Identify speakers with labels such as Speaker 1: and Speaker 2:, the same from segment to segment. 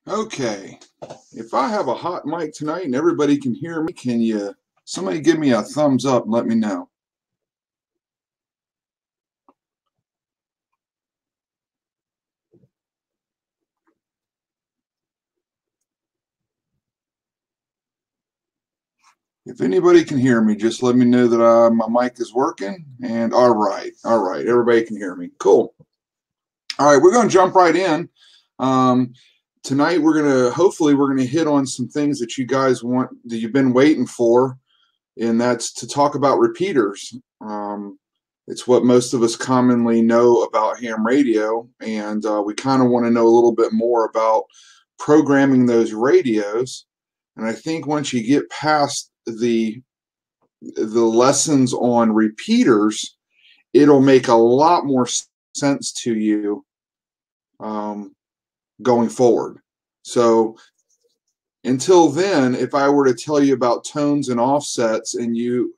Speaker 1: Okay, if I have a hot mic tonight and everybody can hear me, somebody give me a thumbs up and let me know. If anybody can hear me, just let me know that my mic is working. And all right, everybody can hear me. Cool. All right, we're going to jump right in. Tonight hopefully we're gonna hit on some things that you guys want, that you've been waiting for, and that's to talk about repeaters. It's what most of us commonly know about ham radio, and we kind of want to know a little bit more about programming those radios. And I think once you get past the lessons on repeaters, it'll make a lot more sense to you going forward. So until then, if I were to tell you about tones and offsets and you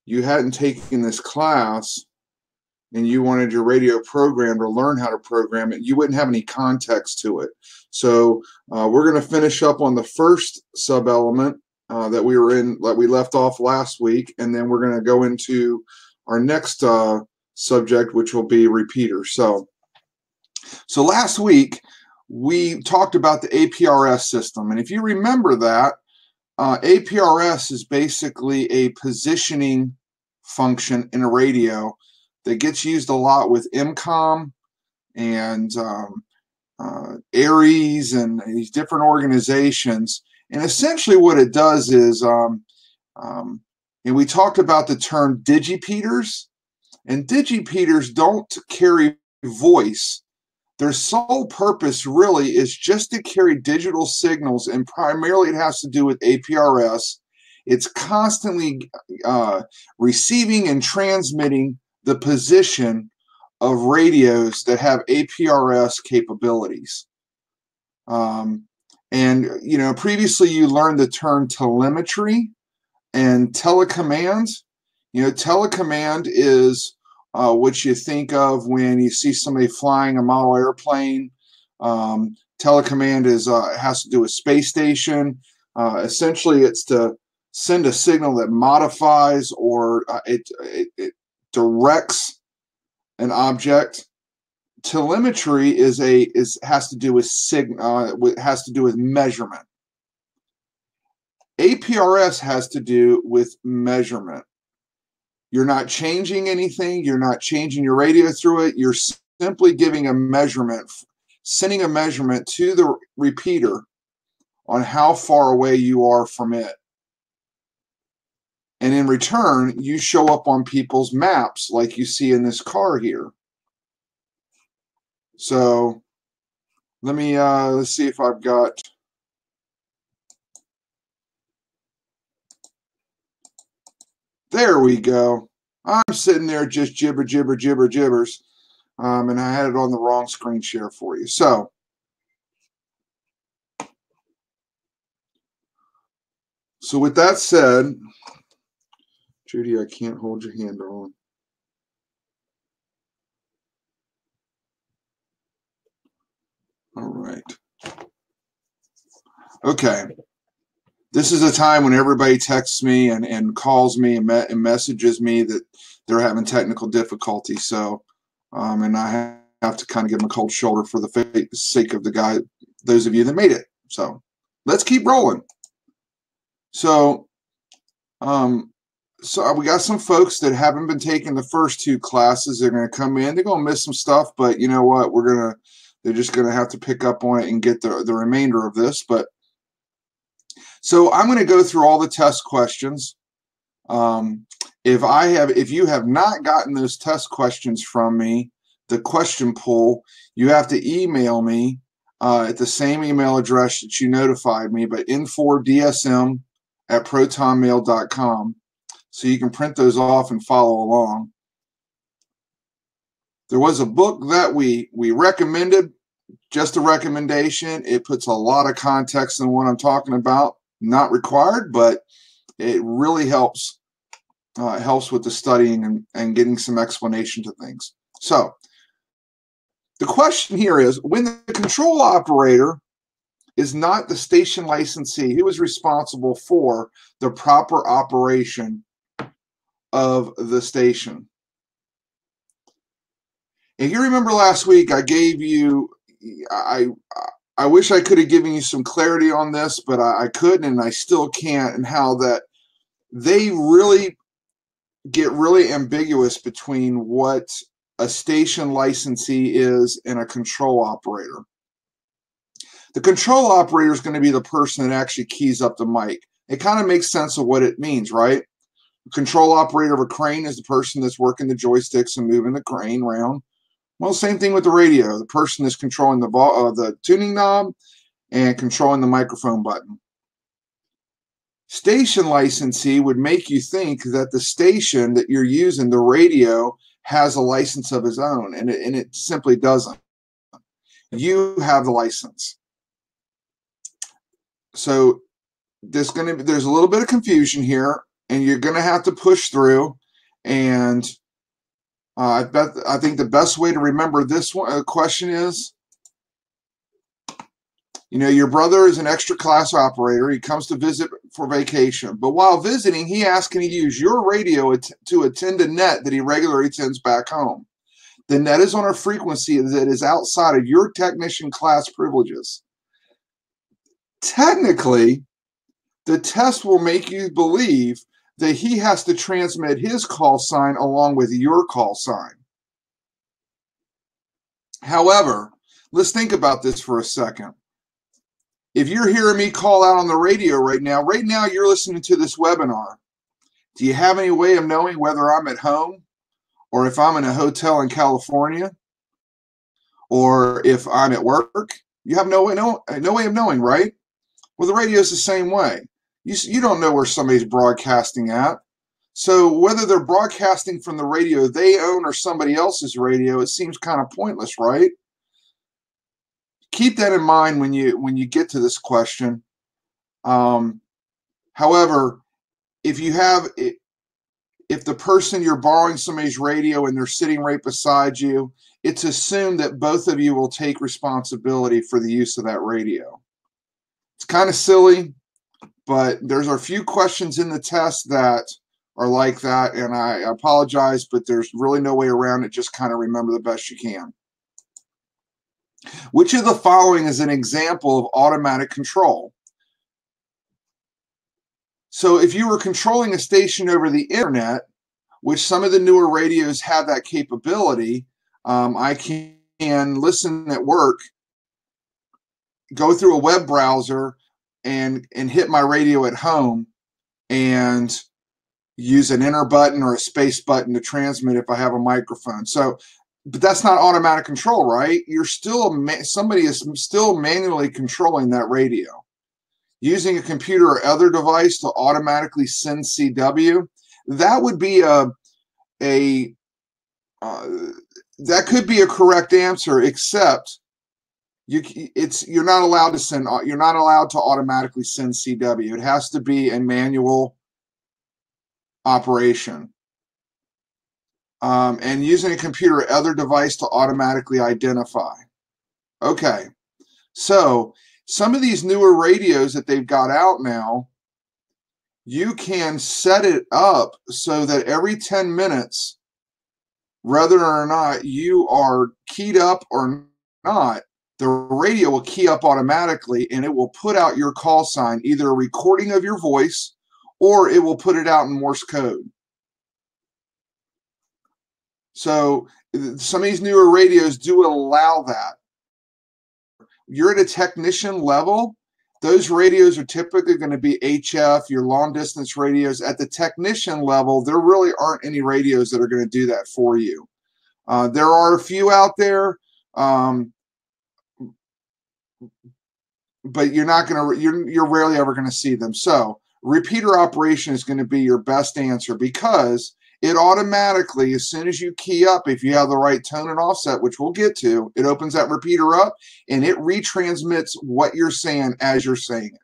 Speaker 1: hadn't taken this class and you wanted your radio program to learn how to program it, you wouldn't have any context to it. So we're going to finish up on the first sub-element that we left off last week, and then we're going to go into our next subject, which will be repeaters. So last week we talked about the APRS system, and if you remember that, APRS is basically a positioning function in a radio that gets used a lot with MCOM and ARES and these different organizations. And essentially what it does is, and we talked about the term digipeaters, and digipeaters don't carry voice. Their sole purpose really is just to carry digital signals, and primarily it has to do with APRS. It's constantly receiving and transmitting the position of radios that have APRS capabilities. And, you know, previously you learned the term telemetry and telecommand. You know, telecommand is what you think of when you see somebody flying a model airplane. Telecommand has to do with space station. Essentially, it's to send a signal that modifies or it directs an object. Telemetry has to do with measurement. APRS has to do with measurement. You're not changing anything. You're not changing your radio through it. You're simply giving a measurement, sending a measurement to the repeater on how far away you are from it. And in return, you show up on people's maps like you see in this car here. So let's see if I've got. There we go. I'm sitting there just gibbers. And I had it on the wrong screen share for you. So with that said, Judy, I can't hold your hand on. All right. Okay. This is a time when everybody texts me and calls me and messages me that they're having technical difficulties. So, and I have to kind of give them a cold shoulder for the sake of those of you that made it. So let's keep rolling. So, we got some folks that haven't been taking the first two classes. They're going to come in. They're going to miss some stuff, but you know what? They're just going to have to pick up on it and get the remainder of this. But so I'm going to go through all the test questions. If you have not gotten those test questions from me, the question pool, you have to email me at the same email address that you notified me, but info.dsm@protonmail.com, so you can print those off and follow along. There was a book that we recommended, just a recommendation. It puts a lot of context in what I'm talking about. Not required, but it really helps with the studying and getting some explanation to things. So the question here is, when the control operator is not the station licensee who is responsible for the proper operation of the station. If you remember last week, I gave you, I wish I could have given you some clarity on this, but I couldn't, and I still can't, and how that they really get really ambiguous between what a station licensee is and a control operator. The control operator is going to be the person that actually keys up the mic. It kind of makes sense of what it means, right? The control operator of a crane is the person that's working the joysticks and moving the crane around. Well, same thing with the radio. The person that's controlling the tuning knob and controlling the microphone button. Station licensee would make you think that the station that you're using, the radio, has a license of its own, and it simply doesn't. You have the license. So there's a little bit of confusion here, and you're going to have to push through. And I think the best way to remember this question is, your brother is an extra class operator. He comes to visit for vacation. But while visiting, he asks, can he use your radio to attend a net that he regularly attends back home? The net is on a frequency that is outside of your technician class privileges. Technically, the test will make you believe that he has to transmit his call sign along with your call sign. However, let's think about this for a second. If you're hearing me call out on the radio right now you're listening to this webinar. Do you have any way of knowing whether I'm at home or if I'm in a hotel in California or if I'm at work? You have no way of knowing, right? Well, the radio is the same way. You don't know where somebody's broadcasting at. So whether they're broadcasting from the radio they own or somebody else's radio, it seems kind of pointless, right? Keep that in mind when you get to this question. However, if the person you're borrowing somebody's radio and they're sitting right beside you, it's assumed that both of you will take responsibility for the use of that radio. It's kind of silly, but there's a few questions in the test that are like that, and I apologize, but there's really no way around it. Just kind of remember the best you can. Which of the following is an example of automatic control? So if you were controlling a station over the internet, which some of the newer radios have that capability, I can listen at work, go through a web browser, and hit my radio at home and use an enter button or a space button to transmit if I have a microphone. But that's not automatic control, right? Somebody is still manually controlling that radio. Using a computer or other device to automatically send CW, that would be that could be a correct answer, except you're not allowed to automatically send CW. It has to be a manual operation. And using a computer or other device to automatically identify. Okay, so some of these newer radios that they've got out now, you can set it up so that every 10 minutes, whether or not you are keyed up or not, the radio will key up automatically and it will put out your call sign, either a recording of your voice or it will put it out in Morse code. So some of these newer radios do allow that. You're at a technician level, those radios are typically going to be HF, your long distance radios. At the technician level, there really aren't any radios that are going to do that for you. There are a few out there, but you're rarely ever going to see them. So repeater operation is going to be your best answer, because it automatically, as soon as you key up, if you have the right tone and offset, which we'll get to, it opens that repeater up and it retransmits what you're saying as you're saying it.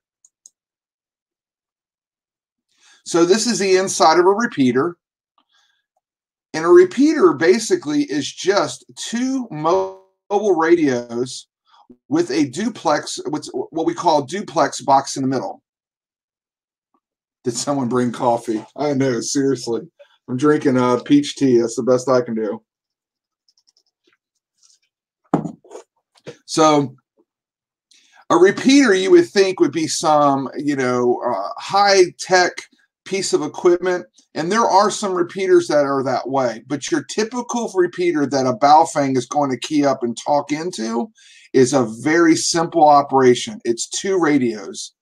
Speaker 1: So this is the inside of a repeater. And a repeater basically is just two mobile radios with a duplex, what we call a duplex box in the middle. Did someone bring coffee? I know, seriously. I'm drinking peach tea. That's the best I can do. So a repeater, you would think, would be some, high-tech piece of equipment. And there are some repeaters that are that way. But your typical repeater that a Baofeng is going to key up and talk into is a very simple operation. It's 2 radios.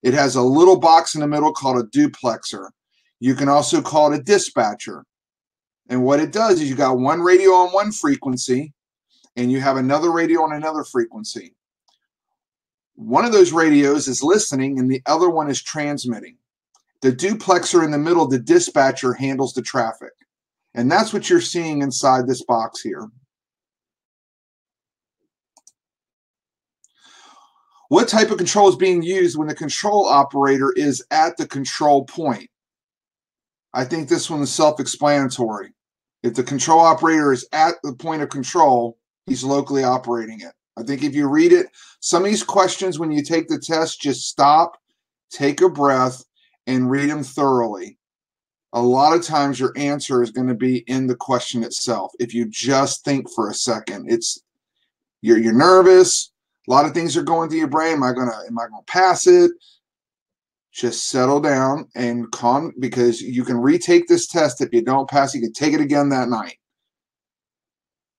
Speaker 1: It has a little box in the middle called a duplexer. You can also call it a dispatcher. And what it does is you got one radio on one frequency, and you have another radio on another frequency. One of those radios is listening, and the other one is transmitting. The duplexer in the middle, the dispatcher, handles the traffic. And that's what you're seeing inside this box here. What type of control is being used when the control operator is at the control point? I think this one is self-explanatory. If the control operator is at the point of control, he's locally operating it. I think if you read it, some of these questions, when you take the test, just stop, take a breath, and read them thoroughly. A lot of times your answer is going to be in the question itself. If you just think for a second, you're nervous. A lot of things are going through your brain. Am I gonna pass it? Just settle down and calm, because you can retake this test. If you don't pass, you can take it again that night.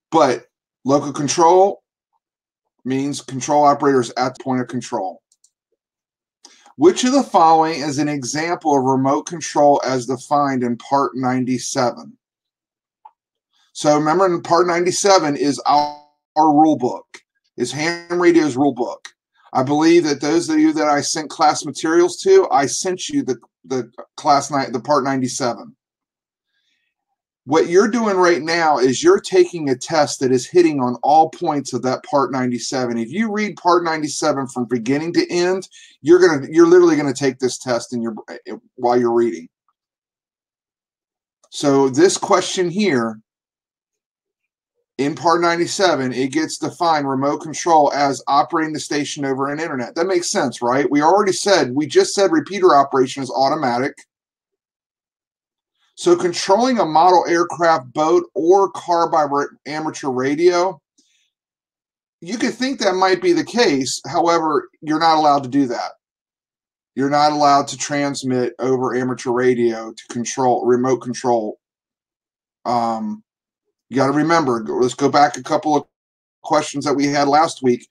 Speaker 1: But local control means control operators at the point of control. Which of the following is an example of remote control as defined in Part 97? So remember, in Part 97 is our rule book. Is Ham Radio's rule book. I believe that those of you that I sent class materials to, I sent you the Part 97. What you're doing right now is you're taking a test that is hitting on all points of that Part 97. If you read Part 97 from beginning to end, you're literally gonna take this test while you're reading. So this question here, in Part 97, it gets defined remote control as operating the station over an internet. That makes sense, right? We just said repeater operation is automatic. So controlling a model aircraft, boat, or car by amateur radio, you could think that might be the case. However, you're not allowed to do that. You're not allowed to transmit over amateur radio to control, remote control. You got to remember, let's go back a couple of questions that we had last week,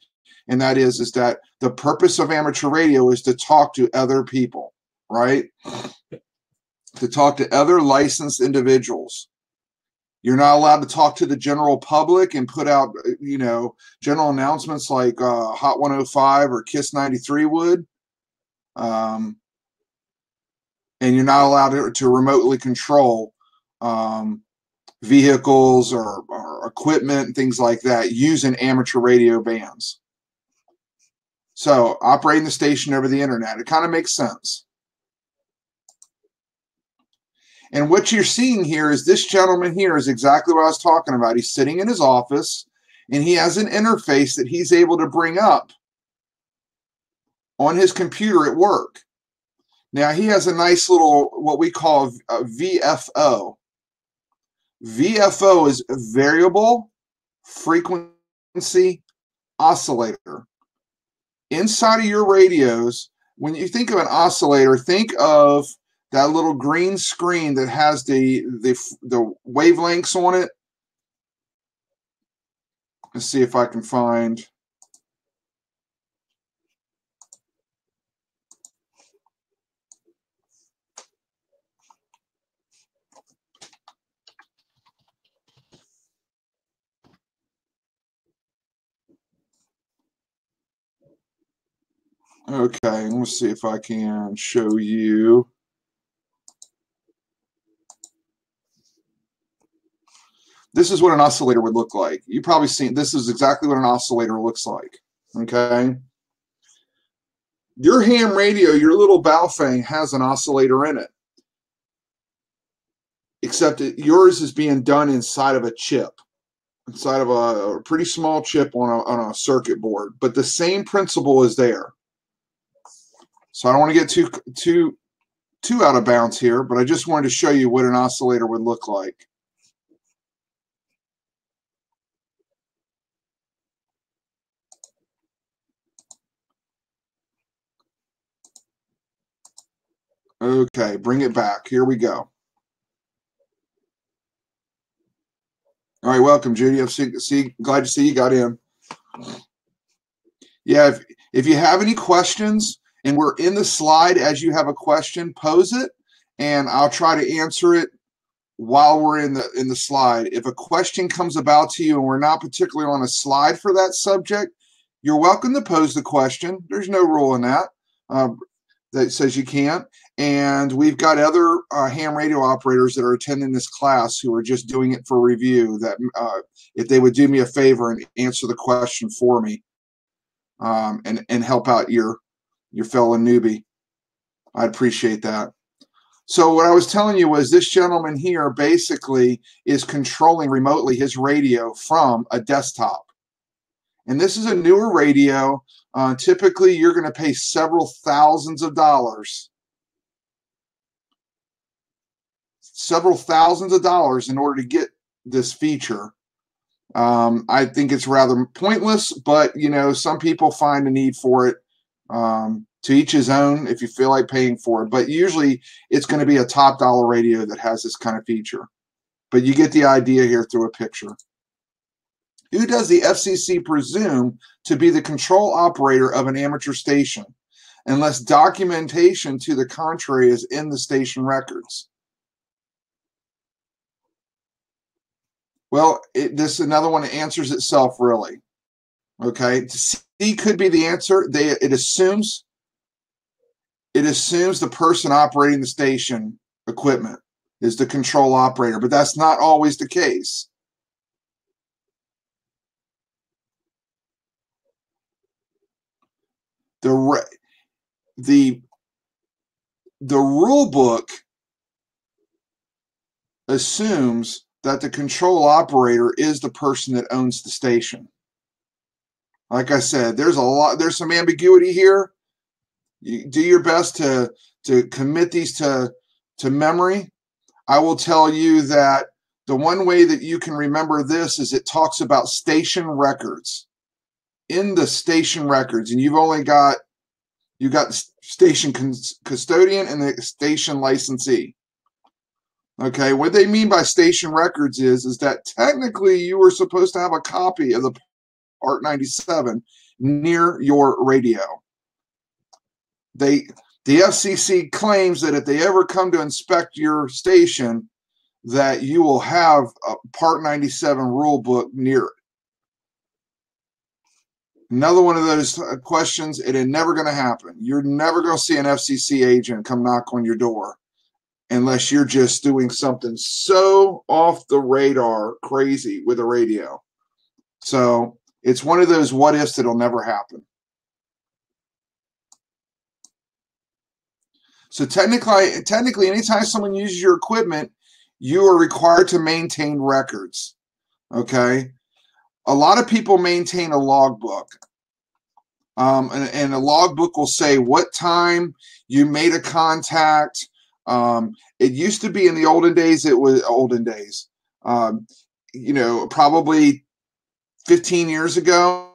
Speaker 1: and that is that the purpose of amateur radio is to talk to other people, right? To talk to other licensed individuals. You're not allowed to talk to the general public and put out, general announcements like Hot 105 or Kiss 93 would. And you're not allowed to remotely control vehicles or equipment and things like that using amateur radio bands. So operating the station over the internet, it kind of makes sense. And what you're seeing here is this gentleman here is exactly what I was talking about. He's sitting in his office, and he has an interface that he's able to bring up on his computer at work. Now, he has a nice little, what we call a VFO. VFO is variable frequency oscillator. Inside of your radios, when you think of an oscillator, think of that little green screen that has the wavelengths on it. Let's see if I can find. Okay, let's see if I can show you. This is what an oscillator would look like. You've probably seen, this is exactly what an oscillator looks like, okay? Your ham radio, your little Baofeng, has an oscillator in it, except yours is being done inside of a chip, inside of a pretty small chip on a circuit board, but the same principle is there. So I don't want to get too out of bounds here, but I just wanted to show you what an oscillator would look like. Okay, bring it back. Here we go. All right, welcome, Judy. Glad to see you got in. Yeah, if you have any questions and we're in the slide as you have a question, pose it, and I'll try to answer it while we're in the slide. If a question comes about to you and we're not particularly on a slide for that subject, you're welcome to pose the question. There's no rule in that that says you can't. And we've got other ham radio operators that are attending this class who are just doing it for review, that if they would do me a favor and answer the question for me and help out your fellow newbie, I'd appreciate that. So what I was telling you was this gentleman here basically is controlling remotely his radio from a desktop. And this is a newer radio. Typically, you're going to pay several thousands of dollars. In order to get this feature. I think it's rather pointless, but you know, some people find a need for it. To each his own if you feel like paying for it. But usually it's going to be a top dollar radio that has this kind of feature. But you get the idea here through a picture. Who does the FCC presume to be the control operator of an amateur station, unless documentation to the contrary is in the station records? Well, this is another one that answers itself, really. Okay, C could be the answer. It assumes the person operating the station equipment is the control operator, but that's not always the case. The rule book assumes that the control operator is the person that owns the station. Like I said, there's some ambiguity here. You do your best to commit these to memory. I will tell you that the one way that you can remember this is it talks about station records. In the station records, and you got the station custodian and the station licensee. Okay, what they mean by station records is that technically you were supposed to have a copy of the Part 97 near your radio. The FCC claims that if they ever come to inspect your station, that you will have a Part 97 rule book near it. Another one of those questions, it is never going to happen. You're never going to see an FCC agent come knock on your door unless you're just doing something so off the radar crazy with a radio. So it's one of those what ifs that'll never happen. So technically, anytime someone uses your equipment, you are required to maintain records. Okay? A lot of people maintain a logbook. And a logbook will say what time you made a contact. It used to be in the olden days, you know, probably 15 years ago,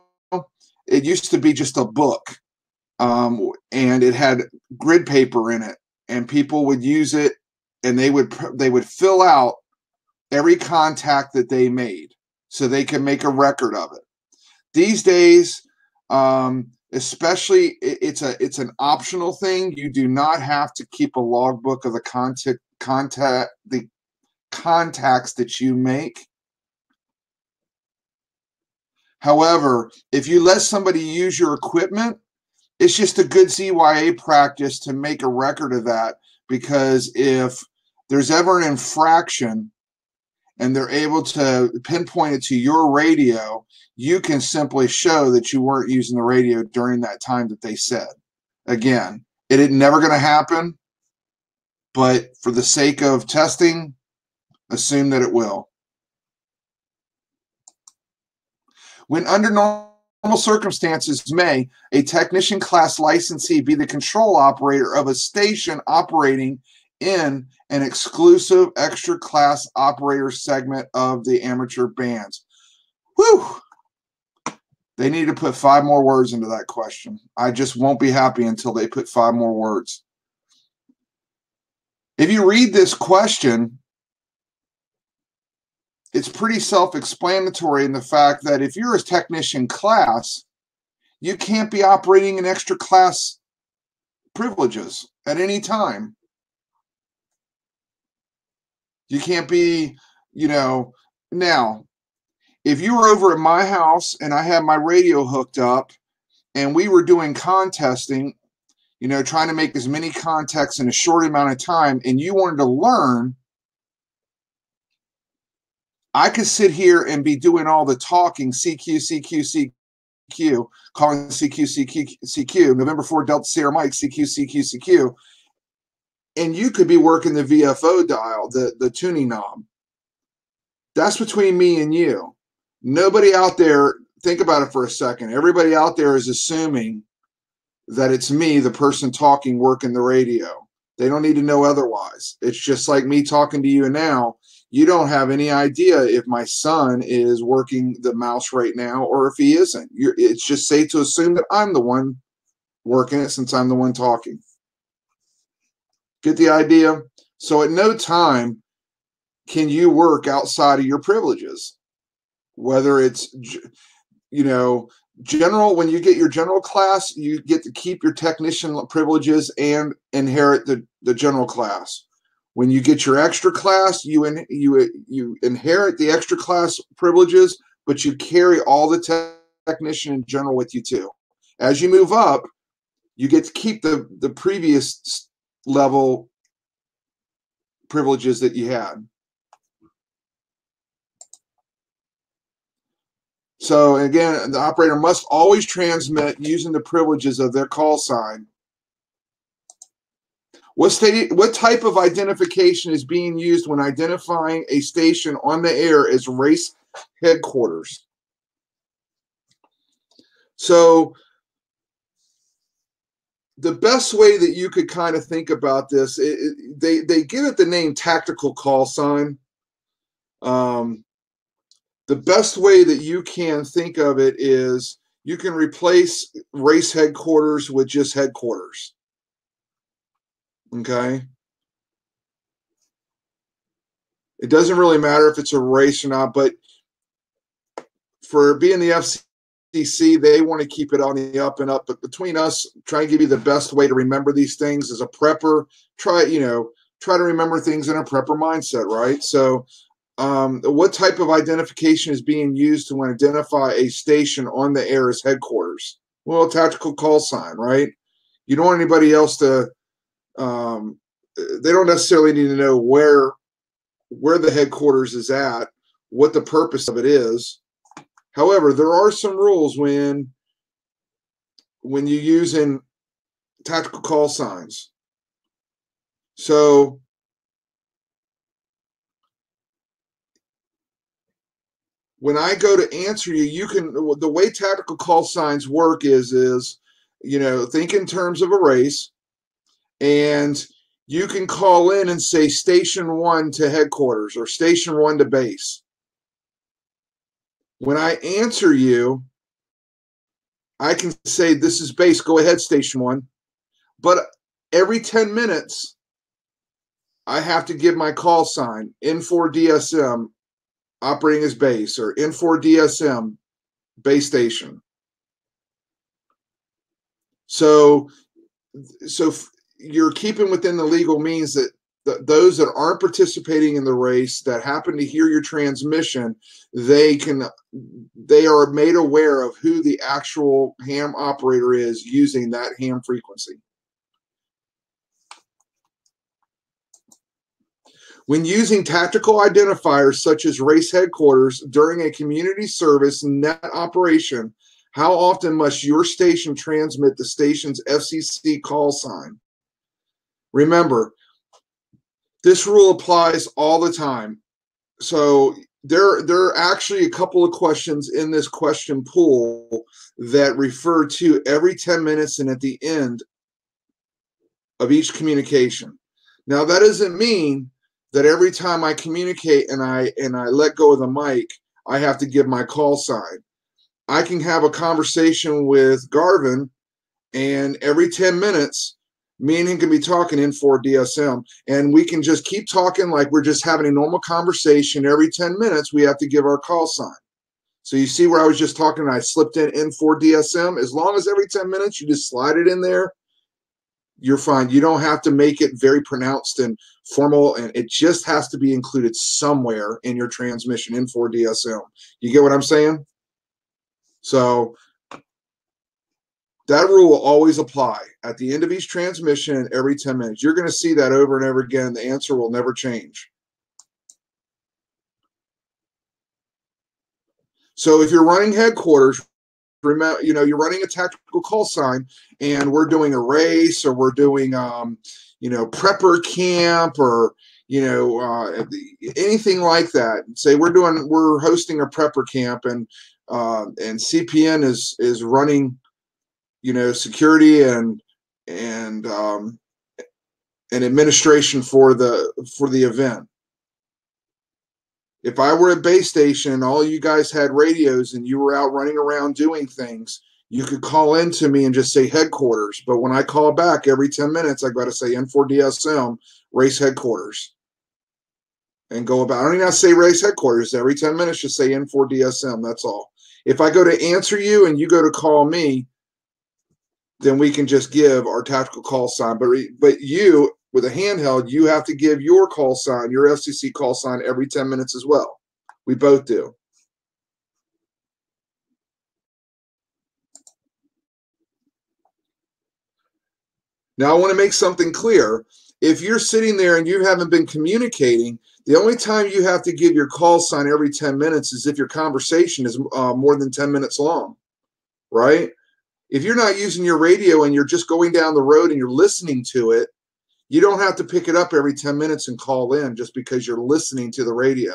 Speaker 1: it used to be just a book. And it had grid paper in it, and people would use it, and they would fill out every contact that they made so they can make a record of it. These days, especially, it's an optional thing. You do not have to keep a logbook of the contacts that you make. However, if you let somebody use your equipment, it's just a good CYA practice to make a record of that, because if there's ever an infraction and they're able to pinpoint it to your radio, you can simply show that you weren't using the radio during that time that they said. Again, it ain't never going to happen, but for the sake of testing, assume that it will. When under normal circumstances may a technician class licensee be the control operator of a station operating in an exclusive extra class operator segment of the amateur bands. Whew! They need to put 5 more words into that question. I just won't be happy until they put 5 more words. If you read this question, it's pretty self-explanatory in the fact that if you're a technician class, you can't be operating in extra class privileges at any time. You can't be, now, if you were over at my house and I had my radio hooked up and we were doing contesting, trying to make as many contacts in a short amount of time, and you wanted to learn, I could sit here and be doing all the talking, CQ, CQ, CQ, calling CQ, CQ, CQ, November 4 Delta Sierra Mike, CQ, CQ, CQ, and you could be working the VFO dial, the tuning knob. That's between me and you. Nobody out there, think about it for a second. Everybody out there is assuming that it's me, the person talking, working the radio. They don't need to know otherwise. It's just like me talking to you now. You don't have any idea if my son is working the mouse right now or if he isn't. It's just safe to assume that I'm the one working it since I'm the one talking. Get the idea? So at no time can you work outside of your privileges. Whether it's, general, when you get your general class, you get to keep your technician privileges and inherit the general class. When you get your extra class, you inherit the extra class privileges, but you carry all the technician in general with you too. As you move up, you get to keep the previous level privileges that you had. So again, the operator must always transmit using the privileges of their call sign. What type of identification is being used when identifying a station on the air as race headquarters? So the best way that you could kind of think about this, they give it the name tactical call sign. The best way that you can think of it is you can replace race headquarters with just headquarters. Okay? It doesn't really matter if it's a race or not, but for being the FCC, they want to keep it on the up and up. But between us, try and give you the best way to remember these things as a prepper. Try to remember things in a prepper mindset, right? So what type of identification is being used to identify a station on the air as headquarters? Well, tactical call sign, right? You don't want anybody else to, they don't necessarily need to know where the headquarters is at, what the purpose of it is. However, there are some rules when you're using tactical call signs. So when I go to answer you, the way tactical call signs work is think in terms of a race, and you can call in and say station 1 to headquarters or station 1 to base. When I answer you, I can say this is base, go ahead station 1. But every 10 minutes, I have to give my call sign, N4DSM, operating as base, or N4DSM, base station. So you're keeping within the legal means that those that aren't participating in the race that happen to hear your transmission, they are made aware of who the actual ham operator is using that ham frequency. When using tactical identifiers such as race headquarters during a community service net operation, how often must your station transmit the station's FCC call sign? Remember, this rule applies all the time. So there are actually a couple of questions in this question pool that refer to every 10 minutes and at the end of each communication. Now, that doesn't mean that every time I communicate and I let go of the mic, I have to give my call sign. I can have a conversation with Garvin, and every 10 minutes, me and him can be talking in 4DSM, and we can just keep talking like we're just having a normal conversation. Every 10 minutes, we have to give our call sign. So you see where I was just talking and I slipped in 4DSM? As long as every 10 minutes you just slide it in there, you're fine. You don't have to make it very pronounced and formal, and it just has to be included somewhere in your transmission in 4DSM. You get what I'm saying? So that rule will always apply at the end of each transmission and every 10 minutes. You're going to see that over and over again. The answer will never change. So if you're running headquarters, remember, you're running a tactical call sign, and we're doing a race, or we're doing, prepper camp, or anything like that. Say we're hosting a prepper camp, and CPN is running, security and administration for the event. If I were at base station and all you guys had radios and you were out running around doing things, you could call in to me and just say headquarters. But when I call back every 10 minutes, I got to say N4DSM, race headquarters. And go about. I don't even have to say race headquarters. Every 10 minutes, just say N4DSM. That's all. If I go to answer you and you go to call me, then we can just give our tactical call sign. But you, with a handheld, you have to give your call sign, your FCC call sign, every 10 minutes as well. We both do. Now, I want to make something clear. If you're sitting there and you haven't been communicating, the only time you have to give your call sign every 10 minutes is if your conversation is more than 10 minutes long, right? If you're not using your radio and you're just going down the road and you're listening to it, you don't have to pick it up every 10 minutes and call in just because you're listening to the radio.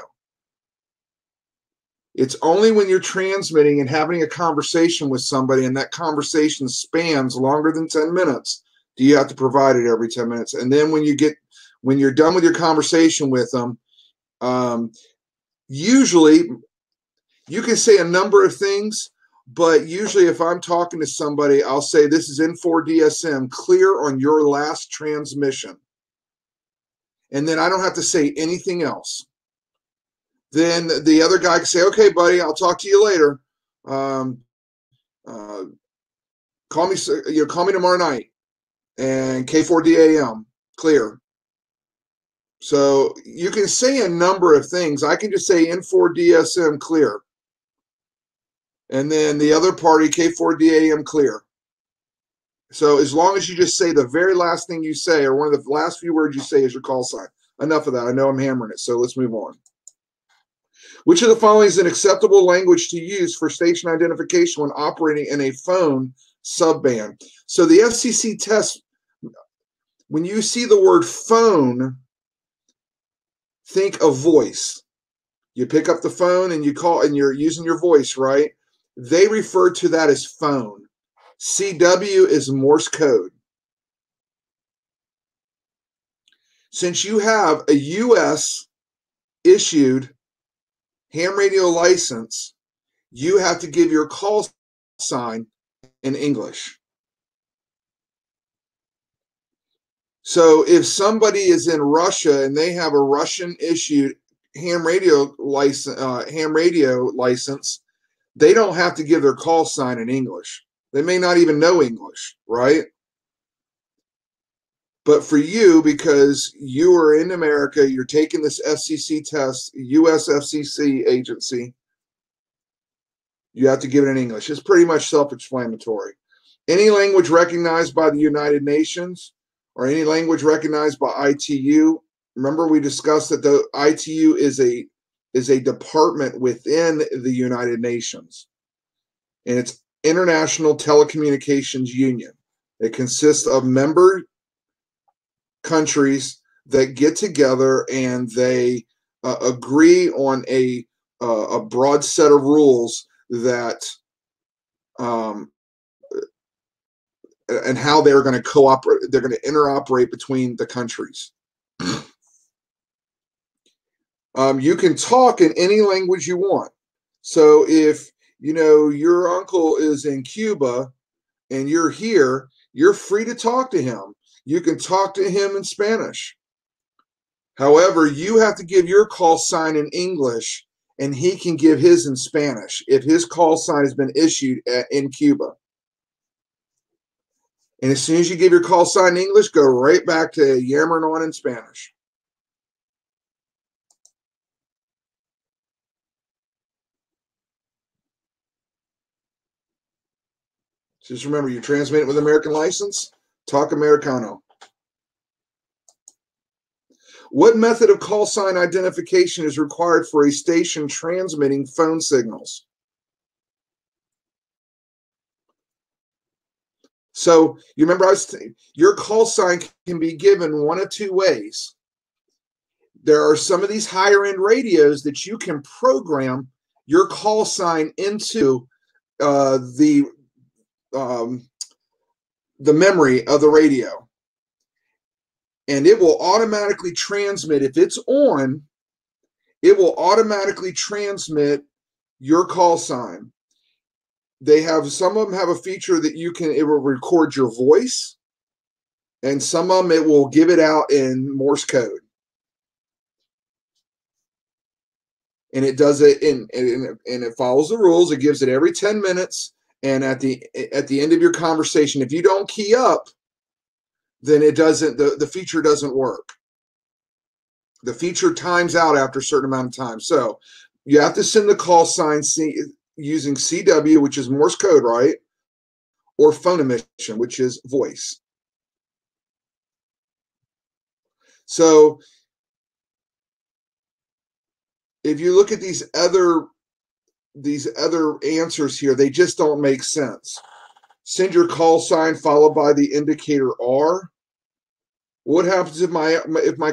Speaker 1: It's only when you're transmitting and having a conversation with somebody and that conversation spans longer than 10 minutes do you have to provide it every 10 minutes. And then when you're done with your conversation with them, usually you can say a number of things, but usually if I'm talking to somebody, I'll say, this is N4DSM, clear on your last transmission. And then I don't have to say anything else. Then the other guy can say, okay, buddy, I'll talk to you later. Call me tomorrow night. And K4DAM, clear. So you can say a number of things. I can just say N4DSM, clear. And then the other party, K4DAM, clear. So as long as you just say the very last thing you say, or one of the last few words you say is your call sign. Enough of that. I know I'm hammering it, so let's move on. Which of the following is an acceptable language to use for station identification when operating in a phone subband? So the FCC test, when you see the word phone, think of voice. You pick up the phone and you call, and you're using your voice, right? They refer to that as phone. CW is Morse code. Since you have a U.S. issued ham radio license, you have to give your call sign in English. So if somebody is in Russia and they have a Russian issued ham radio license, they don't have to give their call sign in English. They may not even know English, right? But for you, because you are in America, you're taking this FCC test, U.S. FCC agency, you have to give it in English. It's pretty much self-explanatory. Any language recognized by the United Nations or any language recognized by ITU, remember we discussed that the ITU is a department within the United Nations. And it's International Telecommunications Union. It consists of member countries that get together and they agree on a a broad set of rules that and how they're going to cooperate. They're going to interoperate between the countries. You can talk in any language you want. So if your uncle is in Cuba and you're here, you're free to talk to him. You can talk to him in Spanish. However, you have to give your call sign in English, and he can give his in Spanish if his call sign has been issued in Cuba. And as soon as you give your call sign in English, go right back to yammering on in Spanish. Just remember, you transmit it with American license, talk Americano. What method of call sign identification is required for a station transmitting phone signals? So you remember your call sign can be given one of two ways. There are some of these higher end radios that you can program your call sign into the memory of the radio, and it will automatically transmit. If it's on, it will automatically transmit your call sign. Some of them have a feature that it will record your voice, and some of them it will give it out in Morse code. And it does it and it follows the rules. It gives it every 10 minutes. And at the end of your conversation, if you don't key up, then the feature doesn't work. The feature times out after a certain amount of time. So you have to send the call sign using CW, which is Morse code, right? Or phone emission, which is voice. So if you look at these other answers here, they just don't make sense. Send your call sign followed by the indicator R. What happens if my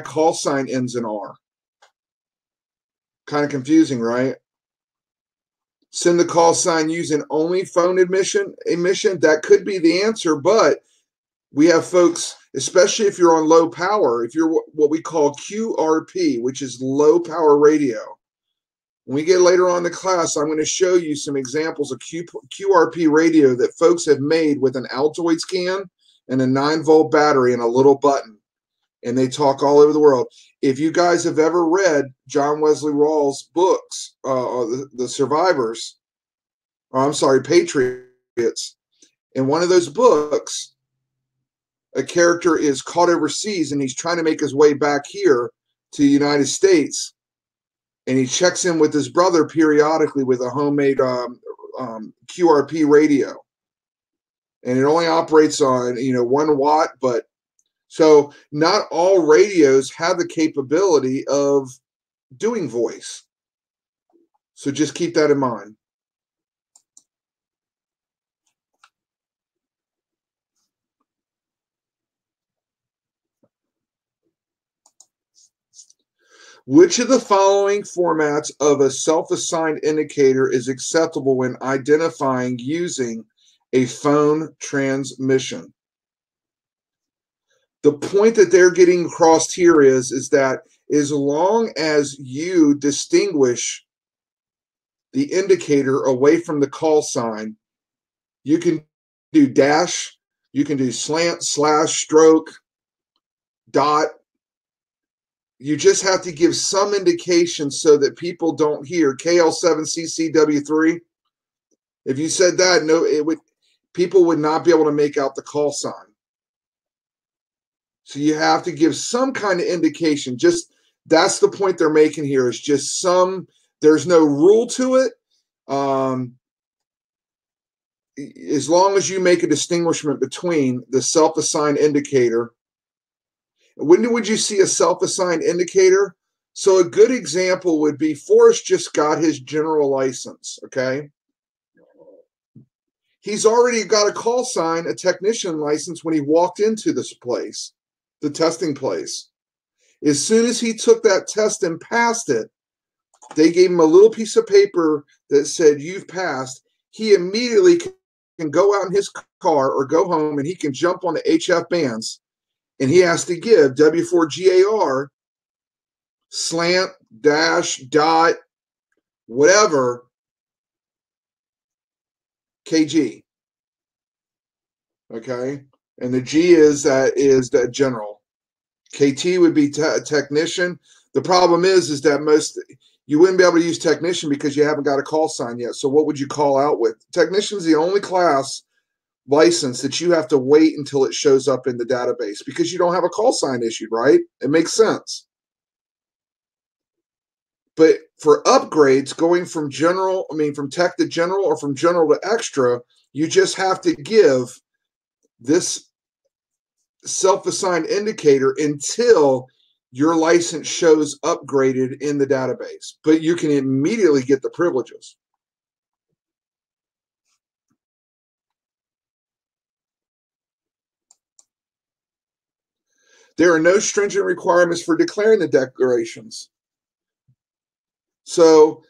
Speaker 1: call sign ends in R? Kind of confusing, right? Send the call sign using only phone emission. That could be the answer, but we have folks, especially if you're on low power, if you're what we call QRP, which is low power radio. When we get later on in the class, I'm going to show you some examples of QRP radio that folks have made with an Altoids can and a 9-volt battery and a little button. And they talk all over the world. If you guys have ever read John Wesley Rawls' books, The Survivors, Patriots, in one of those books, a character is caught overseas and he's trying to make his way back here to the United States. And he checks in with his brother periodically with a homemade QRP radio. And it only operates on 1 watt, but so not all radios have the capability of doing voice. So just keep that in mind. Which of the following formats of a self-assigned indicator is acceptable when identifying using a phone transmission? The point that they're getting across here is that as long as you distinguish the indicator away from the call sign, you can do dash, you can do slant, slash, stroke, dot. You just have to give some indication so that people don't hear KL7CCW3. If you said that, people would not be able to make out the call sign. So you have to give some kind of indication. Just that's the point they're making here, is just there's no rule to it. As long as you make a distinguishment between the self-assigned indicator. When would you see a self-assigned indicator? So a good example would be Forrest just got his general license, okay? He's already got a call sign, a technician license when he walked into this place, the testing place. As soon as he took that test and passed it, they gave him a little piece of paper that said, "You've passed," he immediately can go out in his car or go home and he can jump on the HF bands and he has to give W4GAR slant, dash, dot, whatever, KG. Okay. And the G is that general. KT would be technician. The problem is that you wouldn't be able to use technician because you haven't got a call sign yet. So what would you call out with? Technician is the only class license that you have to wait until it shows up in the database because you don't have a call sign issued, right? It makes sense. But for upgrades, going from from tech to general or from general to extra, you just have to give this self-assigned indicator until your license shows upgraded in the database. But you can immediately get the privileges. There are no stringent requirements for declaring the declarations. So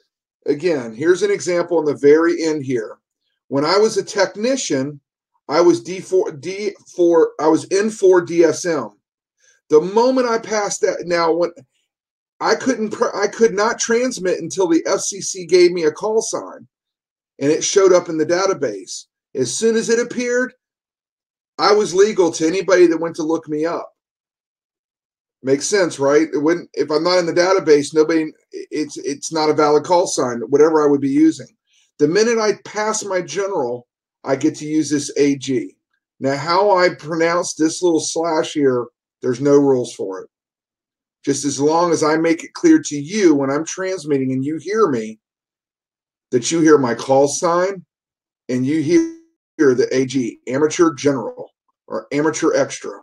Speaker 1: again, here's an example in the very end here. When I was a technician, I was I was N4 DSM. The moment I passed that, now when I could not transmit until the FCC gave me a call sign and it showed up in the database. As soon as it appeared, I was legal to anybody that went to look me up. Makes sense, right? If I'm not in the database, it's not a valid call sign, whatever I would be using. The minute I pass my general, I get to use this AG. Now, how I pronounce this little slash here, there's no rules for it. Just as long as I make it clear to you when I'm transmitting and you hear me, that you hear my call sign and you hear the AG, amateur general or amateur extra.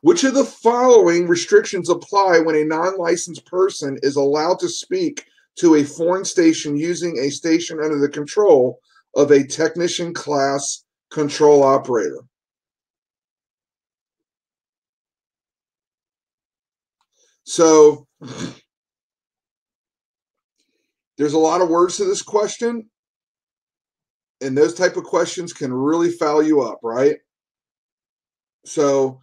Speaker 1: Which of the following restrictions apply when a non-licensed person is allowed to speak to a foreign station using a station under the control of a technician class control operator? So there's a lot of words to this question, and those type of questions can really foul you up, right? So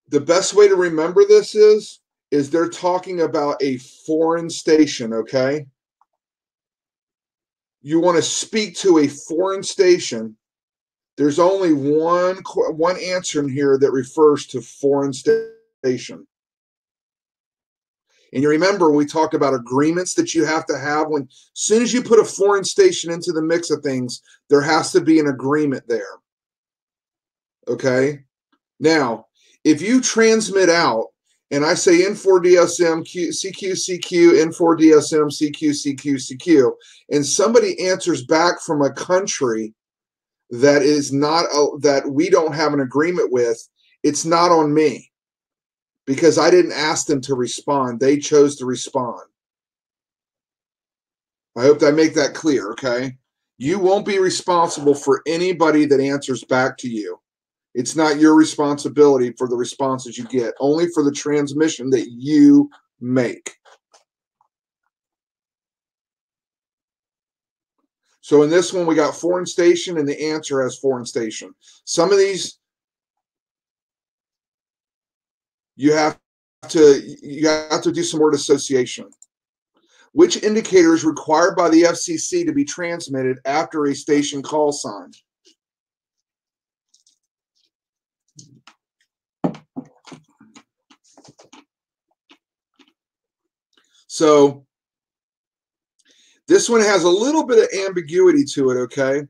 Speaker 1: the best way to remember this is they're talking about a foreign station, okay? You want to speak to a foreign station. There's only one answer in here that refers to foreign station. And you remember we talked about agreements that you have to have as soon as you put a foreign station into the mix of things, there has to be an agreement there. Okay? Now, if you transmit out and I say N4DSM, CQ, N4DSM, CQ, and somebody answers back from a country that is not that we don't have an agreement with, it's not on me because I didn't ask them to respond. They chose to respond. I hope I make that clear, okay? You won't be responsible for anybody that answers back to you. It's not your responsibility for the responses you get, only for the transmission that you make. So in this one, we got foreign station, and the answer has foreign station. Some of these you have to do some word association. Which indicator is required by the FCC to be transmitted after a station call sign? So this one has a little bit of ambiguity to it, okay?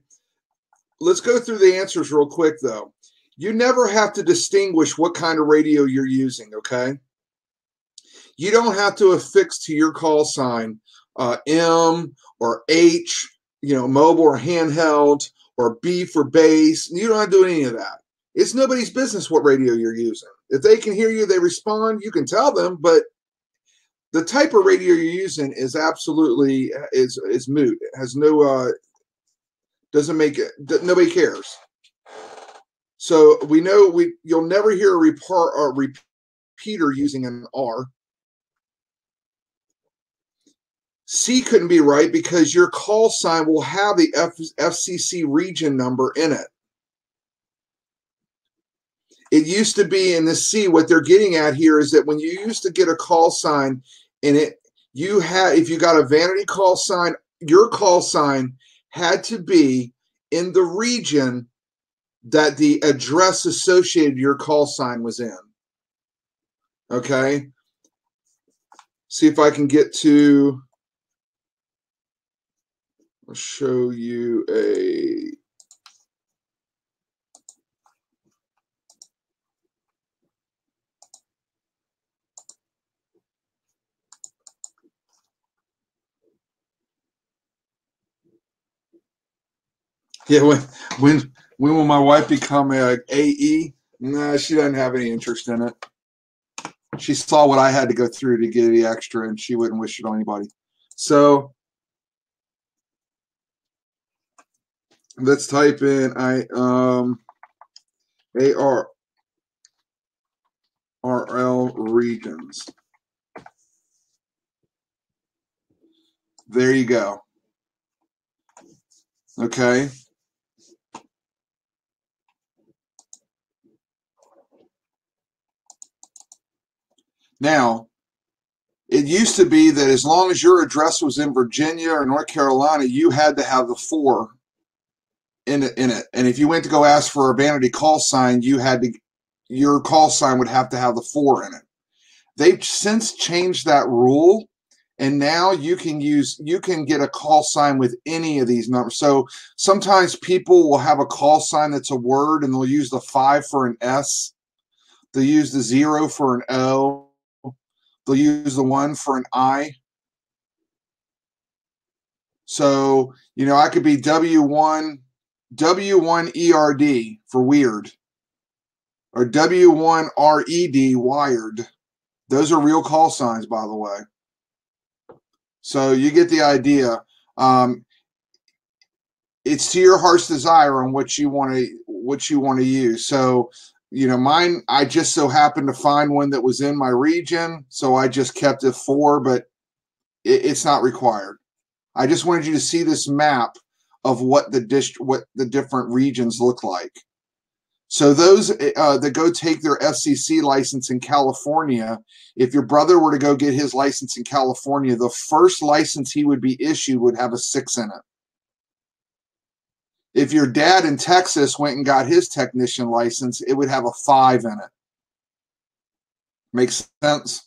Speaker 1: Let's go through the answers real quick, though. You never have to distinguish what kind of radio you're using, okay? You don't have to affix to your call sign M or H, mobile or handheld, or B for bass. You don't have to do any of that. It's nobody's business what radio you're using. If they can hear you, they respond, you can tell them, but the type of radio you're using is absolutely is moot. It has no Doesn't make it. Nobody cares. So we know you'll never hear a repeater using an R. C couldn't be right because your call sign will have the FCC region number in it. It used to be in the C. What they're getting at here is that when you used to get a call sign in it, if you got a vanity call sign, your call sign had to be in the region that the address associated with your call sign was in. Okay? See if I can get to, I'll show you a, yeah, when will my wife become a AE? Nah, she doesn't have any interest in it. She saw what I had to go through to get the extra, and she wouldn't wish it on anybody. So let's type in ARRL regions. There you go. Okay. Now, it used to be that as long as your address was in Virginia or North Carolina, you had to have the 4 in it. And if you went to go ask for a vanity call sign, your call sign would have to have the 4 in it. They've since changed that rule, and now you can get a call sign with any of these numbers. So sometimes people will have a call sign that's a word, and they'll use the 5 for an S. They'll use the 0 for an O. They'll use the 1 for an I. So, I could be W1 ERD for weird, or W1 RED wired. Those are real call signs, by the way. So you get the idea. It's to your heart's desire on what you want to use. So, mine, I just so happened to find one that was in my region, so I just kept it 4, but it's not required. I just wanted you to see this map of what the different regions look like. So those that go take their FCC license in California, if your brother were to go get his license in California, the first license he would be issued would have a 6 in it. If your dad in Texas went and got his technician license, it would have a 5 in it. Makes sense?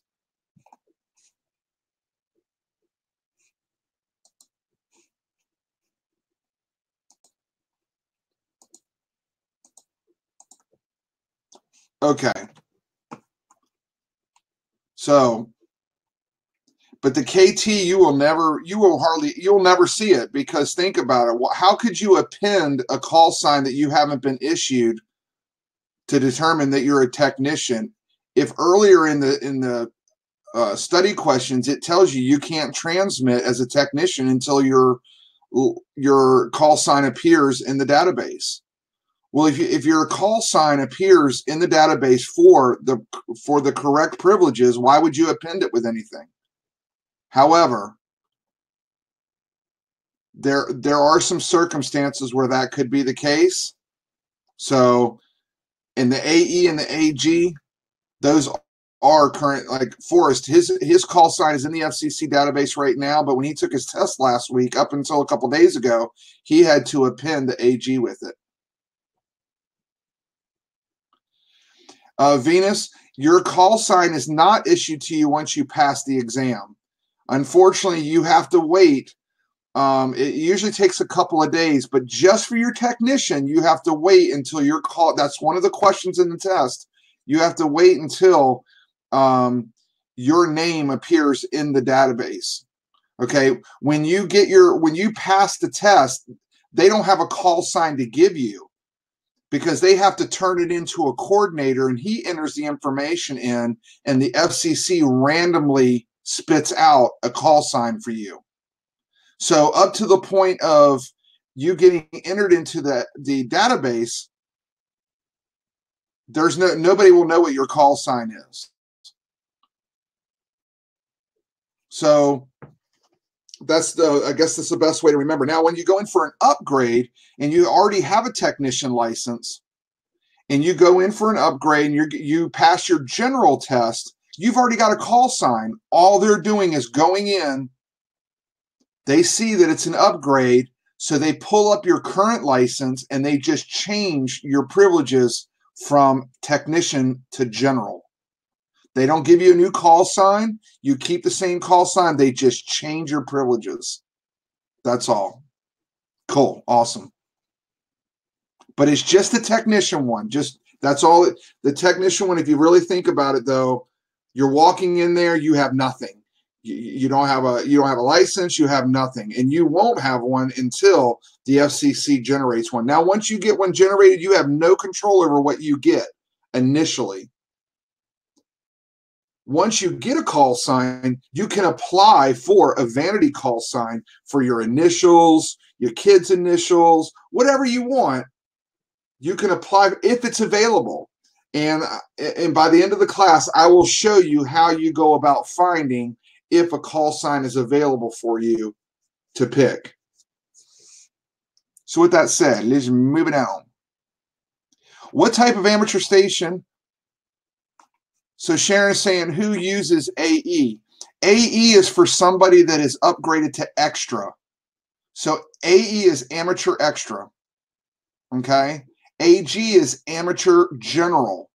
Speaker 1: Okay. So, but the KT, you'll never see it, because think about it. How could you append a call sign that you haven't been issued to determine that you're a technician if earlier in the study questions it tells you can't transmit as a technician until your call sign appears in the database? Well, if your call sign appears in the database for the correct privileges, why would you append it with anything? However, there are some circumstances where that could be the case. So in the AE and the AG, those are current. Like Forrest, his call sign is in the FCC database right now, but when he took his test last week, up until a couple days ago, he had to append the AG with it. Venus, your call sign is not issued to you once you pass the exam. Unfortunately, you have to wait. It usually takes a couple of days, but just for your technician, you have to wait until your call. That's one of the questions in the test. You have to wait until your name appears in the database. Okay, when you pass the test, they don't have a call sign to give you, because they have to turn it into a coordinator, and he enters the information in, and the FCC randomly spits out a call sign for you. So up to the point of you getting entered into the database, there's nobody will know what your call sign is. So that's I guess that's the best way to remember. Now, when you go in for an upgrade and you already have a technician license and you go in for an upgrade and you pass your general test, you've already got a call sign. All they're doing is going in, they see that it's an upgrade, so they pull up your current license and they just change your privileges from technician to general. They don't give you a new call sign. You keep the same call sign. They just change your privileges. That's all. Cool. Awesome. But it's just the technician one. That's all. The technician one, if you really think about it, though, you're walking in there, you have nothing. You don't have a license, you have nothing. And you won't have one until the FCC generates one. Now, once you get one generated, you have no control over what you get initially. Once you get a call sign, you can apply for a vanity call sign for your initials, your kids' initials, whatever you want. You can apply if it's available. And by the end of the class, I will show you how you go about finding if a call sign is available for you to pick. So with that said, let's move it on. What type of amateur station? So Sharon's saying, who uses AE? AE is for somebody that is upgraded to extra. So AE is amateur extra. Okay? AG is amateur general.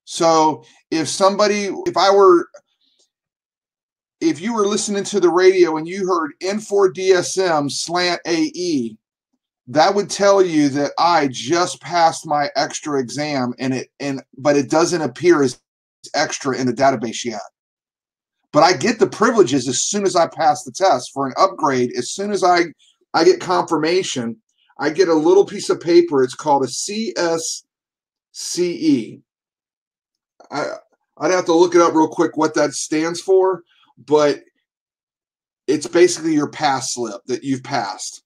Speaker 1: So if you were listening to the radio and you heard N4DSM slant AE, that would tell you that I just passed my extra exam but it doesn't appear as extra in the database yet. But I get the privileges as soon as I pass the test. For an upgrade, as soon as I get confirmation, I get a little piece of paper. It's called a CSCE. I'd have to look it up real quick what that stands for, but it's basically your pass slip that you've passed.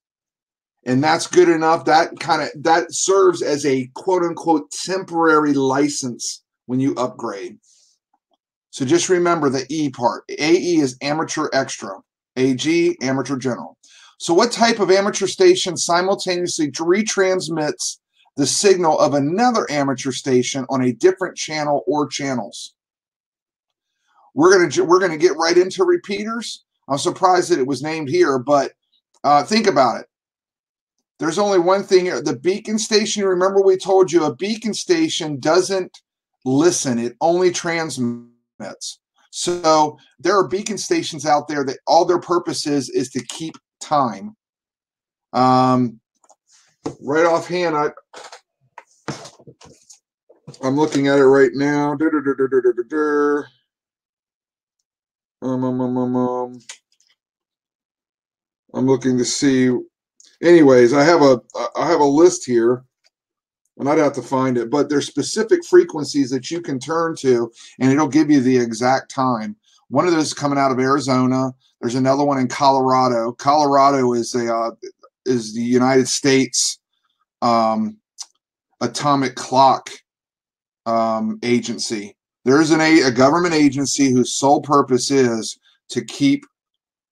Speaker 1: And that's good enough. That serves as a quote unquote temporary license when you upgrade. So just remember the E part. AE is amateur extra. AG, amateur general. So what type of amateur station simultaneously retransmits the signal of another amateur station on a different channel or channels? We're gonna get right into repeaters. I'm surprised that it was named here, but think about it. There's only one thing here. The beacon station, remember we told you a beacon station doesn't listen. It only transmits. So there are beacon stations out there that all their purpose is to keep time. Right offhand, I'm looking at it right now. I'm looking to see. Anyways, I have a list here, and I'd have to find it. But there's specific frequencies that you can turn to, and it'll give you the exact time. One of those is coming out of Arizona. There's another one in Colorado. Colorado is the United States atomic clock agency. There's a government agency whose sole purpose is to keep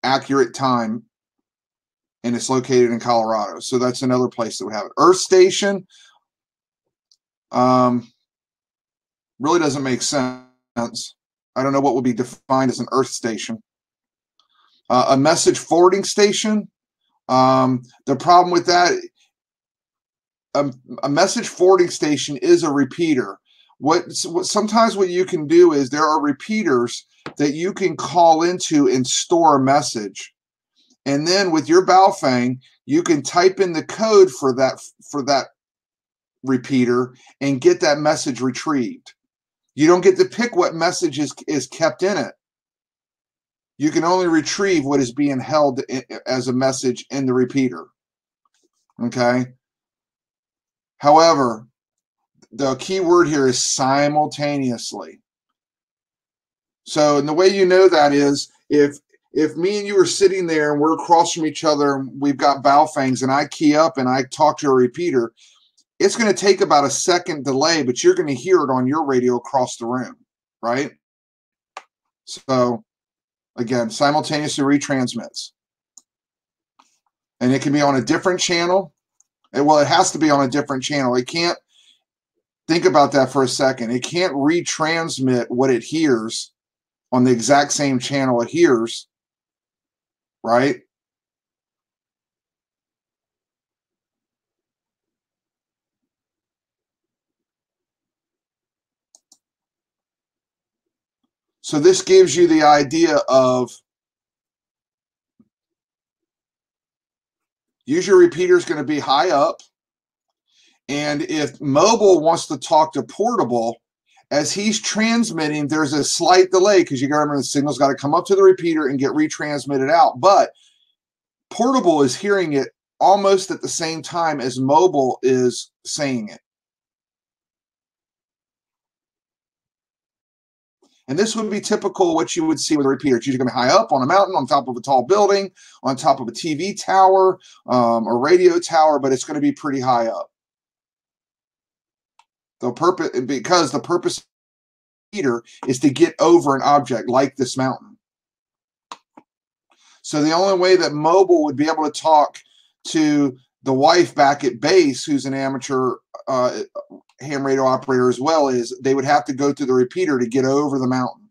Speaker 1: accurate time, and it's located in Colorado. So that's another place that would have it. Earth station really doesn't make sense. I don't know what would be defined as an earth station. A message forwarding station. The problem with that, a message forwarding station is a repeater. Sometimes what you can do is there are repeaters that you can call into and store a message. And then with your Baofeng, you can type in the code for that repeater and get that message retrieved. You don't get to pick what message is kept in it. You can only retrieve what is being held as a message in the repeater. Okay? However, the key word here is simultaneously. So, and the way you know that is if if me and you are sitting there and we're across from each other and we've got Baofangs and I key up and I talk to a repeater, it's going to take about a second delay, but you're going to hear it on your radio across the room, right? So, again, simultaneously retransmits. And it can be on a different channel. Well, it has to be on a different channel. It can't, think about that for a second. It can't retransmit what it hears on the exact same channel it hears, right? So this gives you the idea of usually your repeater is going to be high up. And if mobile wants to talk to portable, as he's transmitting, there's a slight delay because you got to remember the signal's got to come up to the repeater and get retransmitted out. But portable is hearing it almost at the same time as mobile is saying it. And this would be typical of what you would see with a repeater. It's usually going to be high up on a mountain, on top of a tall building, on top of a TV tower, or radio tower, but it's going to be pretty high up. Because the purpose of the repeater is to get over an object like this mountain. So the only way that mobile would be able to talk to the wife back at base, who's an amateur ham radio operator as well, is they would have to go through the repeater to get over the mountain.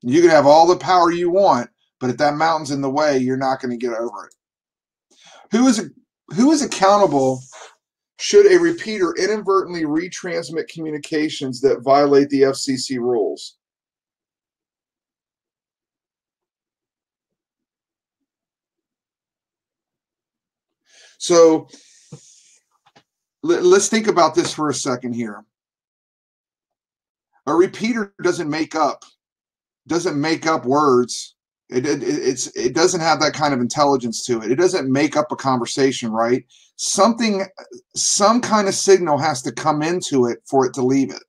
Speaker 1: You can have all the power you want, but if that mountain's in the way, you're not going to get over it. Who is accountable should a repeater inadvertently retransmit communications that violate the FCC rules? So let's think about this for a second here. A repeater doesn't make up words. It doesn't have that kind of intelligence to it. It doesn't make up a conversation, right? Some kind of signal has to come into it for it to leave it.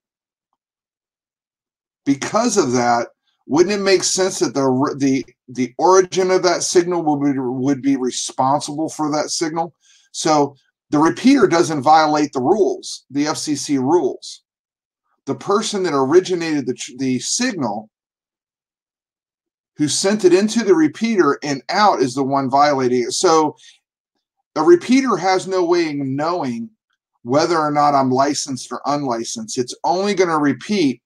Speaker 1: Because of that, wouldn't it make sense that the origin of that signal would be responsible for that signal? So the repeater doesn't violate the rules, the FCC rules. The person that originated the signal, who sent it into the repeater and out, is the one violating it. So a repeater has no way of knowing whether or not I'm licensed or unlicensed. It's only going to repeat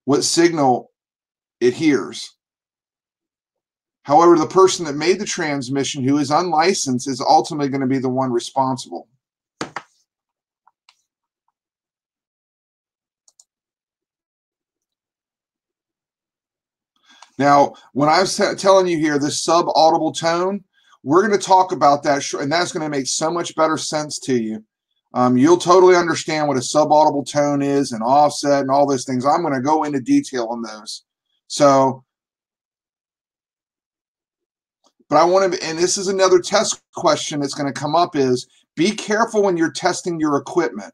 Speaker 1: what signal it hears. However, the person that made the transmission, who is unlicensed, is ultimately going to be the one responsible. Now, when I was telling you here, this sub-audible tone, we're going to talk about that, and that's going to make so much better sense to you. You'll totally understand what a sub-audible tone is and offset and all those things. I'm going to go into detail on those. So, but I want to, and this is another test question that's going to come up, is be careful when you're testing your equipment.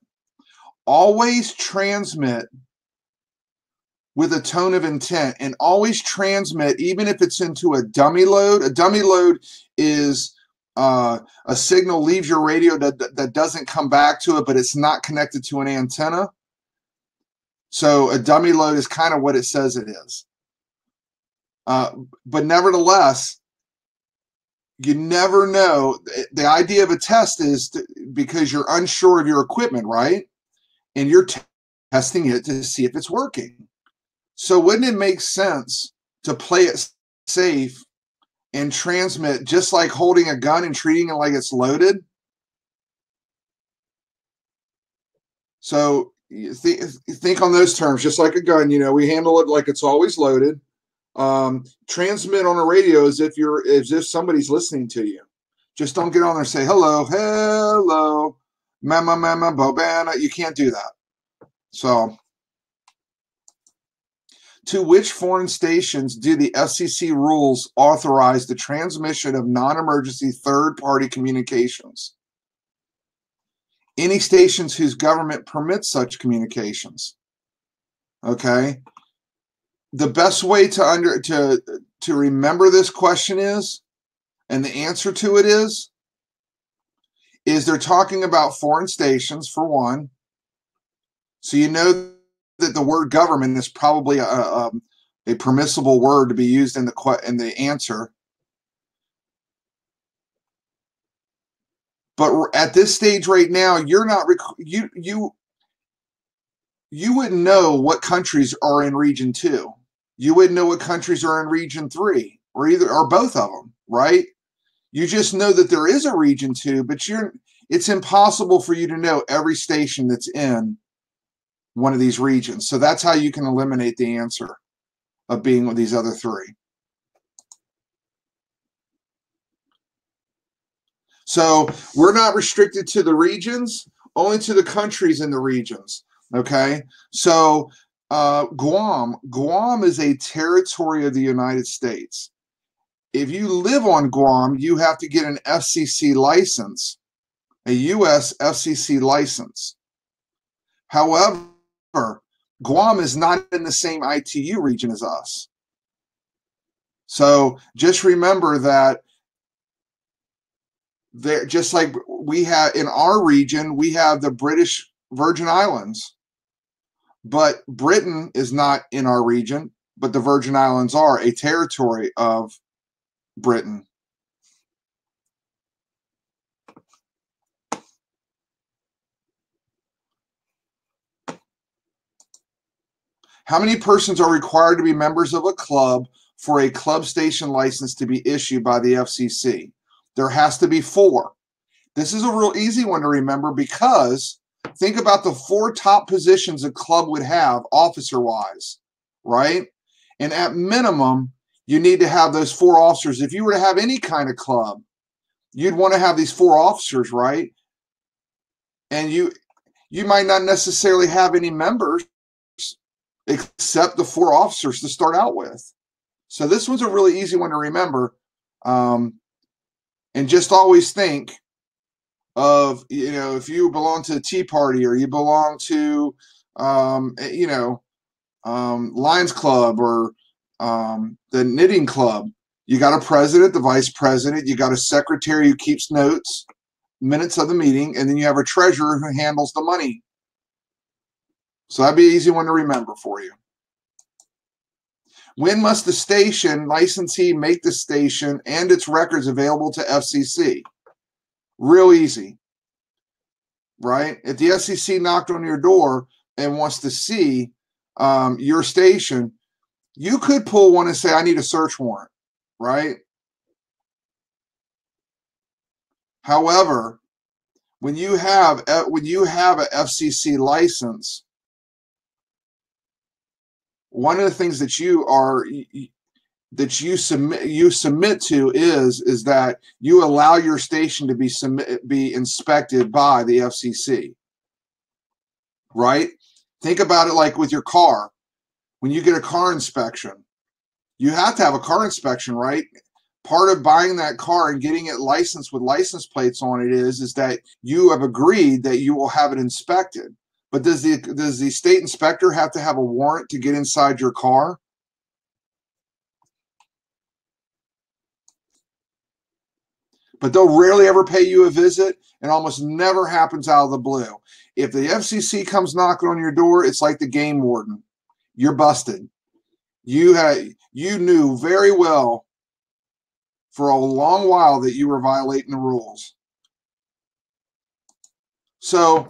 Speaker 1: Always transmit with a tone of intent, and always transmit even if it's into a dummy load. A dummy load is a signal leaves your radio that doesn't come back to it, but it's not connected to an antenna. So a dummy load is kind of what it says it is. But nevertheless, you never know. The idea of a test is because you're unsure of your equipment, right? And you're testing it to see if it's working. So wouldn't it make sense to play it safe and transmit just like holding a gun and treating it like it's loaded? So you think on those terms, just like a gun, we handle it like it's always loaded. Transmit on a radio as if somebody's listening to you. Just don't get on there and say, hello, hello, mama, mama, bobana. You can't do that. So, to which foreign stations do the FCC rules authorize the transmission of non-emergency third-party communications? Any stations whose government permits such communications. Okay? the best way to remember this question is, and the answer to it is they're talking about foreign stations, for one. So you know that the word government is probably a permissible word to be used in the answer. But at this stage right now, you're not you wouldn't know what countries are in Region 2. You wouldn't know what countries are in Region 3, or both of them, right? You just know that there is a Region 2, but it's impossible for you to know every station that's in one of these regions. So that's how you can eliminate the answer of being with these other three. So we're not restricted to the regions, only to the countries in the regions. Okay, so Guam is a territory of the United States. If you live on Guam, you have to get an FCC license, a U.S. FCC license. However, Guam is not in the same ITU region as us. So just remember that just like we have in our region, we have the British Virgin Islands. But Britain is not in our region, but the Virgin Islands are a territory of Britain. How many persons are required to be members of a club for a club station license to be issued by the FCC? There has to be 4. This is a real easy one to remember because think about the 4 top positions a club would have officer-wise, right? And at minimum, you need to have those 4 officers. If you were to have any kind of club, you'd want to have these 4 officers, right? And you might not necessarily have any members except the 4 officers to start out with. So this one's a really easy one to remember. And just always think of, if you belong to the Tea Party or you belong to, Lions Club or the Knitting Club, you got a president, the vice president, you got a secretary who keeps minutes of the meeting, and then you have a treasurer who handles the money. So that'd be an easy one to remember for you. When must the station licensee make the station and its records available to FCC? Real easy, right? If the FCC knocked on your door and wants to see your station, you could pull one and say, I need a search warrant, right? However, when you have a FCC license, one of the things that you submit to is that you allow your station to be inspected by the FCC, right? Think about it like with your car. When you get a car inspection, you have to have a car inspection, right? Part of buying that car and getting it licensed with license plates on it is that you have agreed that you will have it inspected. But does the state inspector have to have a warrant to get inside your car? But they'll rarely ever pay you a visit, and almost never happens out of the blue. If the FCC comes knocking on your door, it's like the game warden. You're busted. You knew very well for a long while that you were violating the rules. So,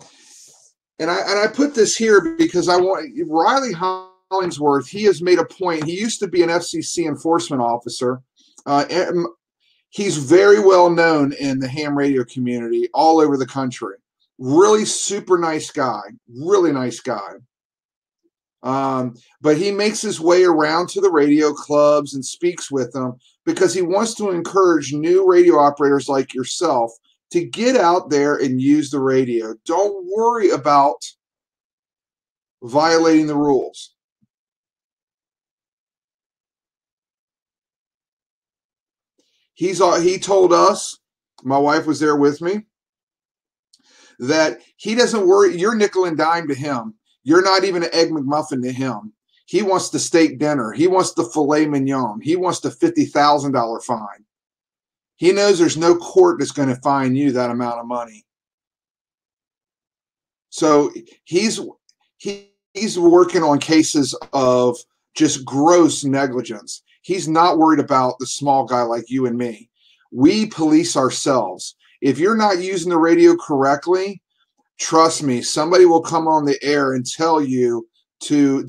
Speaker 1: and I put this here because I want Riley Hollingsworth. He has made a point. He used to be an FCC enforcement officer. He's very well known in the ham radio community all over the country. Really super nice guy. Really nice guy. But he makes his way around to the radio clubs and speaks with them because he wants to encourage new radio operators like yourself to get out there and use the radio. Don't worry about violating the rules. He told us, my wife was there with me, that he doesn't worry. You're nickel and dime to him. You're not even an Egg McMuffin to him. He wants the steak dinner. He wants the filet mignon. He wants the $50,000 fine. He knows there's no court that's going to fine you that amount of money. So he's working on cases of just gross negligence. He's not worried about the small guy like you and me. We police ourselves. If you're not using the radio correctly, trust me, somebody will come on the air and tell you to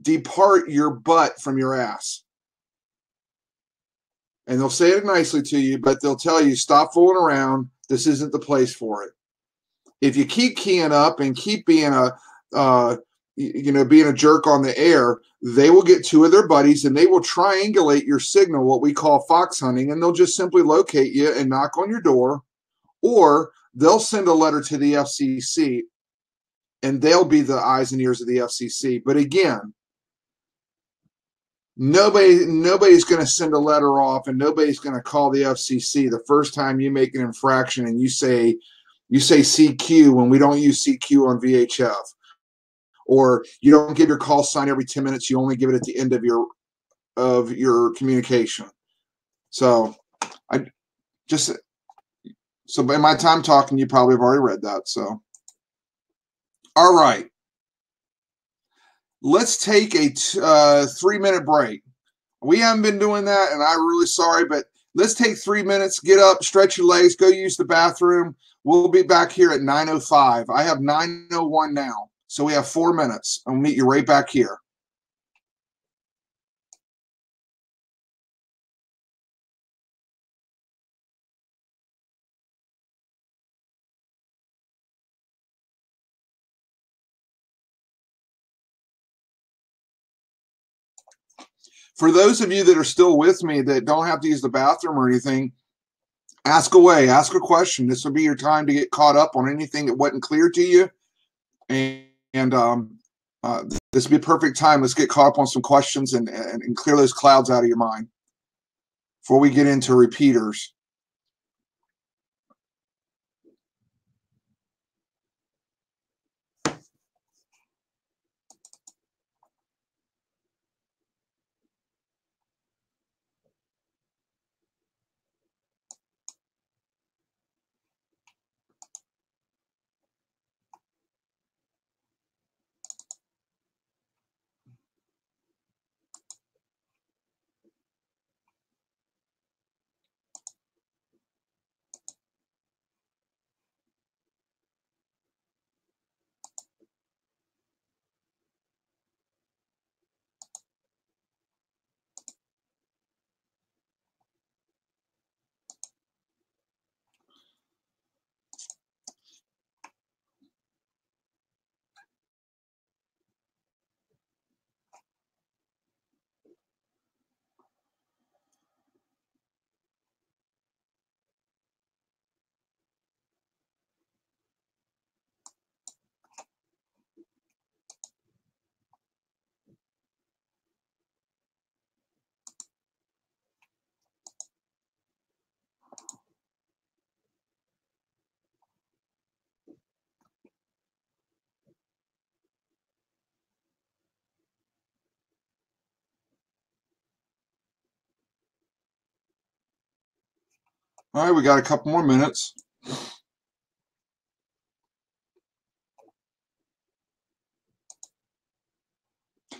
Speaker 1: depart your butt from your ass. And they'll say it nicely to you, but they'll tell you, stop fooling around. This isn't the place for it. If you keep keying up and keep being being a jerk on the air, they will get two of their buddies and they will triangulate your signal, what we call fox hunting, and they'll just simply locate you and knock on your door, or they'll send a letter to the FCC and they'll be the eyes and ears of the FCC. But again, nobody's going to send a letter off and nobody's going to call the FCC the first time you make an infraction and you say CQ when we don't use CQ on VHF, or you don't give your call sign every 10 minutes. You only give it at the end of your communication. So in my time talking, you probably have already read that. So, all right, let's take a 3-minute break. We haven't been doing that, and I'm really sorry, but let's take 3 minutes, get up, stretch your legs, go use the bathroom. We'll be back here at 9:05. I have 9:01 now, so we have 4 minutes. I'll meet you right back here. For those of you that are still with me that don't have to use the bathroom or anything, ask away, ask a question. This will be your time to get caught up on anything that wasn't clear to you. And this will be a perfect time. Let's get caught up on some questions and clear those clouds out of your mind before we get into repeaters. All right, we got a couple more minutes.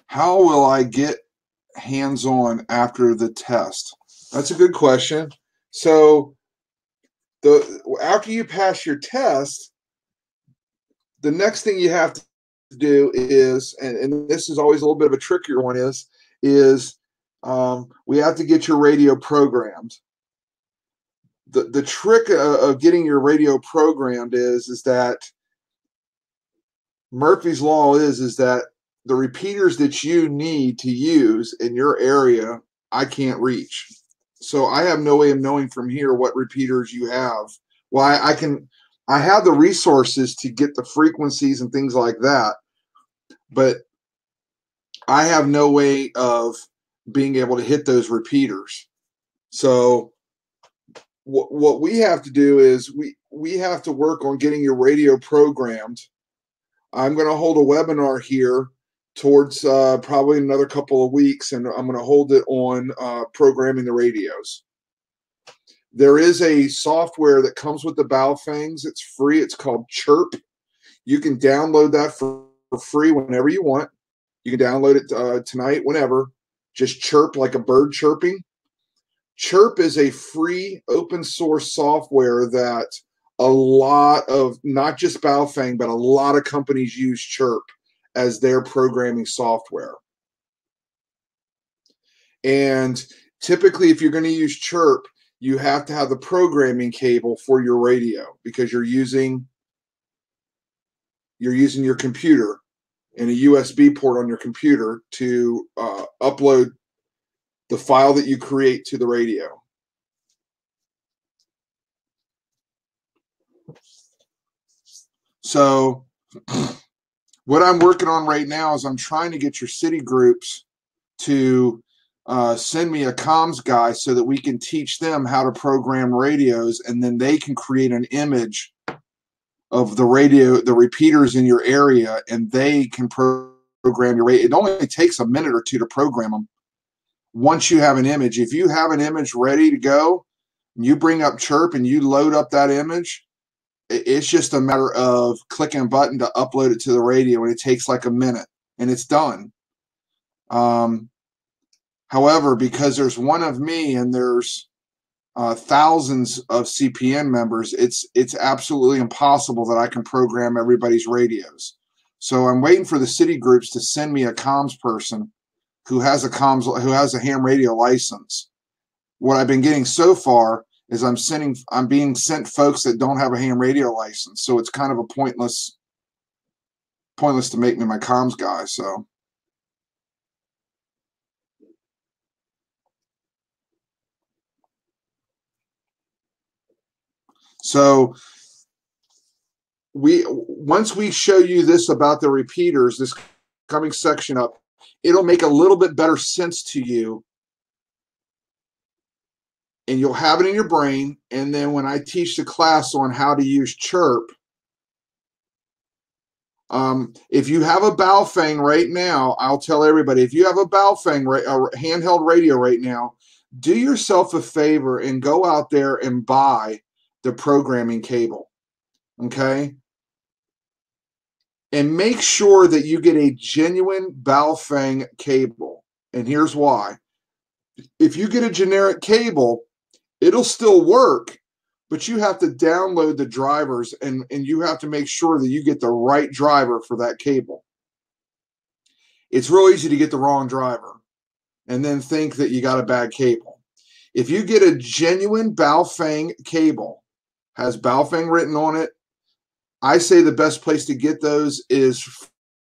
Speaker 1: How will I get hands-on after the test? That's a good question. So after you pass your test, the next thing you have to do is, and this is always a little bit of a trickier one, is we have to get your radio programmed. The trick of getting your radio programmed is that Murphy's Law is that the repeaters that you need to use in your area, I can't reach. So I have no way of knowing from here what repeaters you have. Well, I have the resources to get the frequencies and things like that, but I have no way of being able to hit those repeaters. So what we have to do is we have to work on getting your radio programmed. I'm going to hold a webinar here towards probably another couple of weeks, and I'm going to hold it on programming the radios. There is a software that comes with the Baofangs. It's free. It's called Chirp. You can download that for free whenever you want. You can download it tonight, whenever. Just chirp like a bird chirping. Chirp is a free open source software that a lot of, not just Baofeng, but a lot of companies use Chirp as their programming software. And typically, if you're going to use Chirp, you have to have the programming cable for your radio, because you're using your computer and a USB port on your computer to upload the file that you create to the radio. So what I'm working on right now is I'm trying to get your city groups to send me a comms guy so that we can teach them how to program radios, and then they can create an image of the radio, the repeaters in your area, and they can program your radio. It only takes a minute or two to program them. Once you have an image, if you have an image ready to go, and you bring up Chirp and you load up that image, it's just a matter of clicking a button to upload it to the radio, and it takes like a minute, and it's done. However, because there's one of me and there's thousands of CPN members, it's absolutely impossible that I can program everybody's radios. So I'm waiting for the city groups to send me a comms person who has a ham radio license. What I've been getting so far is I'm being sent folks that don't have a ham radio license. So it's kind of a pointless to make me my comms guy. So once we show you this about the repeaters, this coming section up, it'll make a little bit better sense to you, and you'll have it in your brain. And then when I teach the class on how to use Chirp, if you have a Baofeng right now, I'll tell everybody, if you have a Baofeng handheld radio right now, do yourself a favor and go out there and buy the programming cable, okay? And make sure that you get a genuine Baofeng cable. And here's why. If you get a generic cable, it'll still work, but you have to download the drivers, and you have to make sure that you get the right driver for that cable. It's real easy to get the wrong driver and then think that you got a bad cable. If you get a genuine Baofeng cable, has Baofeng written on it, I say the best place to get those is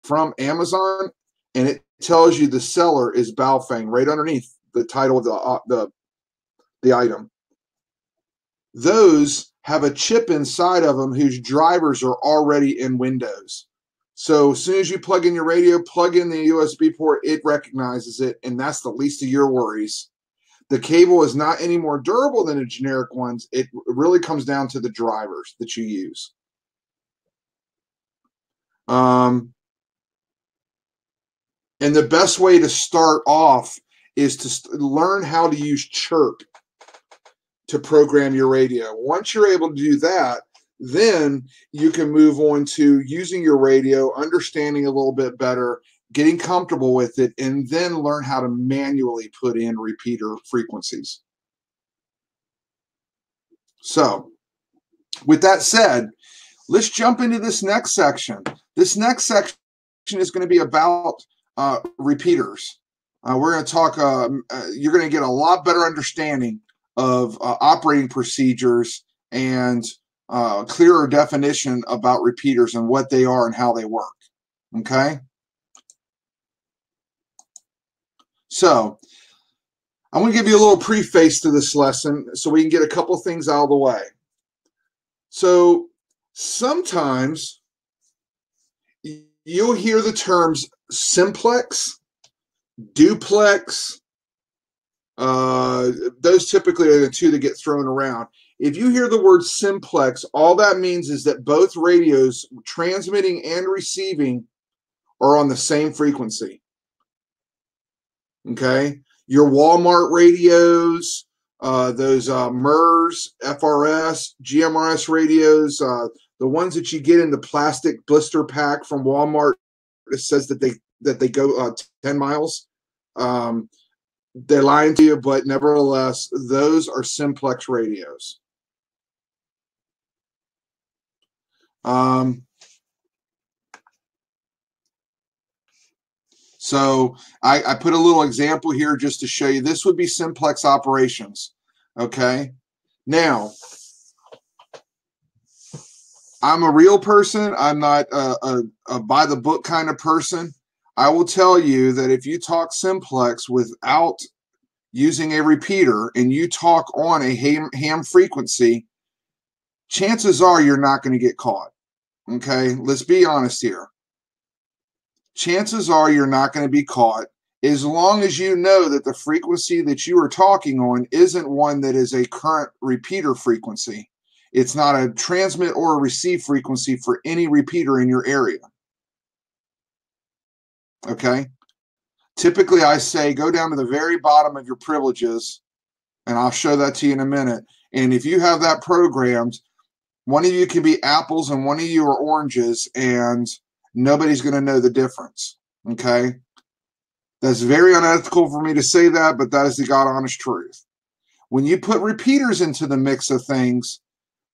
Speaker 1: from Amazon, and it tells you the seller is Baofeng right underneath the title of the item. Those have a chip inside of them whose drivers are already in Windows. So as soon as you plug in your radio, plug in the USB port, it recognizes it, and that's the least of your worries. The cable is not any more durable than the generic ones. It really comes down to the drivers that you use. And the best way to start off is to learn how to use Chirp to program your radio. Once you're able to do that, then you can move on to using your radio, understanding a little bit better, getting comfortable with it, and then learn how to manually put in repeater frequencies. So, with that said, let's jump into this next section. This next section is going to be about repeaters. We're going to talk, you're going to get a lot better understanding of operating procedures and clearer definition about repeaters and what they are and how they work. Okay? So, I'm going to give you a little preface to this lesson so we can get a couple things out of the way. So, sometimes you'll hear the terms simplex, duplex. Those typically are the two that get thrown around. If you hear the word simplex, all that means is that both radios, transmitting and receiving, are on the same frequency. Okay, your Walmart radios, those MERS, FRS, GMRS radios, the ones that you get in the plastic blister pack from Walmart, it says that they go 10 miles. They're lying to you, but nevertheless, those are simplex radios. So I put a little example here just to show you. This would be simplex operations. Okay. Now, I'm a real person. I'm not a by the book kind of person. I will tell you that if you talk simplex without using a repeater and you talk on a ham frequency, chances are you're not going to get caught. Okay. Let's be honest here. Chances are you're not going to be caught as long as you know that the frequency that you are talking on isn't one that is a current repeater frequency. It's not a transmit or a receive frequency for any repeater in your area. Okay? Typically, I say go down to the very bottom of your privileges, and I'll show that to you in a minute. And if you have that programmed, one of you can be apples and one of you are oranges, and nobody's going to know the difference. Okay? That's very unethical for me to say that, but that is the God honest truth. When you put repeaters into the mix of things,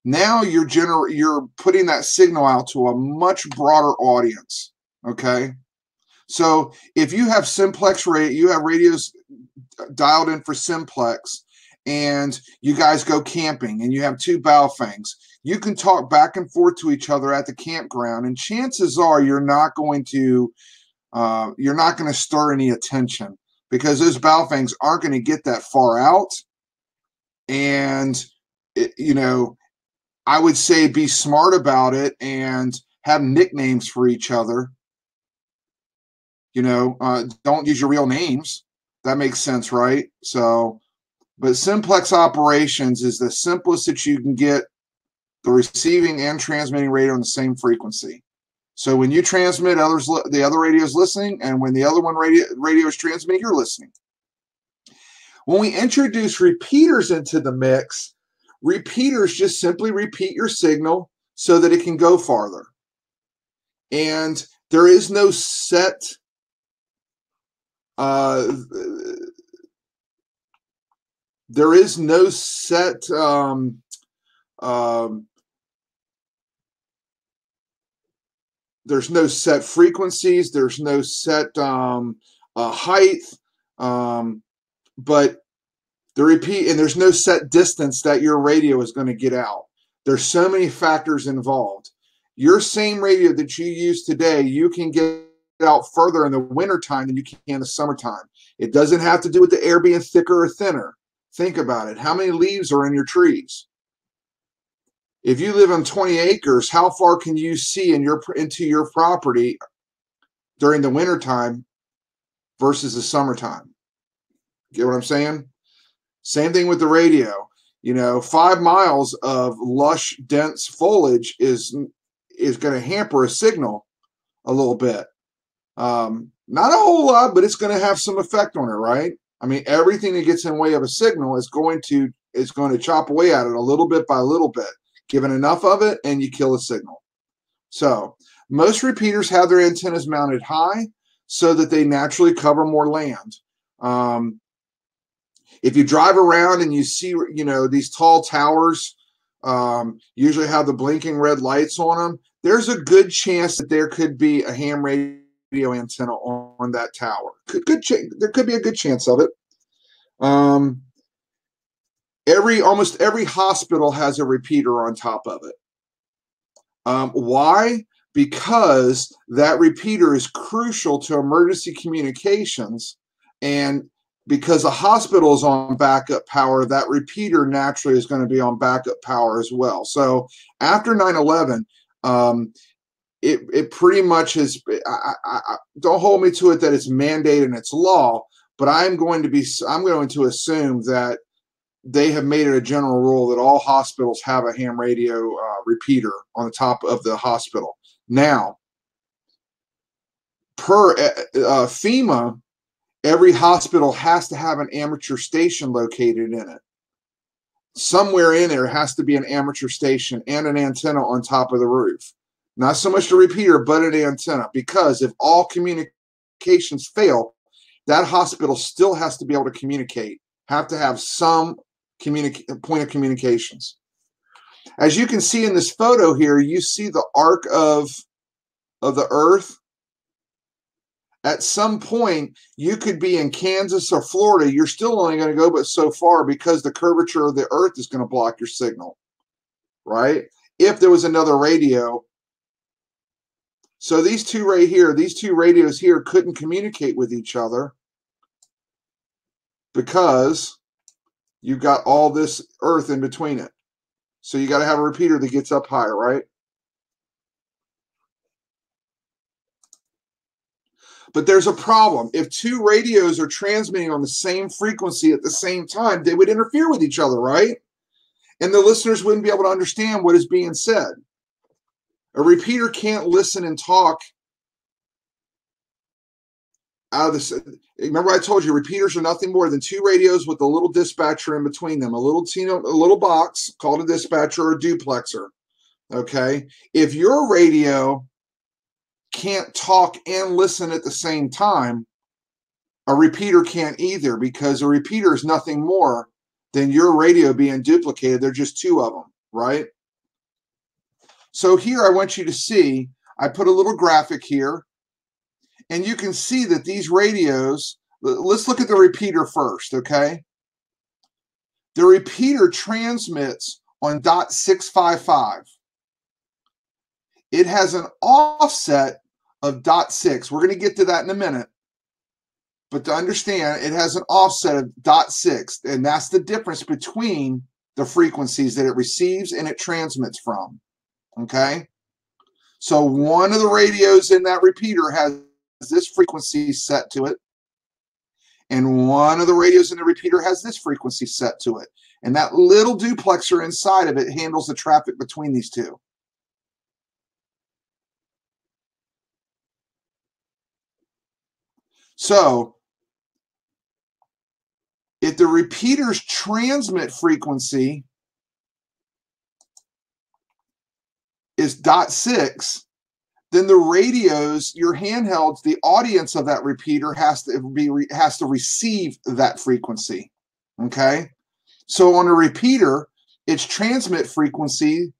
Speaker 1: now you're putting that signal out to a much broader audience. Okay? So if you have simplex you have radios dialed in for simplex, and you guys go camping and you have two Baofangs, you can talk back and forth to each other at the campground, and chances are you're not going to stir any attention because those Baofangs aren't going to get that far out. And I would say be smart about it and have nicknames for each other. Don't use your real names. That makes sense, right? So, but simplex operations is the simplest that you can get the receiving and transmitting radio on the same frequency. So when you transmit, the other radio is listening, and when the other one radio is transmitting, you're listening. When we introduce repeaters into the mix, repeaters just simply repeat your signal so that it can go farther. And there is no set there's no set frequencies, there's no set height, but the repeat, and there's no set distance that your radio is going to get out. There's so many factors involved. Your same radio that you use today, you can get out further in the wintertime than you can in the summertime. It doesn't have to do with the air being thicker or thinner. Think about it. How many leaves are in your trees? If you live on 20 acres, how far can you see into your property during the wintertime versus the summertime? Get what I'm saying? Same thing with the radio. 5 miles of lush, dense foliage is going to hamper a signal a little bit. Not a whole lot, but it's going to have some effect on it, right? I mean, everything that gets in the way of a signal is going to chop away at it a little bit by little bit. Given enough of it, and you kill a signal. So most repeaters have their antennas mounted high so that they naturally cover more land. If you drive around and you see, these tall towers usually have the blinking red lights on them, there's a good chance that there could be a ham radio antenna on that tower. There could be a good chance of it. Almost every hospital has a repeater on top of it. Why? Because that repeater is crucial to emergency communications, and because the hospital is on backup power, that repeater naturally is going to be on backup power as well. So after 9/11, it pretty much is. Don't hold me to it that it's mandated and it's law, but I'm going to assume that they have made it a general rule that all hospitals have a ham radio repeater on the top of the hospital. Now, per FEMA, every hospital has to have an amateur station located in it. Somewhere in there has to be an amateur station and an antenna on top of the roof. Not so much the repeater, but an antenna. Because if all communications fail, that hospital still has to be able to communicate, have to have some point of communications. As you can see in this photo here, you see the arc of the Earth. At some point, you could be in Kansas or Florida. You're still only going to go but so far because the curvature of the Earth is going to block your signal, right? If there was another radio. So these two right here, these two radios here couldn't communicate with each other because you've got all this Earth in between it. So you got to have a repeater that gets up higher, right? But there's a problem. If two radios are transmitting on the same frequency at the same time, they would interfere with each other, right? And the listeners wouldn't be able to understand what is being said. A repeater can't listen and talk out of this. Remember I told you repeaters are nothing more than two radios with a little dispatcher in between them, a little box called a dispatcher or a duplexer. Okay? If your radio can't talk and listen at the same time, a repeater can't either, because a repeater is nothing more than your radio being duplicated. They're just two of them, right? So here I want you to see, I put a little graphic here, and you can see that these radios, let's look at the repeater first, okay? The repeater transmits on .655. It has an offset of .6. We're going to get to that in a minute. But to understand, it has an offset of .6, and that's the difference between the frequencies that it receives and it transmits from. Okay? So one of the radios in that repeater has this frequency set to it, and one of the radios in the repeater has this frequency set to it. And that little duplexer inside of it handles the traffic between these two. So, if the repeater's transmit frequency is .6, then the radios, your handhelds, the audience of that repeater has to receive that frequency. Okay? So on a repeater, its transmit frequency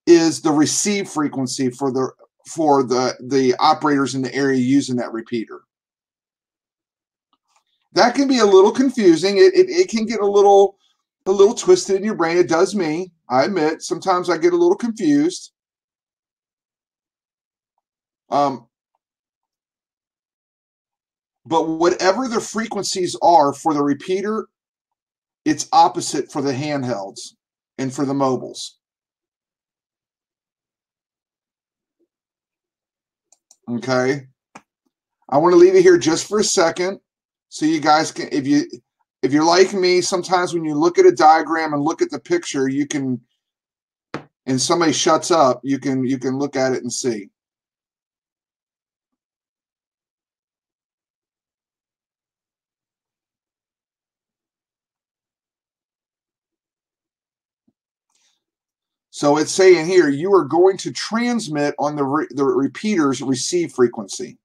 Speaker 1: is the receive frequency for the operators in the area using that repeater. That can be a little confusing. It can get a little twisted in your brain. It does me. I admit, sometimes I get a little confused. But whatever the frequencies are for the repeater, it's opposite for the handhelds and for the mobiles. Okay. I want to leave it here just for a second, so you guys can, if you're like me, sometimes when you look at a diagram and look at the picture, you can, and somebody shuts up, you can look at it and see. So it's saying here, you are going to transmit on the repeater's receive frequency.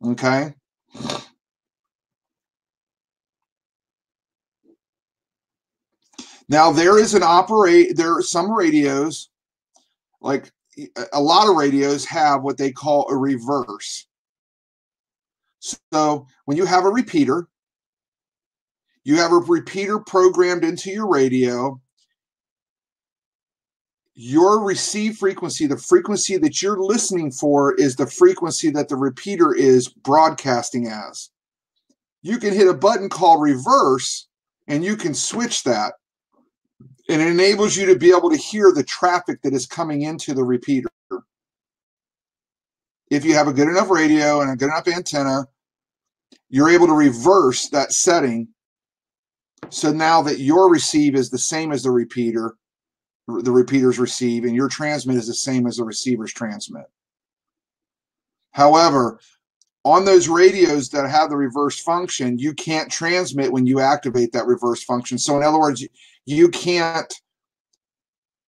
Speaker 1: Okay. Now there are some radios, like a lot of radios have what they call a reverse. So when you have a repeater programmed into your radio. Your receive frequency, the frequency that you're listening for, is the frequency that the repeater is broadcasting as. You can hit a button called reverse, and you can switch that. And it enables you to be able to hear the traffic that is coming into the repeater. If you have a good enough radio and a good enough antenna, you're able to reverse that setting. So now that your receive is the same as the repeater's receive, and your transmit is the same as the receiver's transmit. However, on those radios that have the reverse function, you can't transmit when you activate that reverse function. So in other words, you can't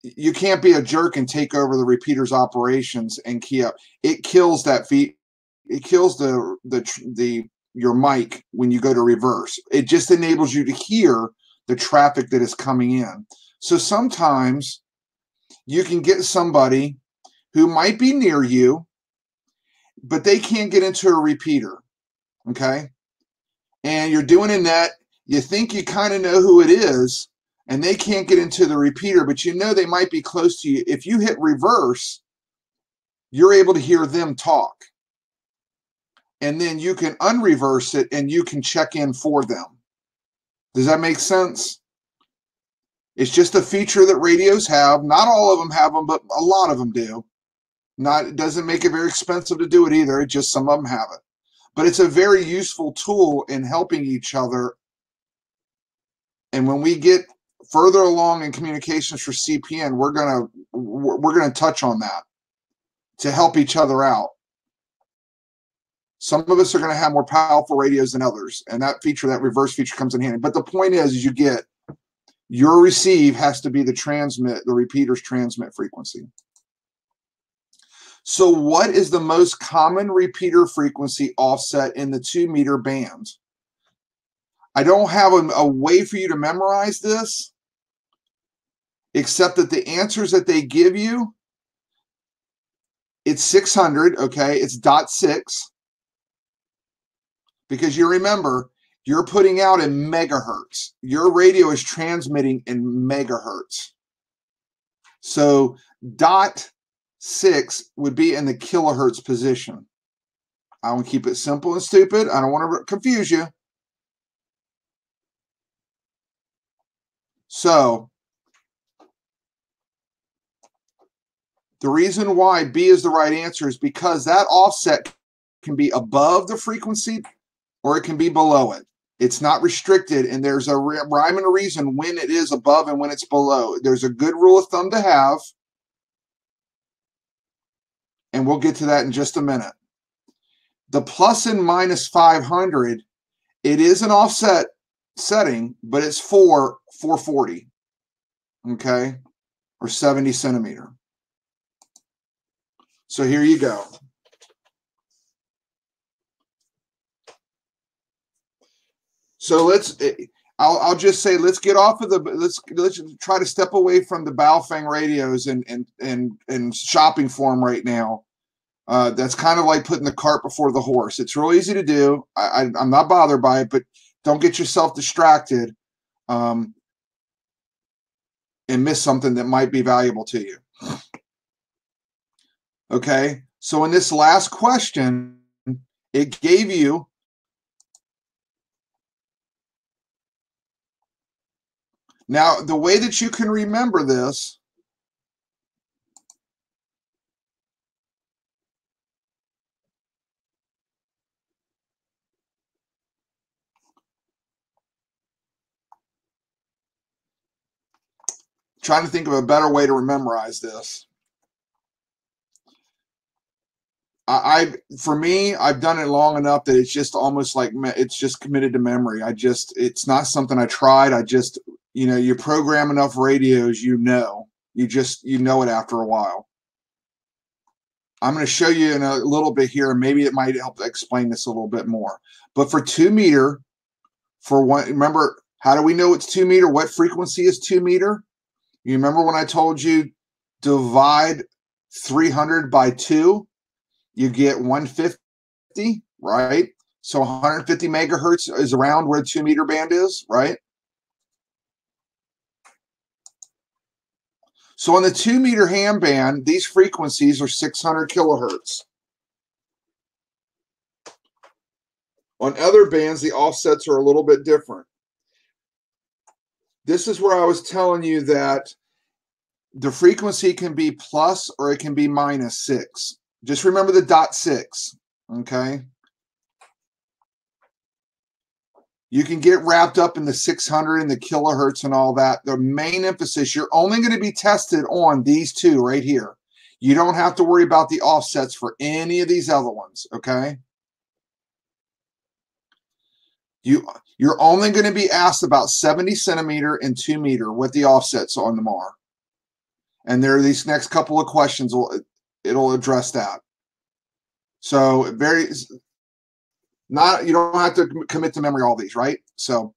Speaker 1: be a jerk and take over the repeater's operations and key up. It kills that feed. It kills your mic when you go to reverse. It just enables you to hear the traffic that is coming in. So sometimes you can get somebody who might be near you, but they can't get into a repeater, okay? And you're doing a net, you think you kind of know who it is, and they can't get into the repeater, but you know they might be close to you. If you hit reverse, you're able to hear them talk. And then you can unreverse it, and you can check in for them. Does that make sense? It's just a feature that radios have. Not all of them have them, but a lot of them do. It doesn't make it very expensive to do it either. It's just some of them have it. But it's a very useful tool in helping each other. And when we get further along in communications for CPN, we're gonna touch on that to help each other out. Some of us are going to have more powerful radios than others, and that reverse feature comes in handy. But the point is you get your receive has to be the repeater's transmit frequency. So what is the most common repeater frequency offset in the 2-meter band? I don't have a way for you to memorize this, except that the answers that they give you, it's 600, okay? It's .6. Because you remember, you're putting out in megahertz. Your radio is transmitting in megahertz. So .6 would be in the kilohertz position. I want to keep it simple and stupid. I don't want to confuse you. So the reason why B is the right answer is because that offset can be above the frequency or it can be below it. It's not restricted, and there's a rhyme and a reason when it is above and when it's below. There's a good rule of thumb to have, and we'll get to that in just a minute. The plus and minus 500, it is an offset setting, but it's for 440, okay, or 70 centimeter. So here you go. So I'll just say, let's get off of let's try to step away from the Baofeng radios and shopping for them right now. That's kind of like putting the cart before the horse. It's real easy to do. I'm not bothered by it, but don't get yourself distracted and miss something that might be valuable to you. Okay, so in this last question, it gave you now the way that you can remember this trying to think of a better way to memorize this. For me, I've done it long enough that it's just almost like it's just committed to memory. It's not something I tried. You program enough radios, you know it after a while. I'm going to show you in a little bit here, and maybe it might help explain this a little bit more. But for 2 meter, remember, how do we know it's 2 meter? What frequency is 2 meter? You remember when I told you divide 300 by 2, you get 150, right? So 150 megahertz is around where the 2 meter band is, right? So on the 2 meter ham band, these frequencies are 600 kilohertz. On other bands, the offsets are a little bit different. This is where I was telling you that the frequency can be plus or it can be minus 6. Just remember the .6, okay? You can get wrapped up in the 600 and the kilohertz and all that. The main emphasis, you're only going to be tested on these two right here. You don't have to worry about the offsets for any of these other ones, okay? You're only going to be asked about 70 centimeter and 2 meter, what the offsets on them are. And there are these next couple of questions, it'll address that. So you don't have to commit to memory all these, right? So,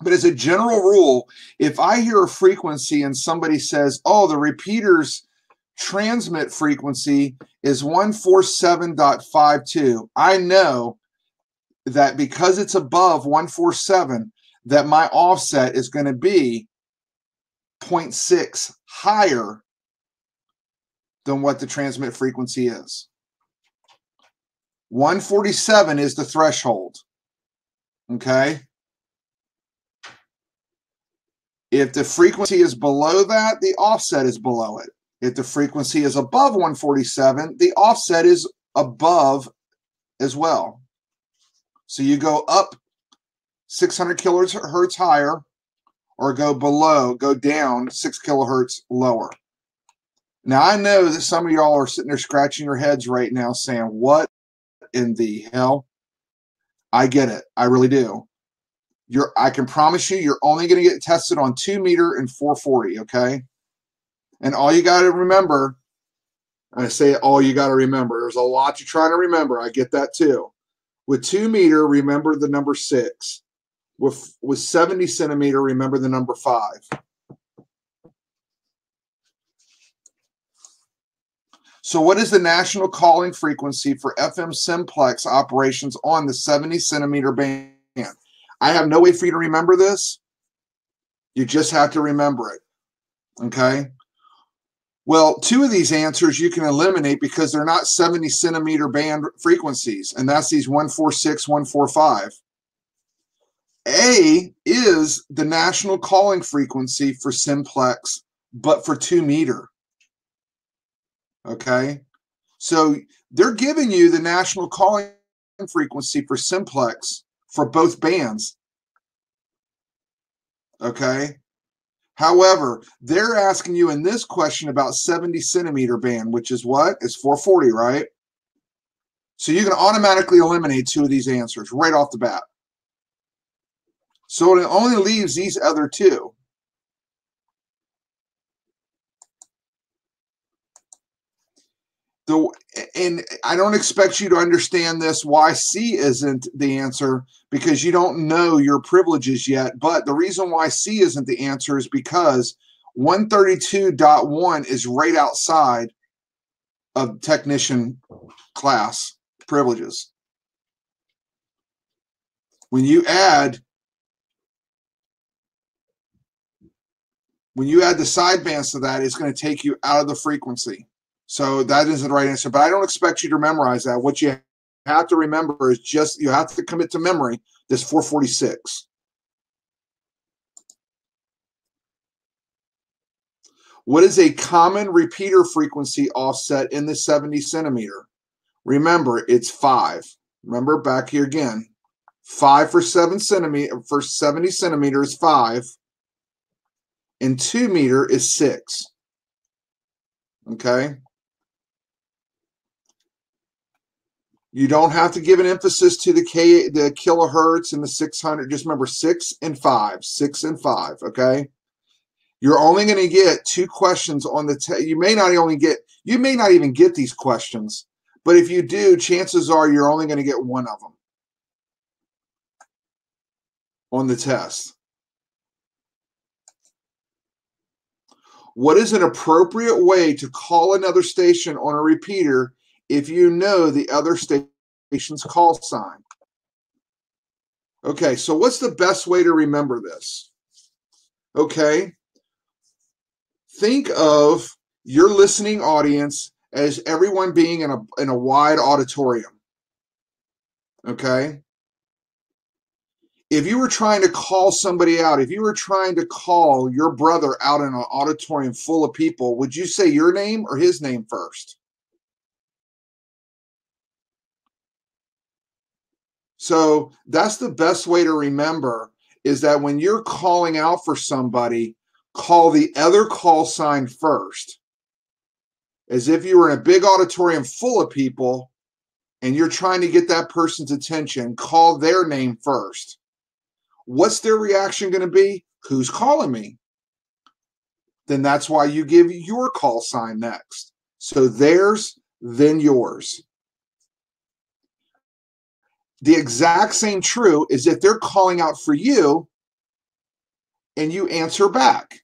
Speaker 1: but as a general rule, if I hear a frequency and somebody says, oh, the repeater's transmit frequency is 147.52, I know that because it's above 147, that my offset is going to be 0.6 higher than what the transmit frequency is. 147 is the threshold. Okay? If the frequency is below that, the offset is below it. If the frequency is above 147, the offset is above as well. So you go up 600 kilohertz higher, or go down 6 kilohertz lower. Now, I know that some of y'all are sitting there scratching your heads right now saying, what in the hell? I get it. I really do. I can promise you, you're only going to get tested on 2 meter and 440, okay? And all you got to remember, I say all you got to remember, there's a lot you're trying to remember. I get that too. With 2 meter, remember the number 6. With 70 centimeter, remember the number 5. So what is the national calling frequency for FM simplex operations on the 70 centimeter band? I have no way for you to remember this. You just have to remember it. Okay? Well, 2 of these answers you can eliminate because they're not 70 centimeter band frequencies, and that's these 146, 145. A is the national calling frequency for simplex, but for 2 meter. Okay? So they're giving you the national calling frequency for simplex for both bands. Okay? However, they're asking you in this question about 70 centimeter band, which is what? It's 440, right? So you can automatically eliminate 2 of these answers right off the bat. So it only leaves these other 2. And I don't expect you to understand this, why C isn't the answer, because you don't know your privileges yet. But the reason why C isn't the answer is because 132.1 is right outside of technician class privileges. When you add the sidebands to that, it's going to take you out of the frequency. So that isn't the right answer. But I don't expect you to memorize that. What you have to remember is just, you have to commit to memory this 446. What is a common repeater frequency offset in the 70 centimeter? Remember, it's 5. Remember, back here again. 5 for 70 centimeters, 5. And 2 meter is 6. Okay? You don't have to give an emphasis to the kilohertz and the 600. Just remember 6 and 5. 6 and 5, okay? You're only going to get 2 questions on the test. You may not even get these questions, but if you do, chances are you're only going to get 1 of them on the test. What is an appropriate way to call another station on a repeater if you know the other station's call sign? Okay, so what's the best way to remember this? Okay, think of your listening audience as everyone being in a wide auditorium. Okay? If you were trying to call somebody out, if you were trying to call your brother out in an auditorium full of people, would you say your name or his name first? So that's the best way to remember, is that when you're calling out for somebody, call the other call sign first. as if you were in a big auditorium full of people and you're trying to get that person's attention, call their name first. What's their reaction going to be? Who's calling me? Then that's why you give your call sign next. So theirs, then yours. The exact same true is if they're calling out for you and you answer back.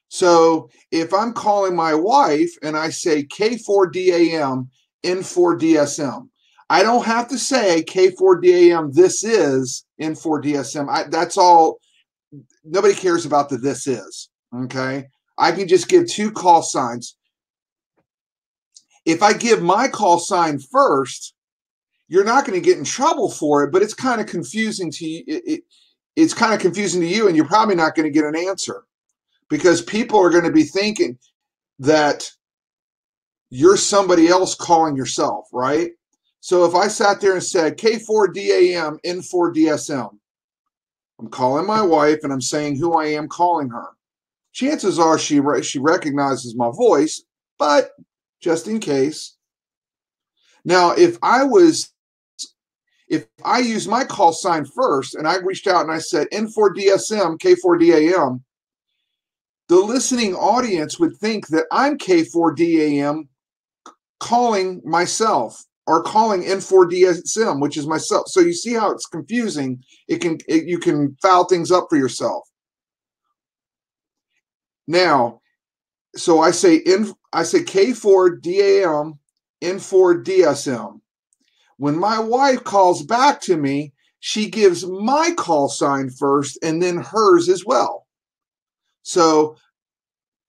Speaker 1: So if I'm calling my wife and I say K4DAM, N4DSM, I don't have to say K4DAM, this is N4DSM. That's all. Nobody cares about the this is. Okay. I can just give two call signs. If I give my call sign first, you're not going to get in trouble for it, but it's kind of confusing to you. It's kind of confusing to you, and you're probably not going to get an answer because people are going to be thinking that you're somebody else calling yourself, right? So if I sat there and said K4DAM, N4DSM, I'm calling my wife and I'm saying who I am calling her. Chances are she recognizes my voice, but just in case. Now, if I use my call sign first and I reached out and I said N4DSM, K4DAM, the listening audience would think that I'm K4DAM calling myself or calling N4DSM, which is myself. So you see how it's confusing. You can foul things up for yourself. Now, so I say K4DAM, N4DSM. When my wife calls back to me, she gives my call sign first and then hers as well. So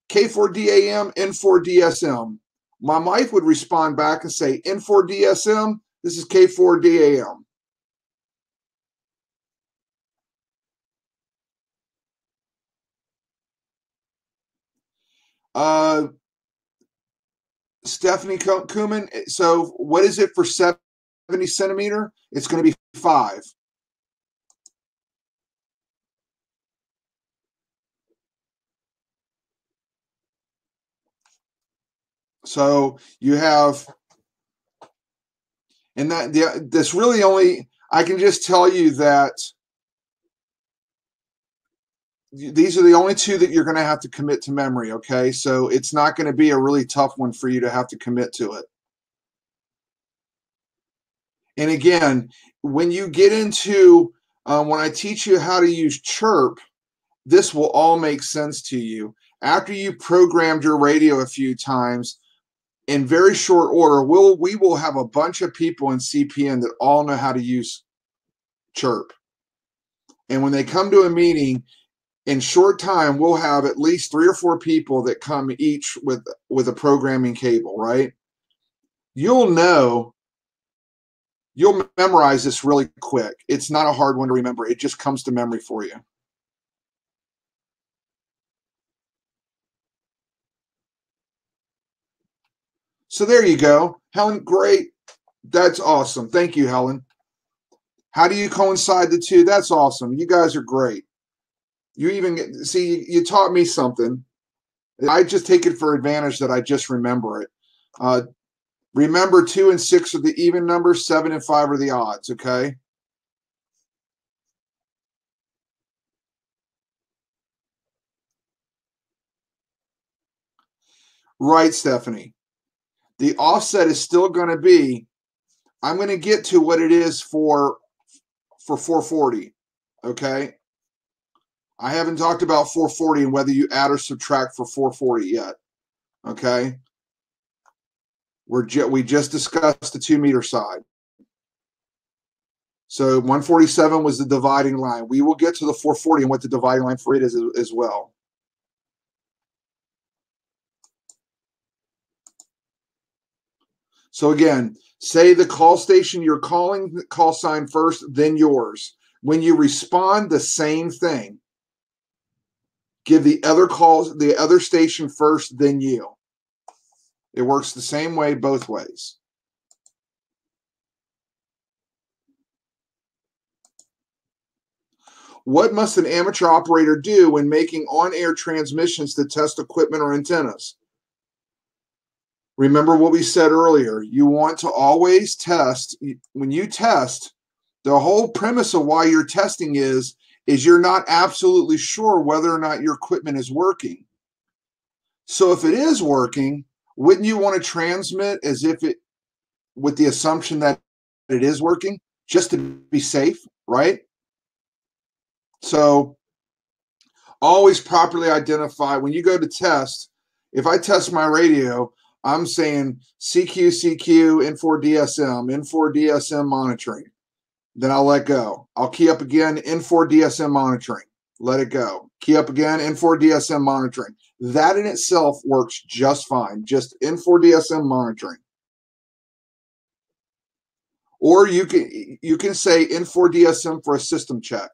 Speaker 1: K4DAM, N4DSM. My wife would respond back and say, N4DSM, this is K4DAM. Stephanie Kuhlman, so what is it for 70 centimeter? It's going to be 5. So you have, and that's really only, I can just tell you that these are the only two that you're going to have to commit to memory, okay? So it's not going to be a really tough one for you to have to commit to it. And again, when you get into, when I teach you how to use chirp, this will all make sense to you. After you programmed your radio a few times, in very short order, we will have a bunch of people in CPN that all know how to use chirp. And when they come to a meeting, in short time, we'll have at least 3 or 4 people that come each with a programming cable, right? You'll memorize this really quick. It's not a hard one to remember. It just comes to memory for you. So there you go. Helen, great. That's awesome. Thank you, Helen. How do you coincide the two? That's awesome. You guys are great. You even see, you taught me something. I just take it for advantage that I just remember it. Remember 2 and 6 are the even numbers, 7 and 5 are the odds, okay? Right, Stephanie. The offset is still going to be, I'm going to get to what it is for 440, okay? I haven't talked about 440 and whether you add or subtract for 440 yet, okay? We just discussed the 2 meter side. So 147 was the dividing line. We will get to the 440 and what the dividing line for it is as well. So again, say the call station you're calling, the call sign first, then yours. When you respond, the same thing. Give the other station first, then you. It works the same way both ways. What must an amateur operator do when making on-air transmissions to test equipment or antennas? Remember what we said earlier. You want to always test. When you test, the whole premise of why you're testing is you're not absolutely sure whether or not your equipment is working. So if it is working, wouldn't you want to transmit as if it, with the assumption that it is working, just to be safe, right? So always properly identify when you go to test. If I test my radio, I'm saying CQ, N4DSM, N4DSM monitoring. Then I'll let go. I'll key up again, N4DSM monitoring. Let it go. Key up again, N4DSM monitoring. That in itself works just fine. Just N4DSM monitoring. Or you can say N4DSM for a system check.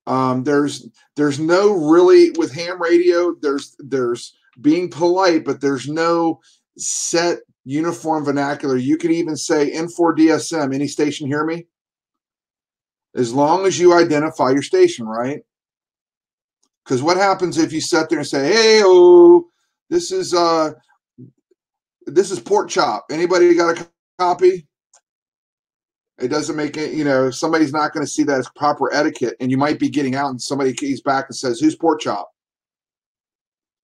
Speaker 1: There's no really, with ham radio, there's being polite, but there's no set uniform vernacular. You could even say N4DSM, any station hear me? As long as you identify your station, right? Because what happens if you sit there and say, hey, oh, this is Pork Chop. Anybody got a copy? It doesn't make it, somebody's not going to see that as proper etiquette. And you might be getting out and somebody keys back and says, who's Pork Chop?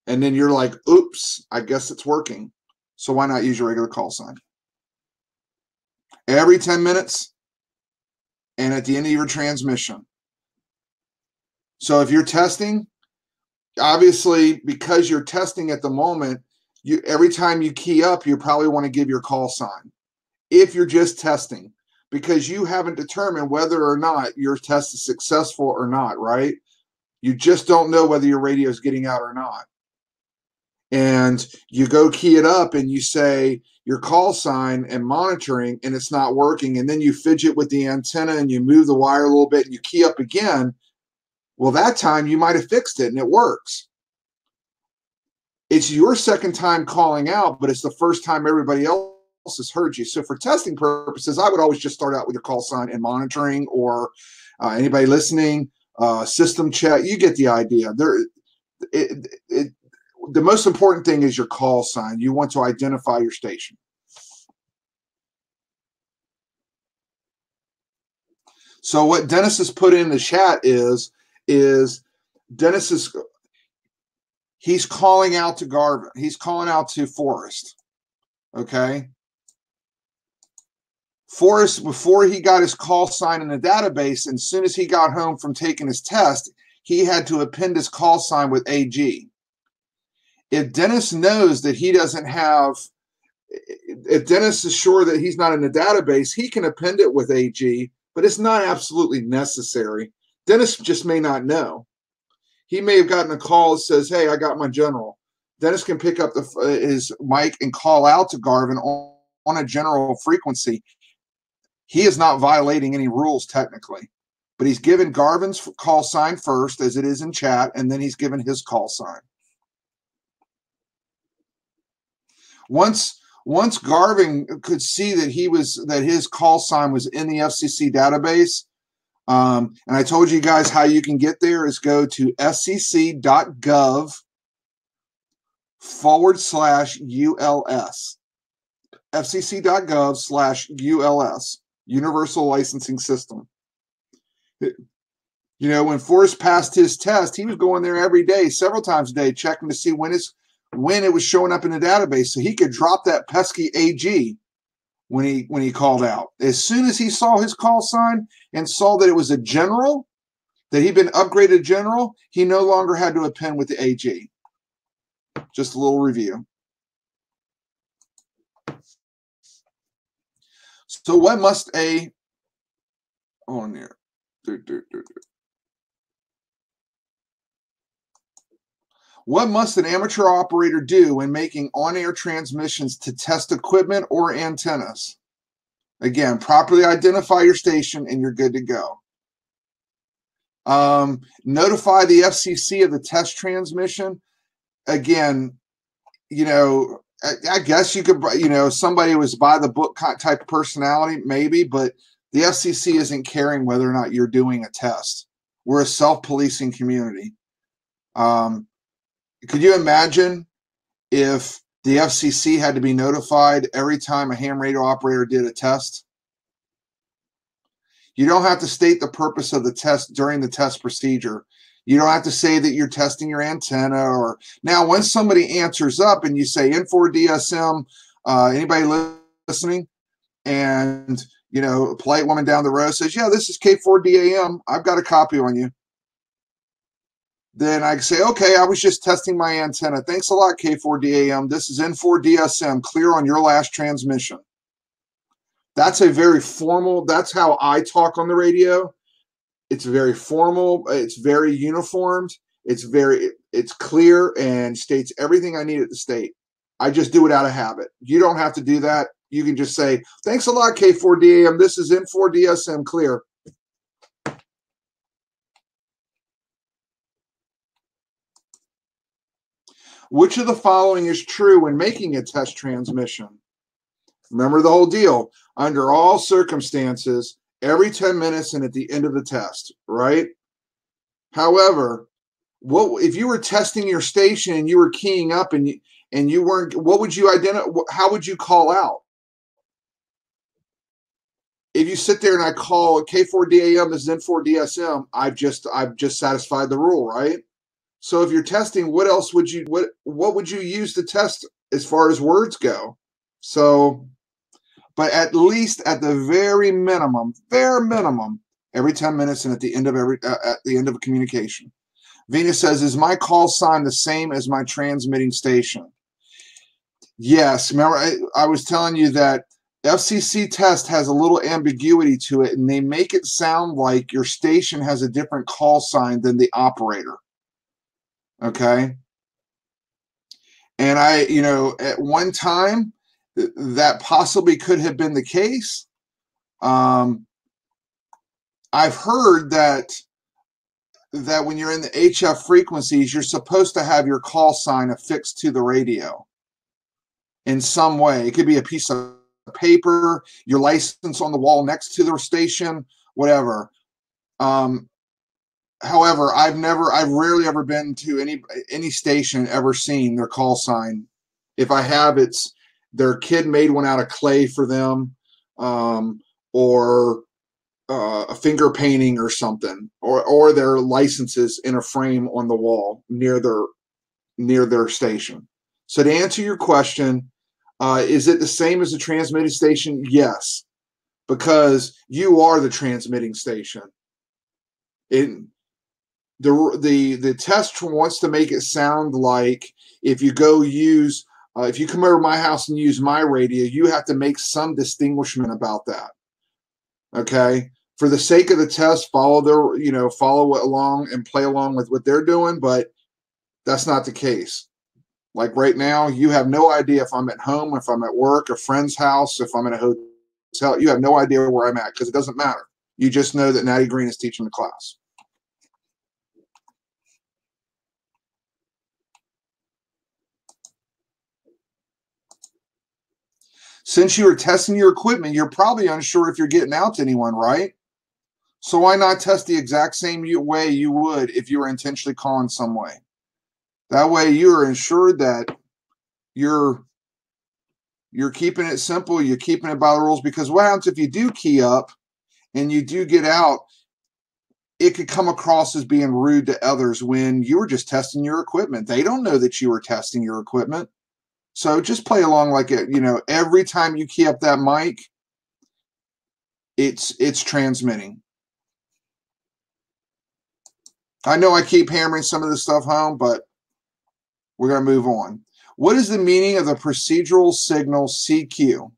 Speaker 1: And then you're like, oops, I guess it's working. So why not use your regular call sign? Every 10 minutes and at the end of your transmission. So if you're testing, obviously, because you're testing at the moment, every time you key up, you probably want to give your call sign. If you're just testing, because you haven't determined whether or not your test is successful or not, right? You just don't know whether your radio is getting out or not. And you go key it up and you say your call sign and monitoring and it's not working. And then you fidget with the antenna and you move the wire a little bit and you key up again. Well, that time you might have fixed it and it works. It's your second time calling out, but it's the first time everybody else has heard you. So for testing purposes, I would always just start out with your call sign and monitoring, or anybody listening, system check. You get the idea. The most important thing is your call sign. You want to identify your station. So what Dennis has put in the chat is Dennis he's calling out to Garvin. He's calling out to Forrest. Okay. Forrest, before he got his call sign in the database, and as soon as he got home from taking his test, he had to append his call sign with AG. If Dennis knows that he doesn't have, if Dennis is sure that he's not in the database, he can append it with AG, but it's not absolutely necessary. Dennis just may not know. He may have gotten a call that says, hey, I got my general. Dennis can pick up his mic and call out to Garvin on a general frequency. He is not violating any rules technically, but he's given Garvin's call sign first, as it is in chat, and then he's given his call sign. Once Garvin could see that his call sign was in the FCC database, and I told you guys how you can get there is go to fcc.gov/ULS. fcc.gov/ULS, Universal Licensing System. When Forrest passed his test, he was going there every day, several times a day, checking to see when it was showing up in the database, so he could drop that pesky AG when he called out. As soon as he saw his call sign and saw that it was a general, that he'd been upgraded general, he no longer had to append with the AG. Just a little review. So what must What must an amateur operator do when making on-air transmissions to test equipment or antennas? Again, properly identify your station and you're good to go. Notify the FCC of the test transmission. Again, I guess you could, somebody was by the book type of personality, maybe, but the FCC isn't caring whether or not you're doing a test. We're a self-policing community. Could you imagine if the FCC had to be notified every time a ham radio operator did a test? You don't have to state the purpose of the test during the test procedure. You don't have to say that you're testing your antenna. Or now, when somebody answers up and you say N4DSM, anybody listening? And a polite woman down the road says, "Yeah, this is K4DAM. I've got a copy on you." Then I say, "Okay, I was just testing my antenna. Thanks a lot, K4DAM. This is N4DSM, clear on your last transmission." That's a very formal, that's how I talk on the radio. It's very formal. It's very uniformed. It's clear and states everything I need it to state. I just do it out of habit. You don't have to do that. You can just say, "Thanks a lot, K4DAM. This is N4DSM, clear." Which of the following is true when making a test transmission? Remember the whole deal. Under all circumstances, every 10 minutes and at the end of the test, right? However, if you were testing your station and you were keying up and you weren't, what would you identify? How would you call out? If you sit there and I call K4DAM, this is N4DSM, I've just satisfied the rule, right? So if you're testing, what else would you what would you use to test as far as words go? So, but at least at the very minimum, every 10 minutes and at the end of a communication. Venus says, "Is my call sign the same as my transmitting station?" Yes. Remember, I was telling you that FCC test has a little ambiguity to it, and they make it sound like your station has a different call sign than the operator. Okay. And at one time, that possibly could have been the case. I've heard that when you're in the HF frequencies, you're supposed to have your call sign affixed to the radio in some way. It could be a piece of paper, your license on the wall next to the station, whatever. However, I've rarely ever been to any station ever seen their call sign. If I have, it's their kid made one out of clay for them, or a finger painting or something, or their licenses in a frame on the wall near their station. So to answer your question, is it the same as the transmitting station? Yes, because you are the transmitting station. The test wants to make it sound like if you if you come over to my house and use my radio, you have to make some distinguishment about that. Okay, for the sake of the test, follow along and play along with what they're doing, but that's not the case. Like right now, you have no idea if I'm at home, if I'm at work, a friend's house, if I'm in a hotel. You have no idea where I'm at because it doesn't matter. You just know that Natty Greene is teaching the class. Since you are testing your equipment, you're probably unsure if you're getting out to anyone, right? So why not test the exact same way you would if you were intentionally calling some way? That way you're ensured that you're keeping it simple, you're keeping it by the rules, because what happens if you do key up and you do get out, it could come across as being rude to others when you were just testing your equipment. They don't know that you were testing your equipment. So just play along like it, every time you key up that mic, it's transmitting. I know I keep hammering some of this stuff home, but we're going to move on. What is the meaning of the procedural signal CQ?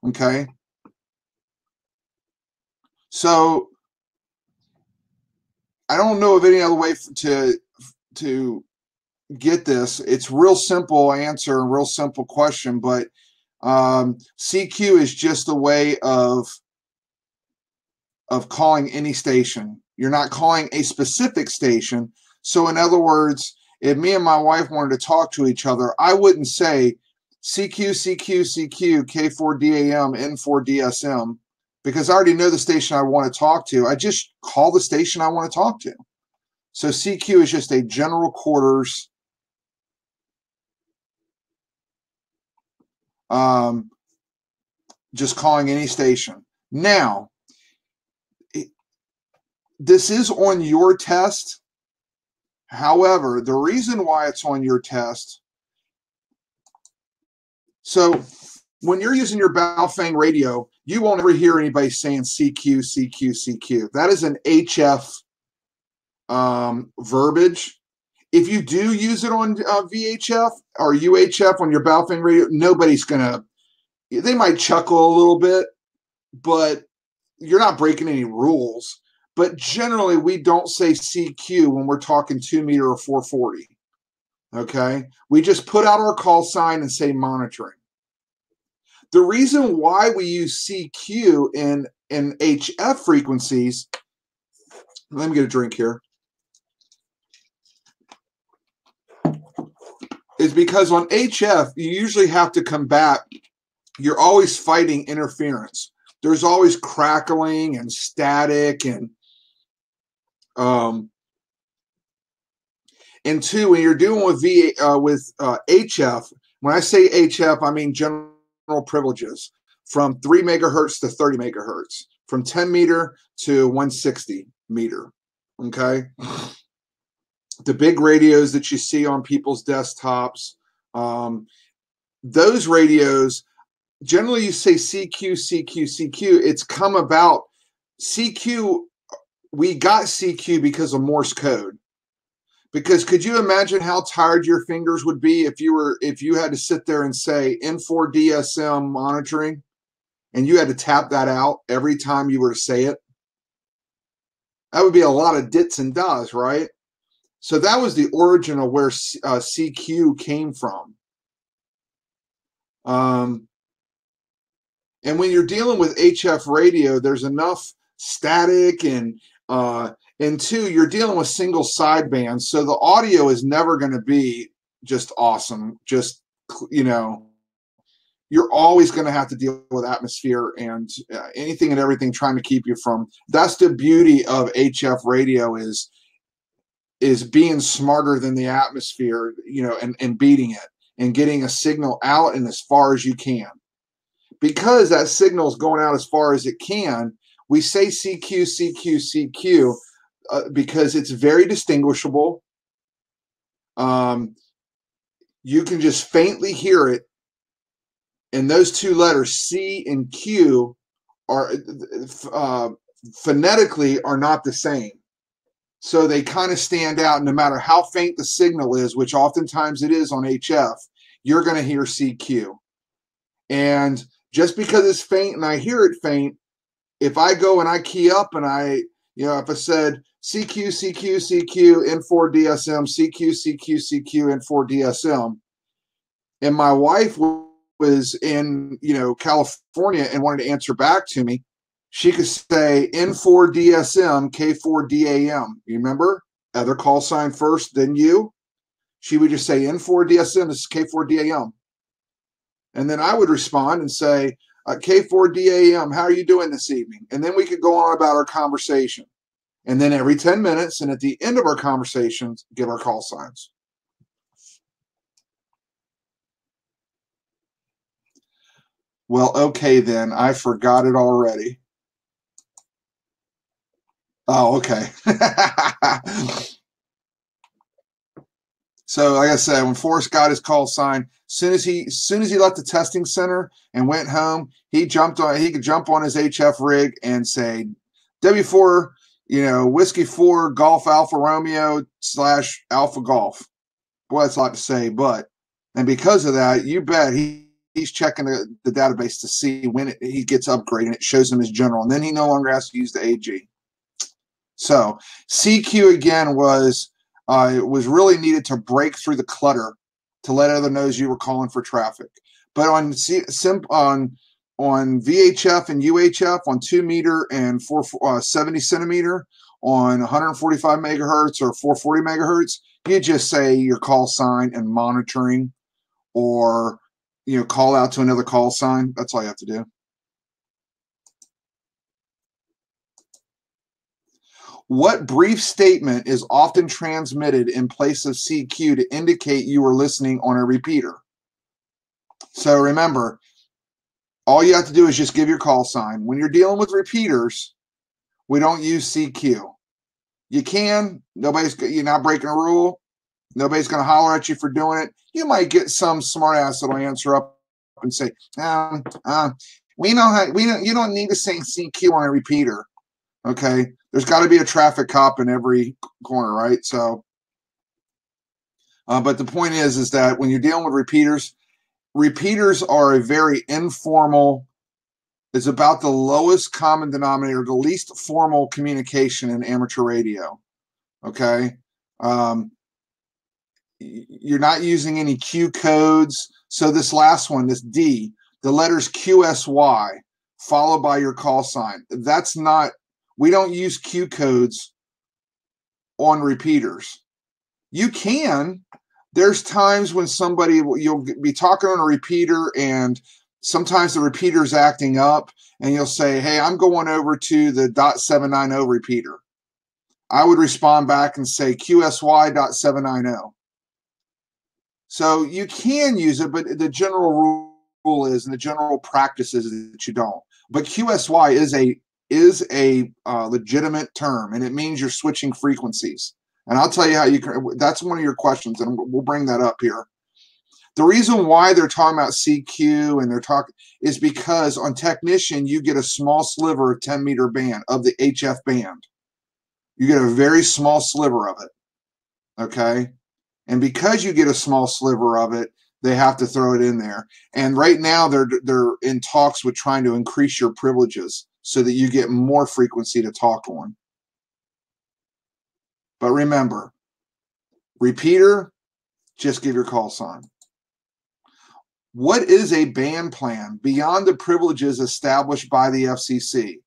Speaker 1: Okay. So I don't know of any other way to get this. It's real simple answer and real simple question, but CQ is just a way of calling any station. You're not calling a specific station. So in other words, if me and my wife wanted to talk to each other, I wouldn't say CQ, CQ, CQ, K4DAM, N4DSM, because I already know the station I want to talk to. I just call the station I want to talk to. So CQ is just a general quarters just calling any station. Now, this is on your test. However, the reason why it's on your test, so when you're using your Baofeng radio, you won't ever hear anybody saying CQ, CQ, CQ. That is an HF verbiage. If you do use it on VHF or UHF on your Baofeng radio, nobody's going to, they might chuckle a little bit, but you're not breaking any rules. But generally, we don't say CQ when we're talking 2 meter or 440. Okay? We just put out our call sign and say monitoring. The reason why we use CQ in HF frequencies, let me get a drink here, is because on HF, you usually have to combat, you're always fighting interference. There's always crackling and static and two, when you're dealing with HF, when I say HF, I mean general privileges from 3 megahertz to 30 megahertz, from 10 meter to 160 meter. Okay, the big radios that you see on people's desktops, those radios, generally you say CQ, CQ, CQ. It's come about, CQ, we got CQ because of Morse code. Because could you imagine how tired your fingers would be if you had to sit there and say N4DSM monitoring and you had to tap that out every time you were to say it? That would be a lot of dits and das, right? So that was the origin of where CQ came from. And when you're dealing with HF radio, there's enough static and two, you're dealing with single sidebands, so the audio is never going to be just awesome. Just, you know, you're always going to have to deal with atmosphere and anything and everything trying to keep you from. That's the beauty of HF radio is being smarter than the atmosphere, you know, and beating it and getting a signal out and as far as you can. Because that signal is going out as far as it can, we say CQ, CQ, CQ because it's very distinguishable. You can just faintly hear it. And those two letters, C and Q, are phonetically are not the same. So they kind of stand out no matter how faint the signal is, which oftentimes it is on HF, you're going to hear CQ. And just because it's faint and I hear it faint, if I go and I key up and if I said CQ, CQ, CQ, N4DSM, CQ, CQ, CQ, N4DSM, and my wife was in, California and wanted to answer back to me, she could say N4DSM, K4DAM. You remember? Other call sign first, then you. She would just say N4DSM, this is K4DAM. And then I would respond and say, K4DAM, how are you doing this evening? And then we could go on about our conversation. And then every 10 minutes and at the end of our conversations, give our call signs. Well, okay then. I forgot it already. Oh, okay. So, like I said, when Forrest got his call sign, soon as he left the testing center and went home, he could jump on his HF rig and say W4, Whiskey 4 Golf Alpha Romeo / Alpha Golf. Boy, that's a lot to say, and because of that, you bet he's checking the database to see when he gets upgraded, and it shows him his general, and then he no longer has to use the AG. So CQ again was really needed to break through the clutter to let other know you were calling for traffic. But on VHF and UHF, on 2 meter and 470 centimeter, on 145 megahertz or 440 megahertz, you just say your call sign and monitoring, or call out to another call sign. That's all you have to do. What brief statement is often transmitted in place of CQ to indicate you are listening on a repeater? So remember, all you have to do is just give your call sign. When you're dealing with repeaters, we don't use CQ. You can. You're not breaking a rule. Nobody's going to holler at you for doing it. You might get some smartass that'll answer up and say, we know how. You don't need to say CQ on a repeater. Okay, there's got to be a traffic cop in every corner, right? So, but the point is that when you're dealing with repeaters, repeaters are a very informal. It's about the lowest common denominator, the least formal communication in amateur radio. Okay, you're not using any Q codes. So this last one, this D, the letters QSY followed by your call sign. That's not. We don't use Q codes on repeaters. You can. There's times when you'll be talking on a repeater and sometimes the repeater's acting up and you'll say, hey, I'm going over to the .790 repeater. I would respond back and say QSY.790. So you can use it, but the general rule is, and the general practice is that you don't. But QSY is a legitimate term, and it means you're switching frequencies. And I'll tell you how you can. That's one of your questions, and we'll bring that up here. The reason why they're talking about CQ and they're talking is because on technician, you get a small sliver of 10-meter band of the HF band. You get a very small sliver of it, okay? And because you get a small sliver of it, they have to throw it in there. And right now, they're in talks with trying to increase your privileges so that you get more frequency to talk on. But remember, repeater, just give your call sign. What is a band plan beyond the privileges established by the FCC?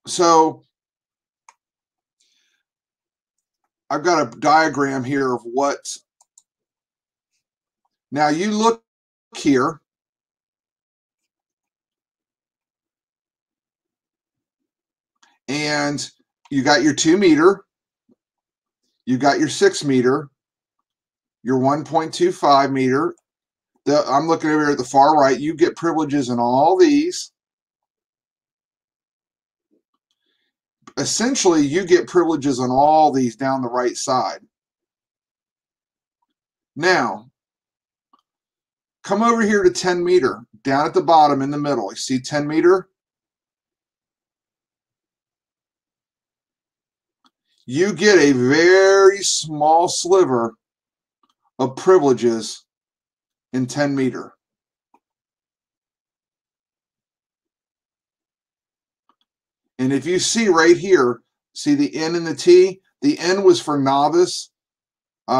Speaker 1: So I've got a diagram here of what. Now you look here. And you got your 2 meter, you got your 6 meter, your 1.25 meter. I'm looking over here at the far right. You get privileges in all these. Essentially, you get privileges on all these down the right side. Now, come over here to 10 meter, down at the bottom in the middle. You see 10 meter? You get a very small sliver of privileges in 10 meter. And if you see right here, see the N and the T? The N was for novice. We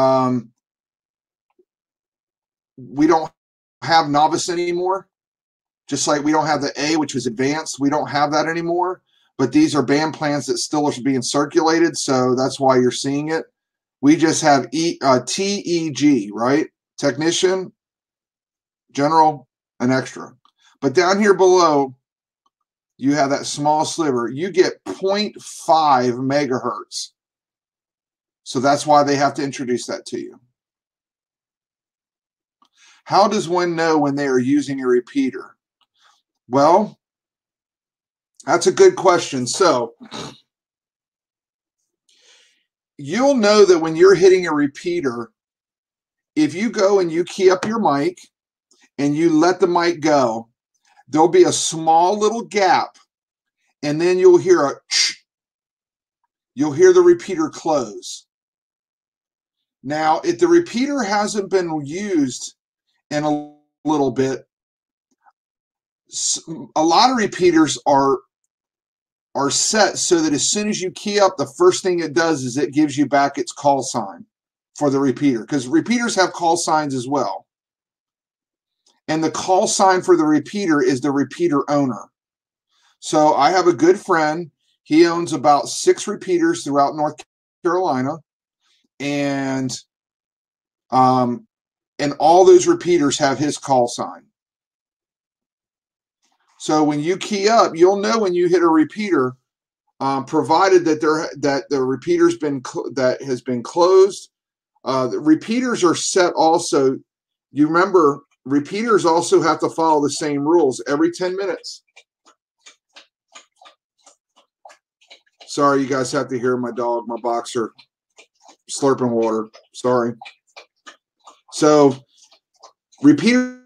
Speaker 1: don't have novice anymore. Just like we don't have the A, which was advanced. We don't have that anymore. But these are band plans that still are being circulated, so that's why you're seeing it. We just have TEG, right? Technician, general, and extra. But down here below, you have that small sliver. You get 0.5 megahertz. So that's why they have to introduce that to you. How does one know when they are using a repeater? Well, that's a good question. So you'll know that when you're hitting a repeater, if you go and you key up your mic and you let the mic go, there'll be a small little gap, and then you'll hear a ch. You'll hear the repeater close. Now, if the repeater hasn't been used in a little bit, a lot of repeaters are set so that as soon as you key up, the first thing it does is it gives you back its call sign for the repeater, because repeaters have call signs as well. And the call sign for the repeater is the repeater owner. So I have a good friend. He owns about 6 repeaters throughout North Carolina. And all those repeaters have his call sign. So when you key up, you'll know when you hit a repeater, provided that the repeater's been has been closed. The repeaters are set also. you remember, repeaters also have to follow the same rules every 10 minutes. Sorry, you guys have to hear my dog, my boxer, slurping water. Sorry. So repeaters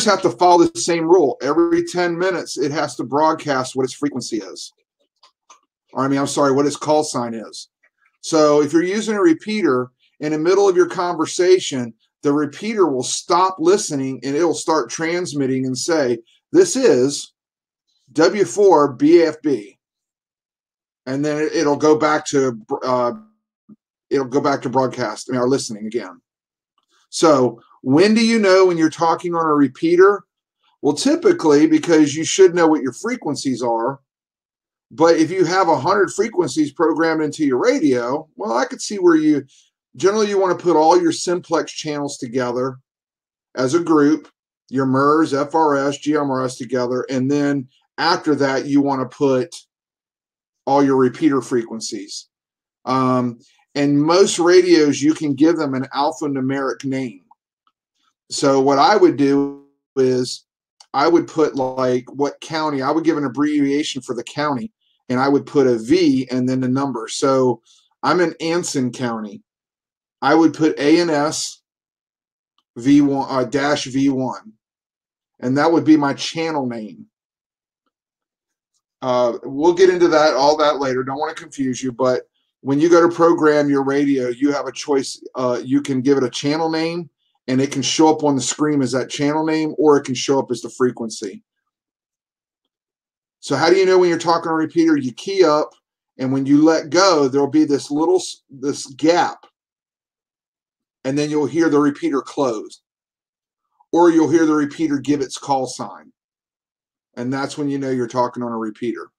Speaker 1: have to follow the same rule. Every 10 minutes, it has to broadcast what its frequency is. Or, I mean, I'm sorry, what its call sign is. So if you're using a repeater in the middle of your conversation, the repeater will stop listening and it'll start transmitting and say, this is W4 BFB. And then it'll go back to broadcast, or listening again. So when do you know when you're talking on a repeater? Well, typically, because you should know what your frequencies are. But if you have 100 frequencies programmed into your radio, well, I could see where you want to put all your simplex channels together as a group, your MERS, FRS, GMRS together, and then after that, you want to put all your repeater frequencies. And most radios, you can give them an alphanumeric name. So what I would do is I would put like what county, I would give an abbreviation for the county, and I would put a V and then the number. So I'm in Anson County. I would put ANS V1 dash V1, and that would be my channel name. We'll get into all that later. Don't want to confuse you, but when you go to program your radio, you have a choice. You can give it a channel name, and it can show up on the screen as that channel name, or it can show up as the frequency. So how do you know when you're talking on a repeater? You key up, and when you let go, there'll be this gap, and then you'll hear the repeater close, or you'll hear the repeater give its call sign. And that's when you know you're talking on a repeater.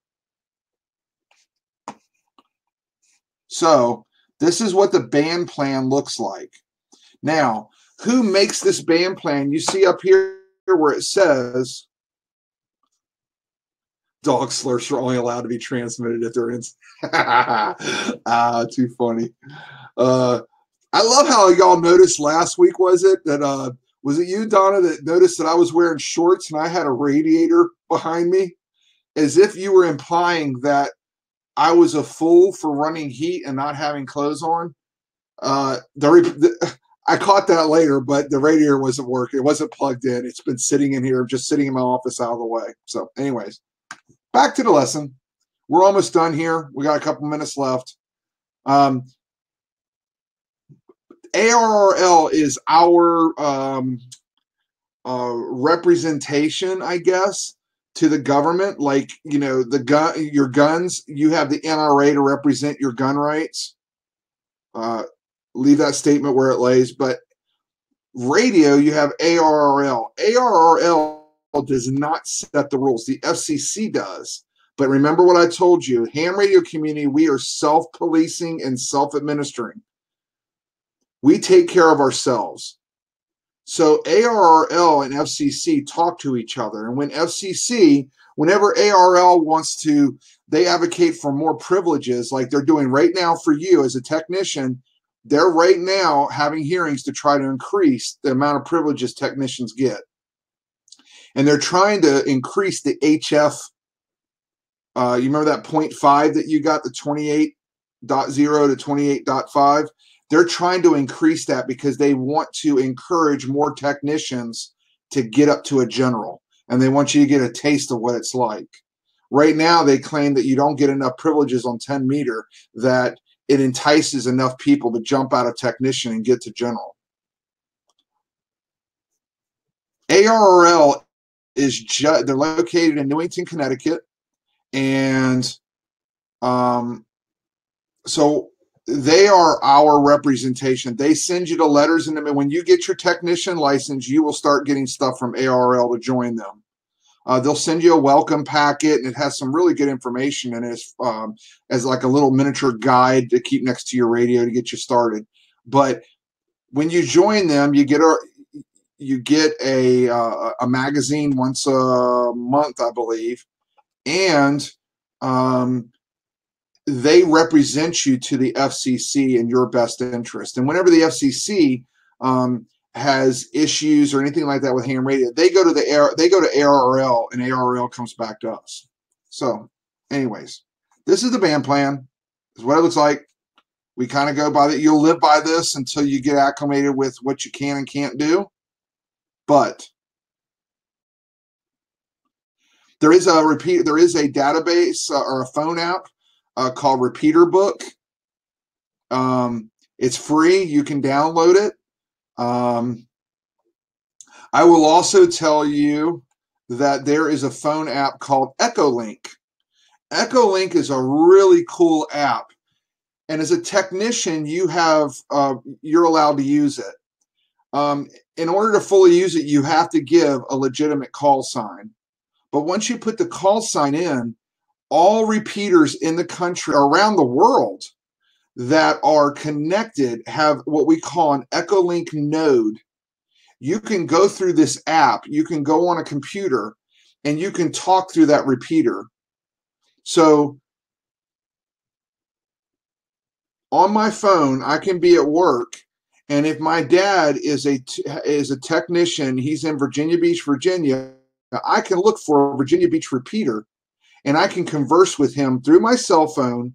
Speaker 1: So this is what the band plan looks like. Now, who makes this band plan? You see up here where it says dog slurps are only allowed to be transmitted if they're in. Too funny. I love how y'all noticed last week, was it you, Donna, that noticed that I was wearing shorts and I had a radiator behind me, as if you were implying that I was a fool for running heat and not having clothes on. I caught that later, but the radiator wasn't working. It wasn't plugged in. It's been sitting in here, just sitting in my office out of the way. So anyways, back to the lesson. We're almost done here. We got a couple minutes left. ARRL is our representation, I guess, to the government. Like, you know, your guns, you have the NRA to represent your gun rights. Leave that statement where it lays. But radio, you have ARRL. ARRL does not set the rules. The FCC does. But remember what I told you. Ham radio community, we are self-policing and self-administering. We take care of ourselves. So ARRL and FCC talk to each other. And whenever ARRL wants to, they advocate for more privileges like they're doing right now for you as a technician. They're right now having hearings to try to increase the amount of privileges technicians get. And they're trying to increase the HF. You remember that 0.5 that you got, the 28.0 to 28.5? They're trying to increase that because they want to encourage more technicians to get up to a general. And they want you to get a taste of what it's like. Right now, they claim that you don't get enough privileges on 10 meter, that it entices enough people to jump out of technician and get to general. ARRL they're located in Newington, Connecticut. And so they are our representation. They send you the letters in the mail. When you get your technician license, you will start getting stuff from ARRL to join them. They'll send you a welcome packet, and it has some really good information in it as like a little miniature guide to keep next to your radio to get you started. But when you join them, you get a magazine once a month, I believe, and they represent you to the FCC in your best interest. And whenever the FCC has issues or anything like that with ham radio, they go to ARRL, and ARRL comes back to us. So, anyways, this is the band plan. This is what it looks like. We kind of go by that. You'll live by this until you get acclimated with what you can and can't do. But there is a database or a phone app called Repeater Book. It's free. You can download it. I will also tell you that there is a phone app called Echolink. Echolink is a really cool app, and as a technician, you're allowed to use it. In order to fully use it, you have to give a legitimate call sign. But once you put the call sign in, all repeaters in the country, around the world, that are connected have what we call an Echolink node. You can go through this app, you can go on a computer, and you can talk through that repeater. So on my phone, I can be at work, and if my dad is a technician, he's in Virginia Beach, Virginia, I can look for a Virginia Beach repeater, and I can converse with him through my cell phone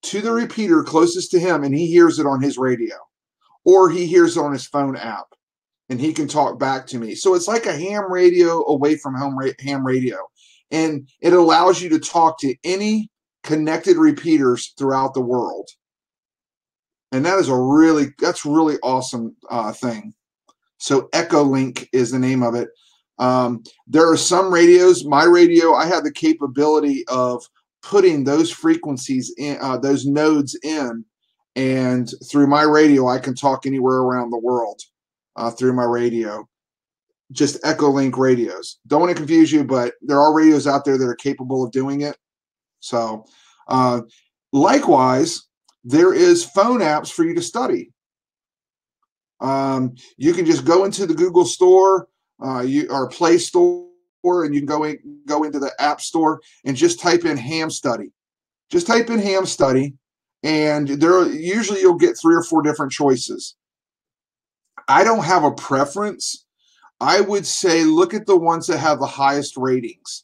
Speaker 1: to the repeater closest to him, and he hears it on his radio, or he hears it on his phone app, and he can talk back to me. So it's like a ham radio away from ham radio, and it allows you to talk to any connected repeaters throughout the world. And that is that's really awesome thing. So Echolink is the name of it. There are some radios. My radio, I have the capability of putting those frequencies in, those nodes in, and through my radio, I can talk anywhere around the world through my radio. Just Echolink radios. Don't want to confuse you, but there are radios out there that are capable of doing it. So, likewise, there is phone apps for you to study. You can just go into the Google Store or Play Store, and you can go into the App Store and just type in ham study. Just type in ham study, and usually you'll get 3 or 4 different choices. I don't have a preference. I would say look at the ones that have the highest ratings.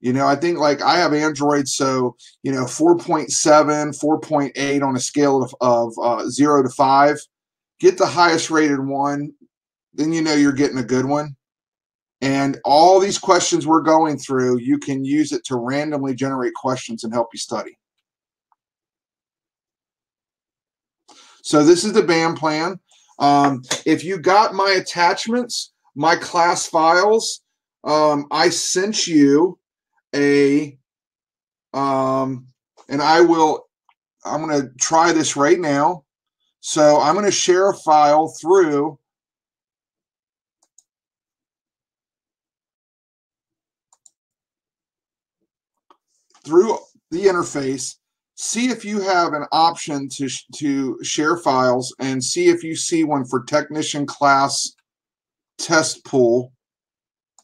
Speaker 1: I think like I have Android, so 4.7, 4.8 on a scale of 0 to 5. Get the highest rated one, then you're getting a good one. And all these questions we're going through, you can use it to randomly generate questions and help you study. So this is the band plan. If you got my attachments, my class files, I sent you and I'm going to try this right now. So I'm going to share a file through the interface. See if you have an option to share files, and see if you see one for technician class test pool.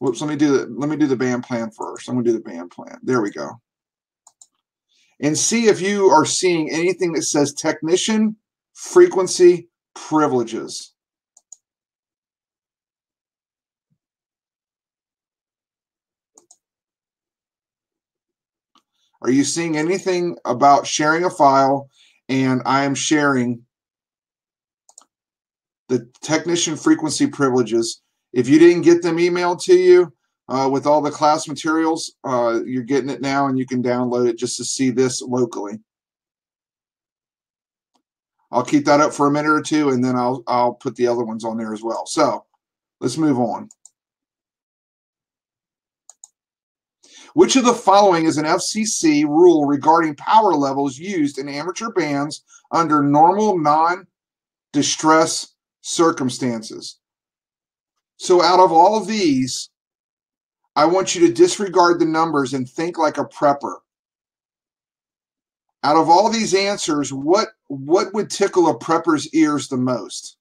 Speaker 1: Whoops, let me do the band plan first. I'm going to do the band plan. There we go. And see if you are seeing anything that says technician frequency privileges. Are you seeing anything about sharing a file? And I am sharing the technician frequency privileges. If you didn't get them emailed to you with all the class materials, you're getting it now, and you can download it just to see this locally. I'll keep that up for a minute or two, and then I'll put the other ones on there as well. So let's move on. Which of the following is an FCC rule regarding power levels used in amateur bands under normal non-distress circumstances? So out of all of these, I want you to disregard the numbers and think like a prepper. Out of all these answers, what would tickle a prepper's ears the most?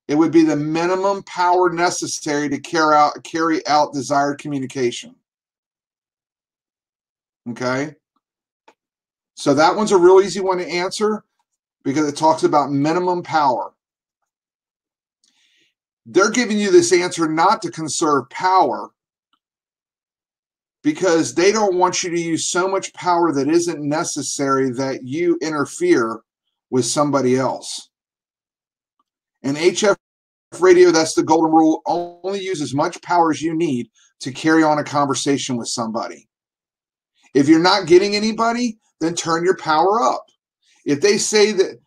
Speaker 1: It would be the minimum power necessary to carry out desired communication. Okay? So that one's a real easy one to answer. because it talks about minimum power. They're giving you this answer not to conserve power, because they don't want you to use so much power that isn't necessary that you interfere with somebody else. In HF radio, that's the golden rule. Only use as much power as you need to carry on a conversation with somebody. If you're not getting anybody, then turn your power up. If they say that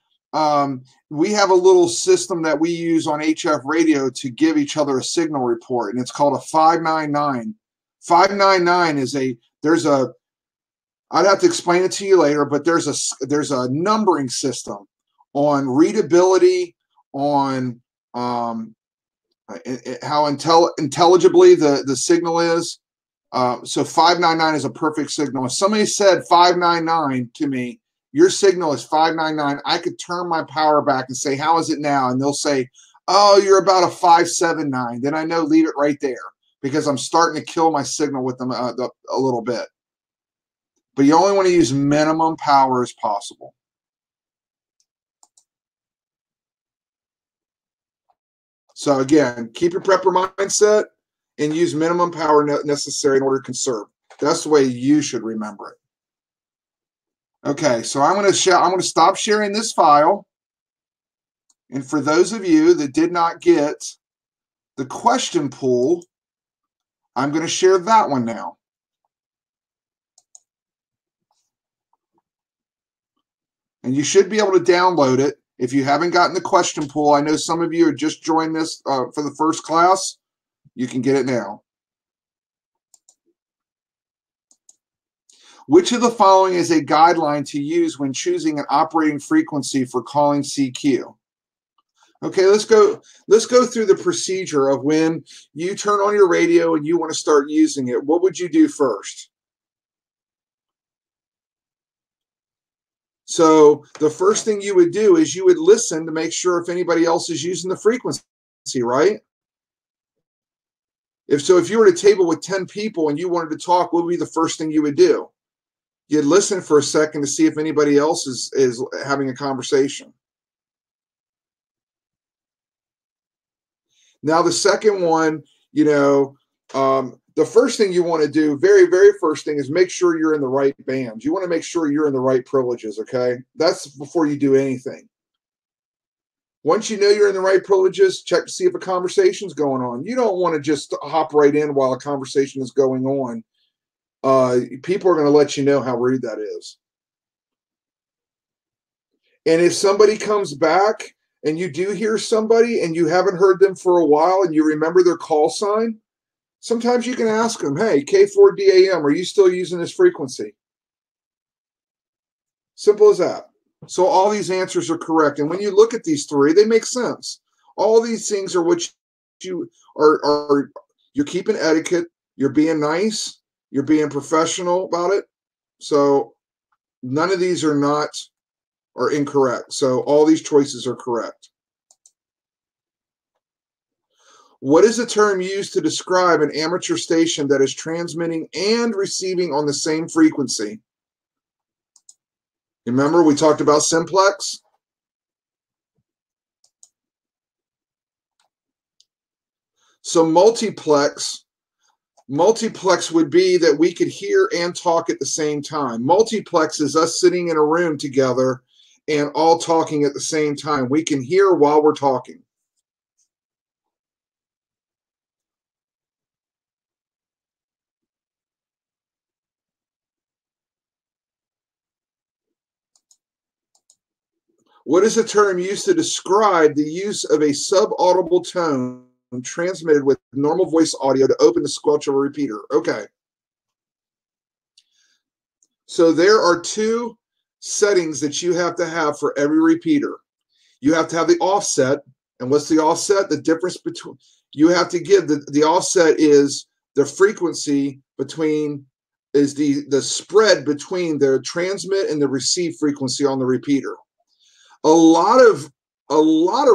Speaker 1: we have a little system that we use on HF radio to give each other a signal report, and it's called a 599. 599 is I'd have to explain it to you later, but there's a numbering system on readability, on how intelligibly the signal is. So 599 is a perfect signal. If somebody said 599 to me, your signal is 599, I could turn my power back and say, how is it now? And they'll say, oh, you're about a 579. Then I know, leave it right there, because I'm starting to kill my signal with them a little bit. But you only want to use minimum power as possible. So again, keep your prepper mindset and use minimum power necessary in order to conserve. That's the way you should remember it. Okay, so I'm going to stop sharing this file. And for those of you that did not get the question pool, I'm going to share that one now. And you should be able to download it if you haven't gotten the question pool. I know some of you have just joined this for the first class. You can get it now. Which of the following is a guideline to use when choosing an operating frequency for calling CQ? Okay, let's go through the procedure of when you turn on your radio and you want to start using it. What would you do first? So the first thing you would do is you would listen to make sure if anybody else is using the frequency, right? If you were at a table with 10 people and you wanted to talk, what would be the first thing you would do? You'd listen for a second to see if anybody else is having a conversation. Now, the second one, the first thing you want to do, very, very first thing, is make sure you're in the right bands. You want to make sure you're in the right privileges, okay? That's before you do anything. Once you know you're in the right privileges, check to see if a conversation's going on. You don't want to just hop right in while a conversation is going on. People are going to let you know how rude that is. And if somebody comes back and you do hear somebody and you haven't heard them for a while and you remember their call sign, sometimes you can ask them, hey, K4DAM, are you still using this frequency? Simple as that. So all these answers are correct. And when you look at these three, they make sense. All these things are what you are you're keeping etiquette, you're being nice, you're being professional about it. So none of these are incorrect. So all these choices are correct. What is the term used to describe an amateur station that is transmitting and receiving on the same frequency? Remember, we talked about Simplex? So multiplex would be that we could hear and talk at the same time. Multiplex is us sitting in a room together and all talking at the same time. We can hear while we're talking. What is the term used to describe the use of a sub-audible tone transmitted with normal voice audio to open the squelch of a repeater? Okay. So there are two settings that you have to have for every repeater. You have to have the offset. And what's the offset? The difference between, you have to give the offset is the frequency between, is the spread between the transmit and the receive frequency on the repeater. A lot of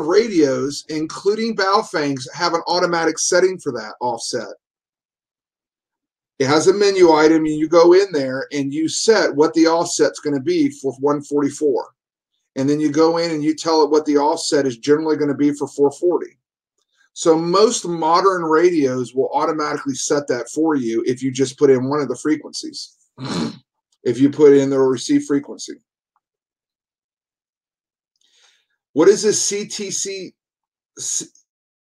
Speaker 1: radios, including Baofangs, have an automatic setting for that offset. It has a menu item, and you go in there and you set what the offset's going to be for 144. and then you go in and you tell it what the offset is generally going to be for 440. So most modern radios will automatically set that for you if you just put in one of the frequencies. If you put in the receive frequency. What is this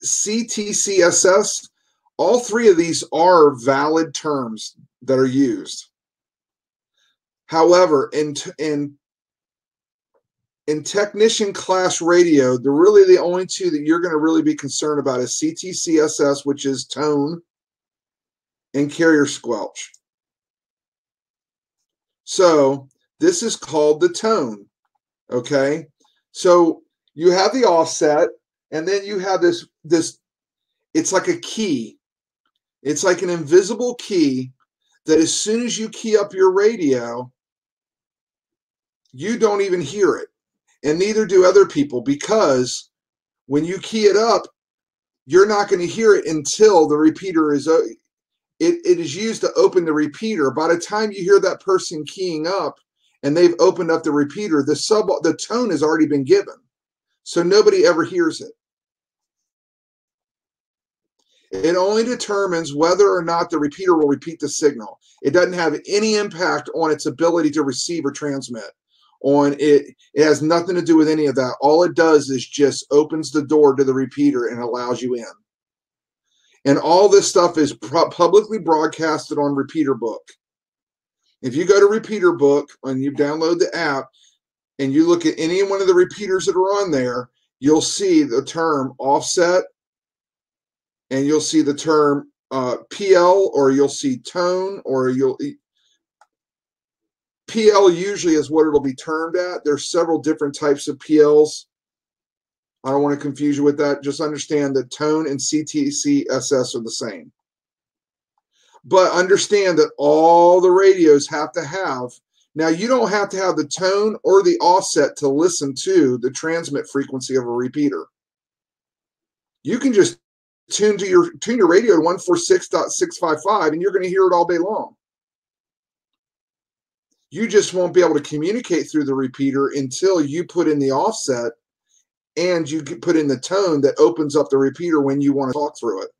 Speaker 1: CTCSS? All three of these are valid terms that are used. However, in technician class radio, they're really the only two that you're going to really be concerned about is CTCSS, which is tone, and carrier squelch. So this is called the tone, okay? So you have the offset, and then you have this, it's like a key. It's like an invisible key that as soon as you key up your radio, you don't even hear it. And neither do other people, because when you key it up, you're not going to hear it until the repeater is, it is used to open the repeater. By the time you hear that person keying up and they've opened up the repeater, the tone has already been given. So nobody ever hears it. It only determines whether or not the repeater will repeat the signal. It doesn't have any impact on its ability to receive or transmit. It has nothing to do with any of that. All it does is just opens the door to the repeater and allows you in. And all this stuff is publicly broadcasted on Repeater Book. If you go to Repeater Book and you download the app and you look at any one of the repeaters that are on there, you'll see the term offset, and you'll see the term PL, or you'll see tone, or PL usually is what it'll be termed at. There's several different types of PLs. I don't want to confuse you with that. Just understand that tone and CTCSS are the same. But understand that all the radios have to have, now you don't have to have the tone or the offset to listen to the transmit frequency of a repeater. You can just tune your radio to 146.655 and you're going to hear it all day long. You just won't be able to communicate through the repeater until you put in the offset and you put in the tone that opens up the repeater when you want to talk through it.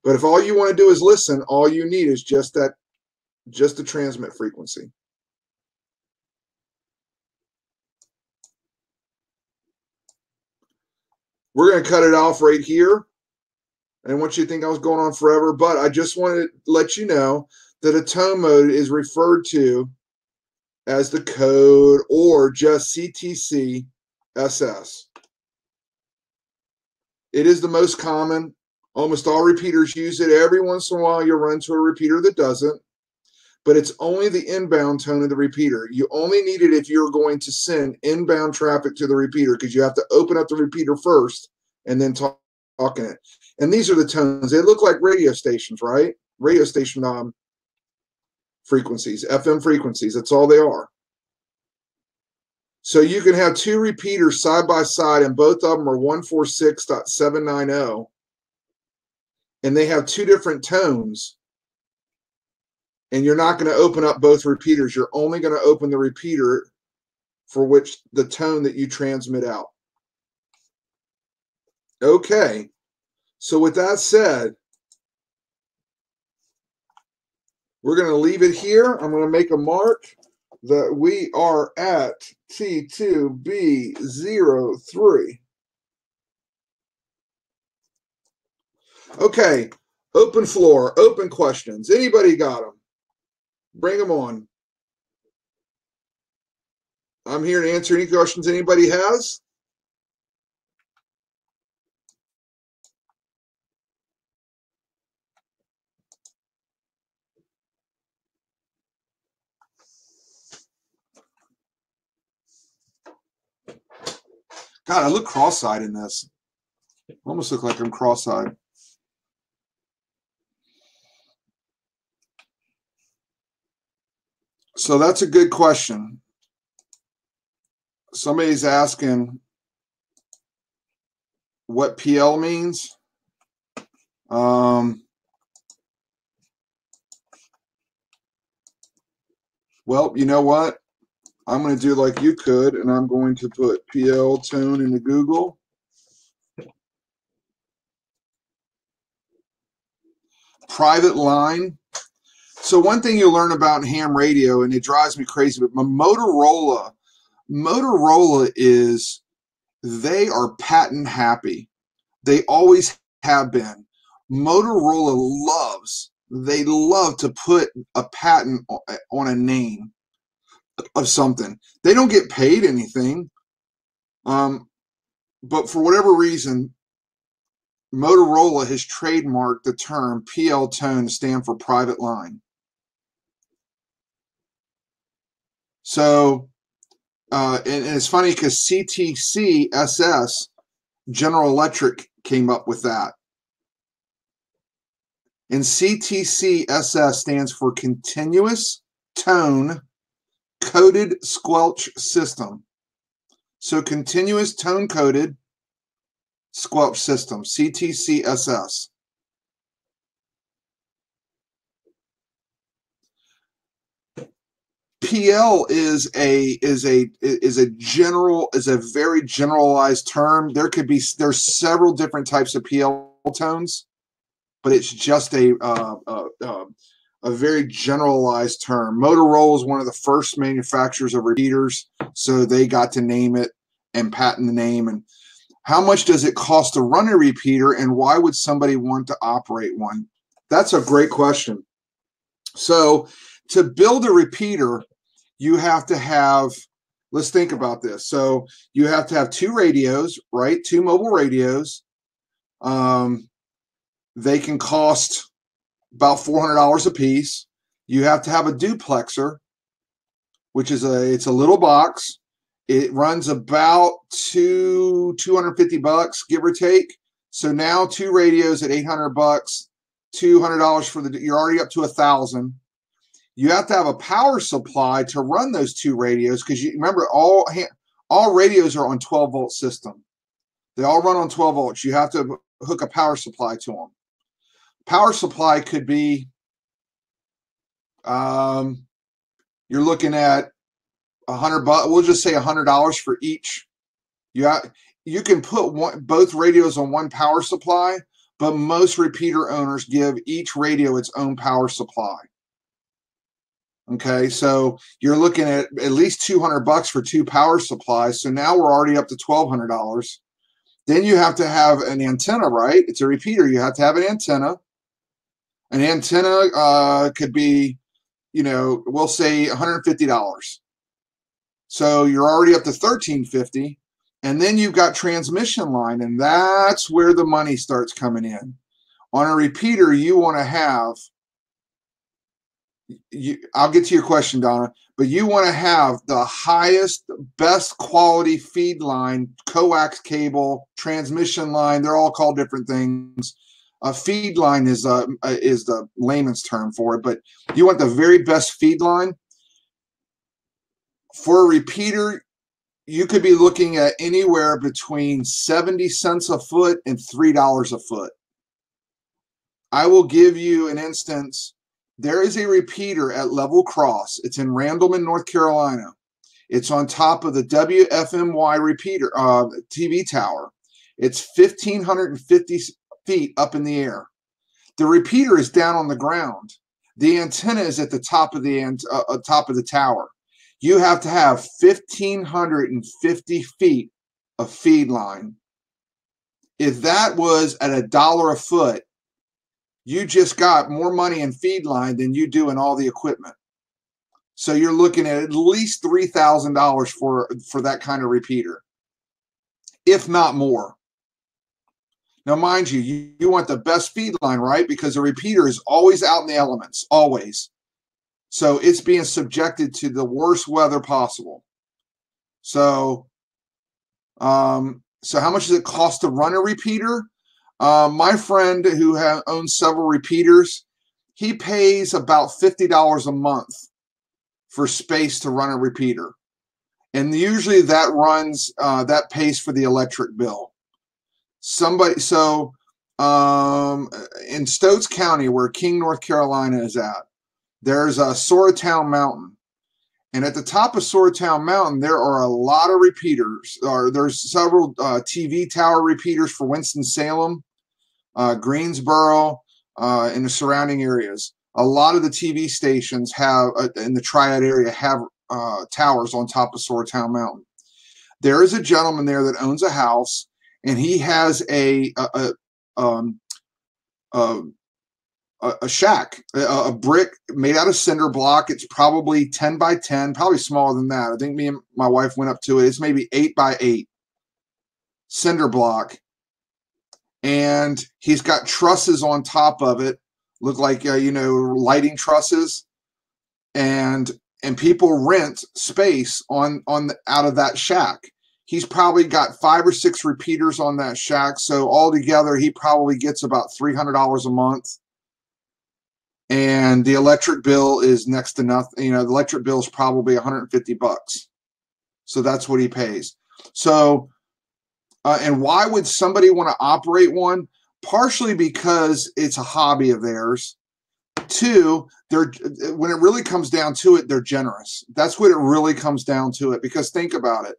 Speaker 1: But if all you want to do is listen, all you need is just the transmit frequency. We're going to cut it off right here. I didn't want you to think I was going on forever, but I just wanted to let you know that a tone mode is referred to as the code or just CTCSS. It is the most common. Almost all repeaters use it. Every once in a while, you'll run into a repeater that doesn't, but it's only the inbound tone of the repeater. You only need it if you're going to send inbound traffic to the repeater, because you have to open up the repeater first and then talk in it. And these are the tones. They look like radio stations, right? Radio station frequencies, FM frequencies. That's all they are. So you can have two repeaters side by side, and both of them are 146.790, and they have two different tones. And you're not going to open up both repeaters. You're only going to open the repeater for which the tone that you transmit out. Okay. So with that said, we're going to leave it here. I'm going to make a mark that we are at T2B03. Okay. Open floor, open questions. Anybody got them? Bring them on. I'm here to answer any questions anybody has. God, I look cross-eyed in this. I almost look like I'm cross-eyed. So that's a good question. Somebody's asking what PL means. Well, you know what? I'm going to do like you could, and I'm going to put PL Tone into Google. Private line. So one thing you learn about ham radio, and it drives me crazy, but Motorola is, they are patent happy. They always have been. Motorola they love to put a patent on a name of something. They don't get paid anything. But for whatever reason, Motorola has trademarked the term PL Tone to stand for private line. So, and it's funny because CTC-SS, General Electric, came up with that. And CTC-SS stands for Continuous Tone Coded Squelch System. So Continuous Tone Coded Squelch System, CTC-SS. PL is a very generalized term. There's several different types of PL tones, but it's just a very generalized term. Motorola is one of the first manufacturers of repeaters, so they got to name it and patent the name. And how much does it cost to run a repeater, and why would somebody want to operate one? That's a great question. So to build a repeater, you have to have, let's think about this. So you have to have two radios, right? Two mobile radios. They can cost about $400 a piece. You have to have a duplexer, which is it's a little box. It runs about $250, give or take. So now two radios at $800, $200 for you're already up to $1,000. You have to have a power supply to run those two radios, because you remember all radios are on 12-volt system. They all run on 12 volts. You have to hook a power supply to them. Power supply could be, you're looking at $100. We'll just say $100 for each. You can put both radios on one power supply, but most repeater owners give each radio its own power supply. Okay, so you're looking at least $200 for two power supplies. So now we're already up to $1,200. Then you have to have an antenna, right? It's a repeater. You have to have an antenna. An antenna could be, we'll say $150. So you're already up to $1,350. And then you've got transmission line, and that's where the money starts coming in. On a repeater, you want to have, I'll get to your question, Donna, but you want to have the highest, best quality feed line, coax cable, transmission line. They're all called different things. A feed line is the layman's term for it, but you want the very best feed line. For a repeater, you could be looking at anywhere between 70 cents a foot and $3 a foot. I will give you an instance. There is a repeater at Level Cross. It's in Randleman, North Carolina. It's on top of the WFMY repeater TV tower. It's 1,550 feet up in the air. The repeater is down on the ground. The antenna is at the top of the tower. You have to have 1,550 feet of feed line. If that was at $1 a foot, you just got more money in feed line than you do in all the equipment. So you're looking at least $3,000 for that kind of repeater, if not more. Now, mind you, you want the best feed line, right? Because the repeater is always out in the elements, always. So it's being subjected to the worst weather possible. So, so how much does it cost to run a repeater? My friend who owns several repeaters, he pays about $50 a month for space to run a repeater. And usually that pays for the electric bill. In Stokes County, where King, North Carolina is at, there's a Soratown Mountain. And at the top of Sortown Mountain, there are a lot of repeaters. There's several TV tower repeaters for Winston-Salem, Greensboro, and the surrounding areas. A lot of the TV stations have in the Triad area have towers on top of Sortown Mountain. There is a gentleman there that owns a house, and he has a shack, a brick made out of cinder block. It's probably 10 by 10, probably smaller than that. I think me and my wife went up to it. It's maybe 8 by 8 cinder block. And he's got trusses on top of it, look like, lighting trusses. And people rent space out of that shack. He's probably got 5 or 6 repeaters on that shack. So altogether, he probably gets about $300 a month. And the electric bill is next to nothing. The electric bill is probably $150. So that's what he pays. So, and why would somebody want to operate one? Partially because it's a hobby of theirs. 2, when it really comes down to it, they're generous. That's what it really comes down to it. Because think about it.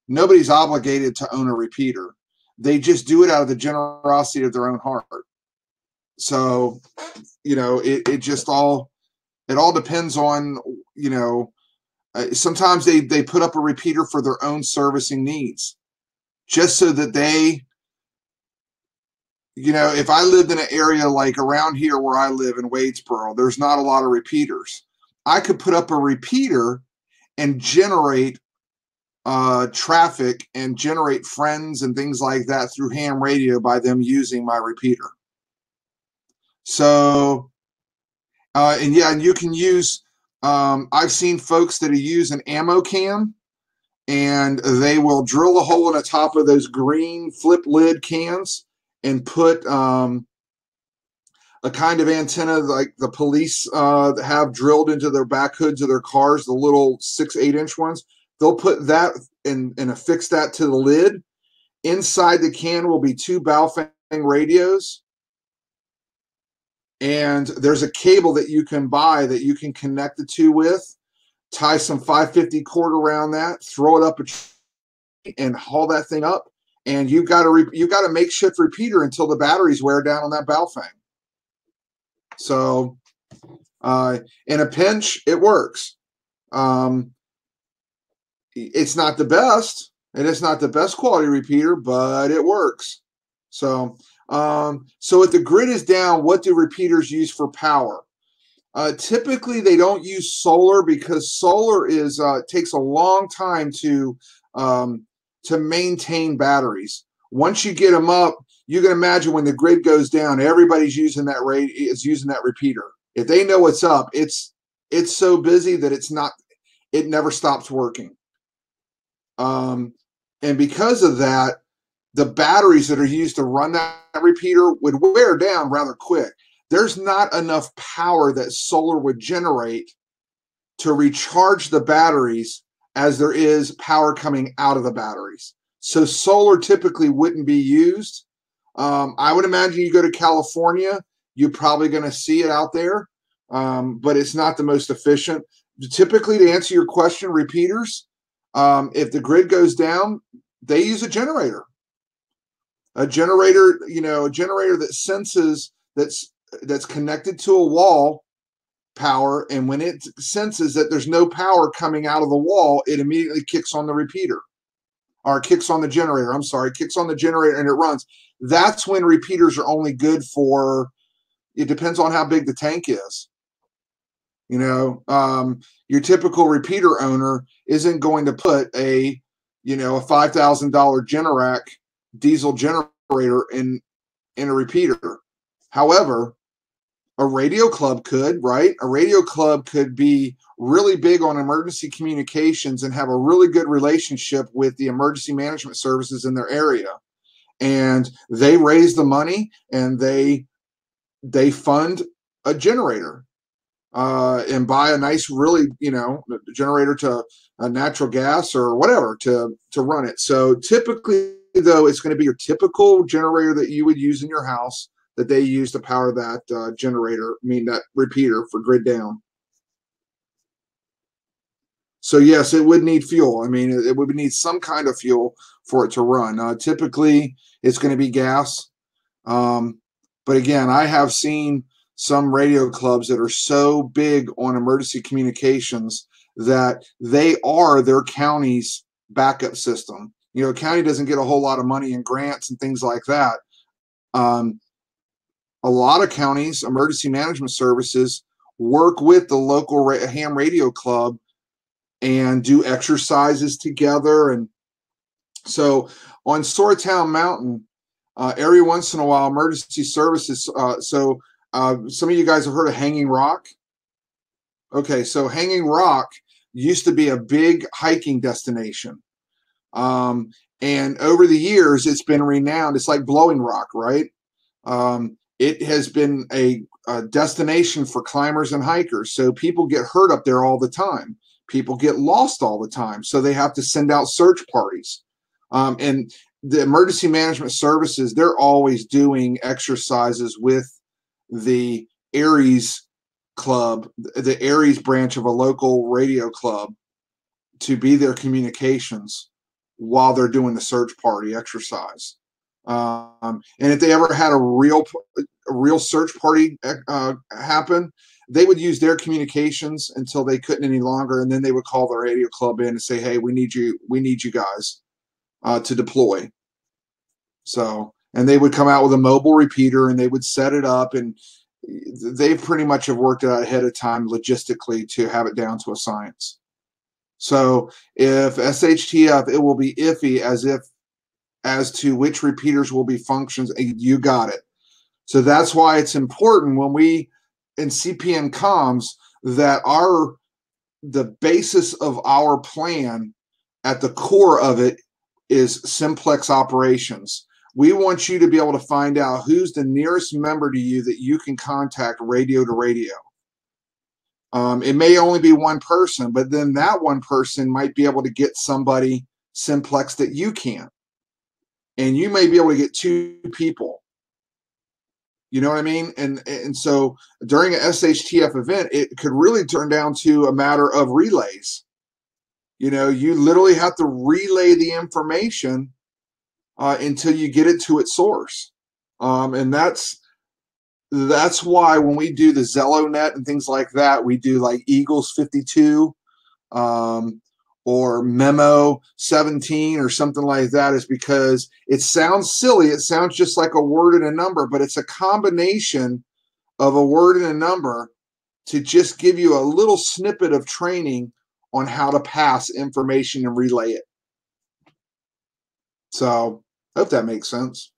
Speaker 1: Nobody's obligated to own a repeater. They just do it out of the generosity of their own heart. So, it all depends on, sometimes they put up a repeater for their own servicing needs, just so that they, if I lived in an area like around here where I live in Wadesboro, there's not a lot of repeaters. I could put up a repeater and generate traffic and generate friends and things like that through ham radio by them using my repeater. So, and you can use, I've seen folks that use an ammo can, and they will drill a hole in the top of those green flip lid cans and put a kind of antenna like the police have drilled into their back hoods of their cars, the little 6-8 inch ones. They'll put that and affix that to the lid. Inside the can will be 2 Baofeng radios. And there's a cable that you can buy that you can connect the 2 with, tie some 550 cord around that, throw it up and haul that thing up. And you've got a makeshift repeater until the batteries wear down on that Baofeng. So in a pinch, it works. It's not the best, and it's not the best quality repeater, but it works. So if the grid is down, what do repeaters use for power? Typically, they don't use solar because solar takes a long time to maintain batteries. Once you get them up, you can imagine when the grid goes down, everybody's using that repeater. If they know what's up, it's so busy that it never stops working. And because of that, the batteries that are used to run that repeater would wear down rather quick. There's not enough power that solar would generate to recharge the batteries as there is power coming out of the batteries. So solar typically wouldn't be used. I would imagine you go to California, you're probably going to see it out there, but it's not the most efficient. Typically, to answer your question, repeaters, if the grid goes down, they use a generator. A generator that senses that's connected to a wall power, and when it senses that there's no power coming out of the wall, it immediately kicks on the repeater, or kicks on the generator. I'm sorry, kicks on the generator and it runs. That's when repeaters are only good for. It depends on how big the tank is. Your typical repeater owner isn't going to put a $5,000 Generac diesel generator in a repeater. However, a radio club could, right? A radio club could be really big on emergency communications and have a really good relationship with the emergency management services in their area. And they raise the money and they fund a generator and buy a nice, really, generator to natural gas or whatever to run it. So typically, though, it's going to be your typical generator that you would use in your house that they use to power that that repeater for grid down. So yes, it would need fuel. I mean, it would need some kind of fuel for it to run. Typically, it's going to be gas. But again, I have seen some radio clubs that are so big on emergency communications that they are their county's backup system. You know, county doesn't get a whole lot of money in grants and things like that. Um, a lot of counties, emergency management services, work with the local ham radio club and do exercises together. And so on Soratown Mountain, every once in a while, emergency services. Some of you guys have heard of Hanging Rock. Okay, so Hanging Rock used to be a big hiking destination. And over the years, it's been renowned. It's like Blowing Rock, right? It has been a destination for climbers and hikers. So people get hurt up there all the time. People get lost all the time. So they have to send out search parties. And the emergency management services, they're always doing exercises with the Aries club, the Aries branch of a local radio club, to be their communications while they're doing the search party exercise. And if they ever had a real search party happen, they would use their communications until they couldn't any longer, and then they would call the radio club in and say, "Hey, we need you guys to deploy." So, and they would come out with a mobile repeater and they would set it up, and they pretty much have worked it out ahead of time logistically to have it down to a science. So if SHTF, it will be iffy as to which repeaters will be functions. You got it. So that's why it's important when we in CPN comms that the basis of our plan at the core of it is simplex operations. We want you to be able to find out who's the nearest member to you that you can contact radio to radio. It may only be one person, but then that one person might be able to get somebody simplex that you can't. And you may be able to get two people. You know what I mean? And so during an SHTF event, it could really turn down to a matter of relays. You know, you literally have to relay the information until you get it to its source. And that's why when we do the ZelloNet and things like that, we do like Eagles 52 or Memo 17 or something like that, is because it sounds silly. It sounds just like a word and a number, but it's a combination of a word and a number to just give you a little snippet of training on how to pass information and relay it. So I hope that makes sense.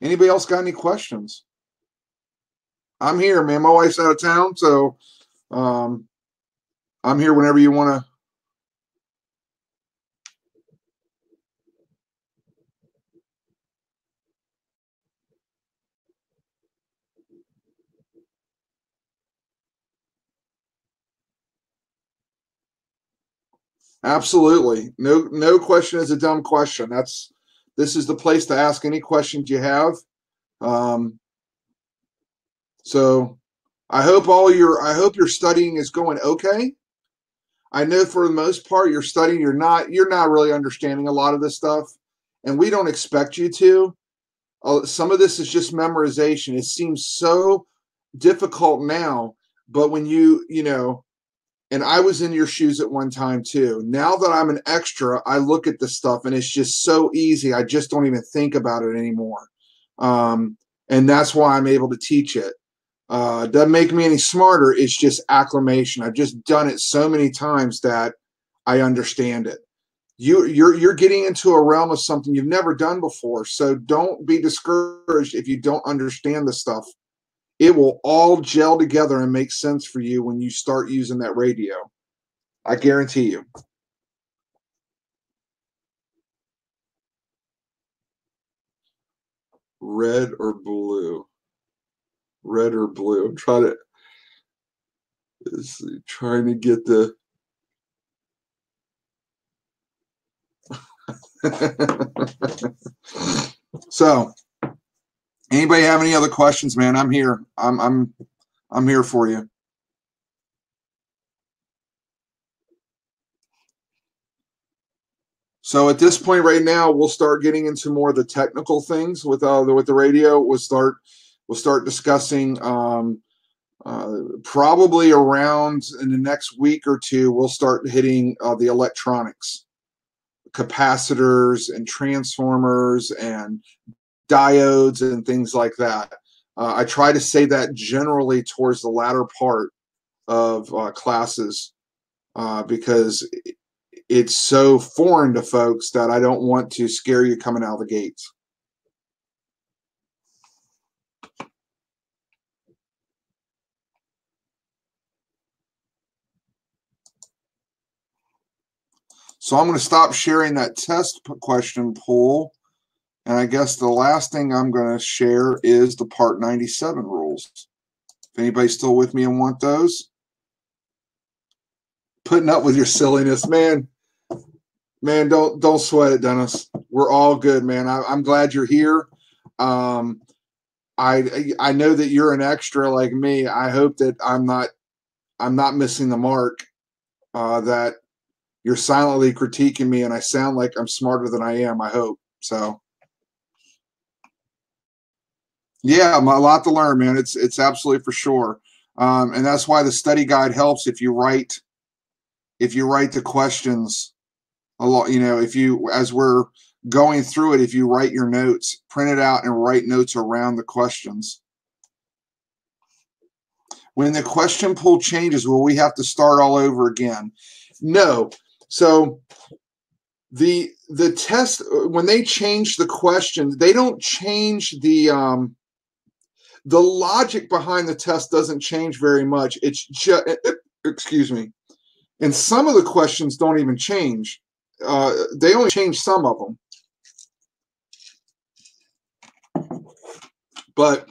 Speaker 1: Anybody else got any questions? I'm here, man. My wife's out of town, so I'm here whenever you want to. Absolutely. No question is a dumb question. This is the place to ask any questions you have. So I hope your studying is going okay. I know for the most part you're studying, you're not really understanding a lot of this stuff, and we don't expect you to. Some of this is just memorization. It seems so difficult now, but when you know, and I was in your shoes at one time too. Now that I'm an extra, I look at this stuff and it's just so easy. I just don't even think about it anymore. And that's why I'm able to teach it. Doesn't make me any smarter. It's just acclimation. I've just done it so many times that I understand it. You're getting into a realm of something you've never done before. So don't be discouraged if you don't understand the stuff. It will all gel together and make sense for you when you start using that radio. I guarantee you. Red or blue? Red or blue? I'm trying to get the. So, anybody have any other questions, man? I'm here. I'm here for you. So at this point right now, we'll start getting into more of the technical things with the radio. We'll start discussing probably around in the next week or two. We'll start hitting the electronics, capacitors and transformers and diodes and things like that. I try to say that generally towards the latter part of classes because it's so foreign to folks that I don't want to scare you coming out of the gates. So I'm going to stop sharing that test question pool. And I guess the last thing I'm going to share is the Part 97 rules. If anybody's still with me and want those. Putting up with your silliness, man. Man, don't sweat it, Dennis. We're all good, man. I'm glad you're here. I know that you're an extra like me. I hope that I'm not missing the mark. That you're silently critiquing me, and I sound like I'm smarter than I am. I hope so. Yeah, a lot to learn, man. It's absolutely for sure, and that's why the study guide helps if you write the questions. A lot, if you, as we're going through it, if you write your notes, print it out and write notes around the questions. When the question pool changes, will we have to start all over again? No. So the test, when they change the questions, they don't change the logic behind the test doesn't change very much. It's just, excuse me. And some of the questions don't even change. They only change some of them. But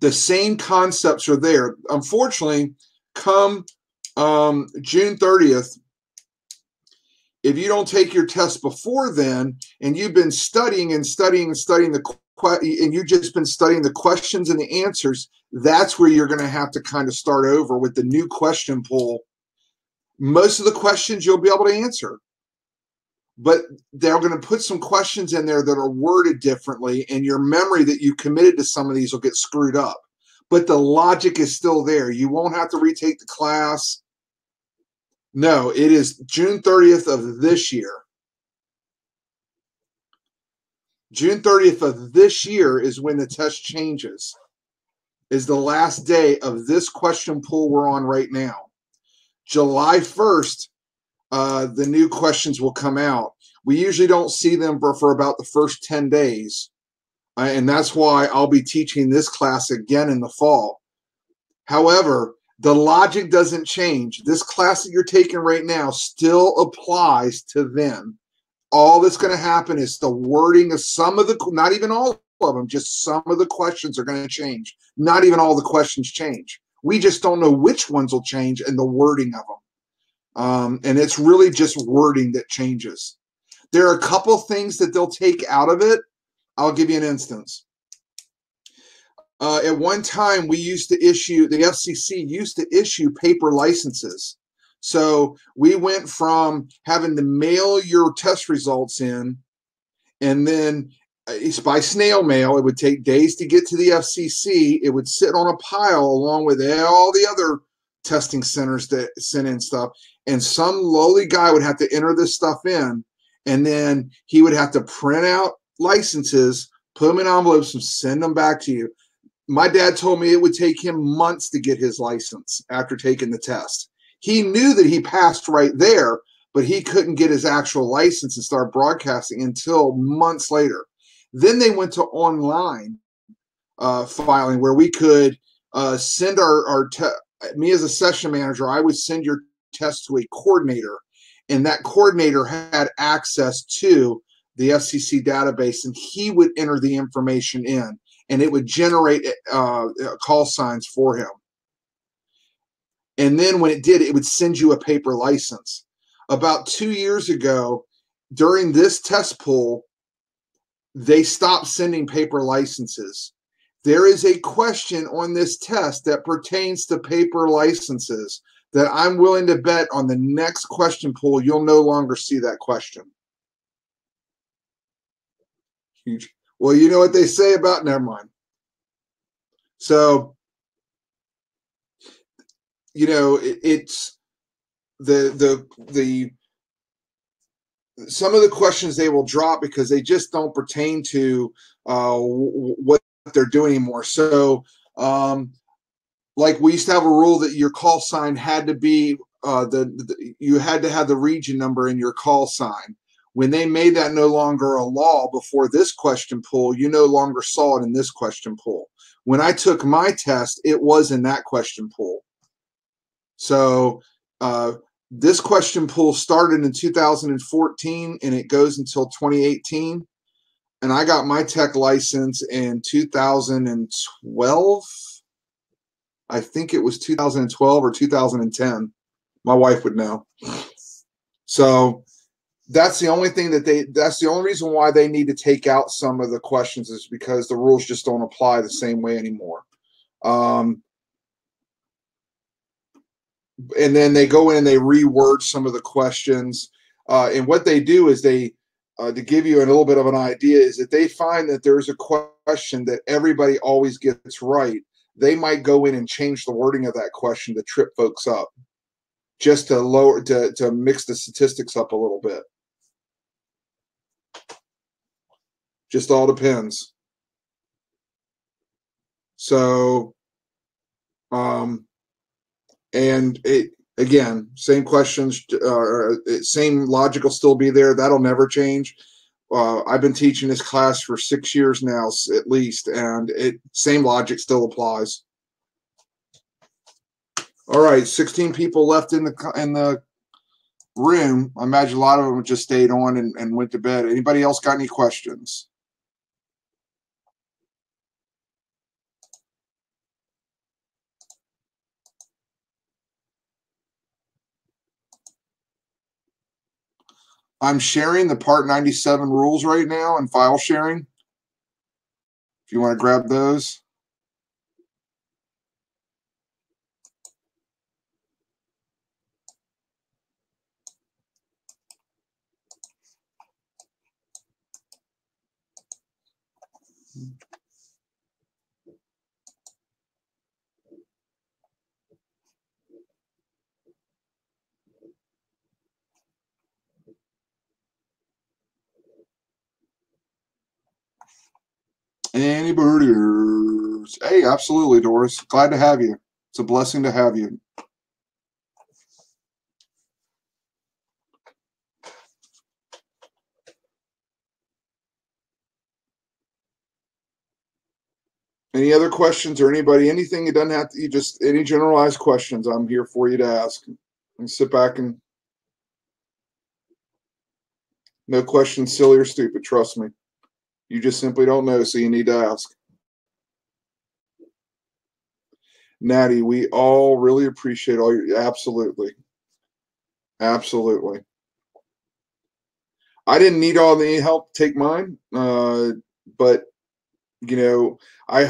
Speaker 1: the same concepts are there. Unfortunately, come June 30th, if you don't take your test before then, and you've been studying and studying and studying and you've just been studying the questions and the answers, that's where you're going to have to kind of start over with the new question pool. Most of the questions you'll be able to answer, but they're going to put some questions in there that are worded differently, and your memory that you committed to some of these will get screwed up. But the logic is still there. You won't have to retake the class. No, it is June 30th of this year. June 30th of this year is when the test changes, is the last day of this question pool we're on right now. July 1st, the new questions will come out. We usually don't see them for about the first 10 days. And that's why I'll be teaching this class again in the fall. However, the logic doesn't change. This class that you're taking right now still applies to them. All that's going to happen is the wording of some of the, not even all of them, just some of the questions are going to change. Not even all the questions change. We just don't know which ones will change and the wording of them. And it's really just wording that changes. There are a couple things that they'll take out of it. I'll give you an instance. At one time, the FCC used to issue paper licenses. So we went from having to mail your test results in, and then it's by snail mail. It would take days to get to the FCC. It would sit on a pile along with all the other testing centers that sent in stuff. And some lowly guy would have to enter this stuff in, and then he would have to print out licenses, put them in envelopes, and send them back to you. My dad told me it would take him months to get his license after taking the test. He knew that he passed right there, but he couldn't get his actual license and start broadcasting until months later. Then they went to online filing, where we could send me as a session manager, I would send your test to a coordinator, and that coordinator had access to the FCC database, and he would enter the information in, and it would generate call signs for him. And then when it did, it would send you a paper license. About 2 years ago, during this test pool, they stopped sending paper licenses. There is a question on this test that pertains to paper licenses that I'm willing to bet on the next question pool, you'll no longer see that question. Well, you know what they say about, never mind. So, you know, it's the some of the questions they will drop because they just don't pertain to what they're doing anymore. So, like we used to have a rule that your call sign had to be you had to have the region number in your call sign. When they made that no longer a law before this question pool, you no longer saw it in this question pool. When I took my test, it was in that question pool. So this question pool started in 2014 and it goes until 2018. And I got my tech license in 2012. I think it was 2012 or 2010. My wife would know. So that's the only thing that's the only reason why they need to take out some of the questions is because the rules just don't apply the same way anymore. And then they go in and they reword some of the questions. And what they do is they, to give you a little bit of an idea, is that they find that there's a question that everybody always gets right. They might go in and change the wording of that question to trip folks up, just to mix the statistics up a little bit. Just all depends. So, and again, same questions, same logic will still be there. That'll never change. I've been teaching this class for 6 years now, at least, and same logic still applies. All right, 16 people left in the room. I imagine a lot of them just stayed on and went to bed. Anybody else got any questions? I'm sharing the Part 97 rules right now and file sharing. If you want to grab those. Anybody? Hey, absolutely, Doris. Glad to have you. It's a blessing to have you. Any other questions or anything? It doesn't have to, you just, any generalized questions, I'm here for you to ask. And sit back and, no questions silly or stupid, trust me. You just simply don't know, so you need to ask. Natty, we all really appreciate all your, absolutely. Absolutely. I didn't need all the help to take mine, but, you know, I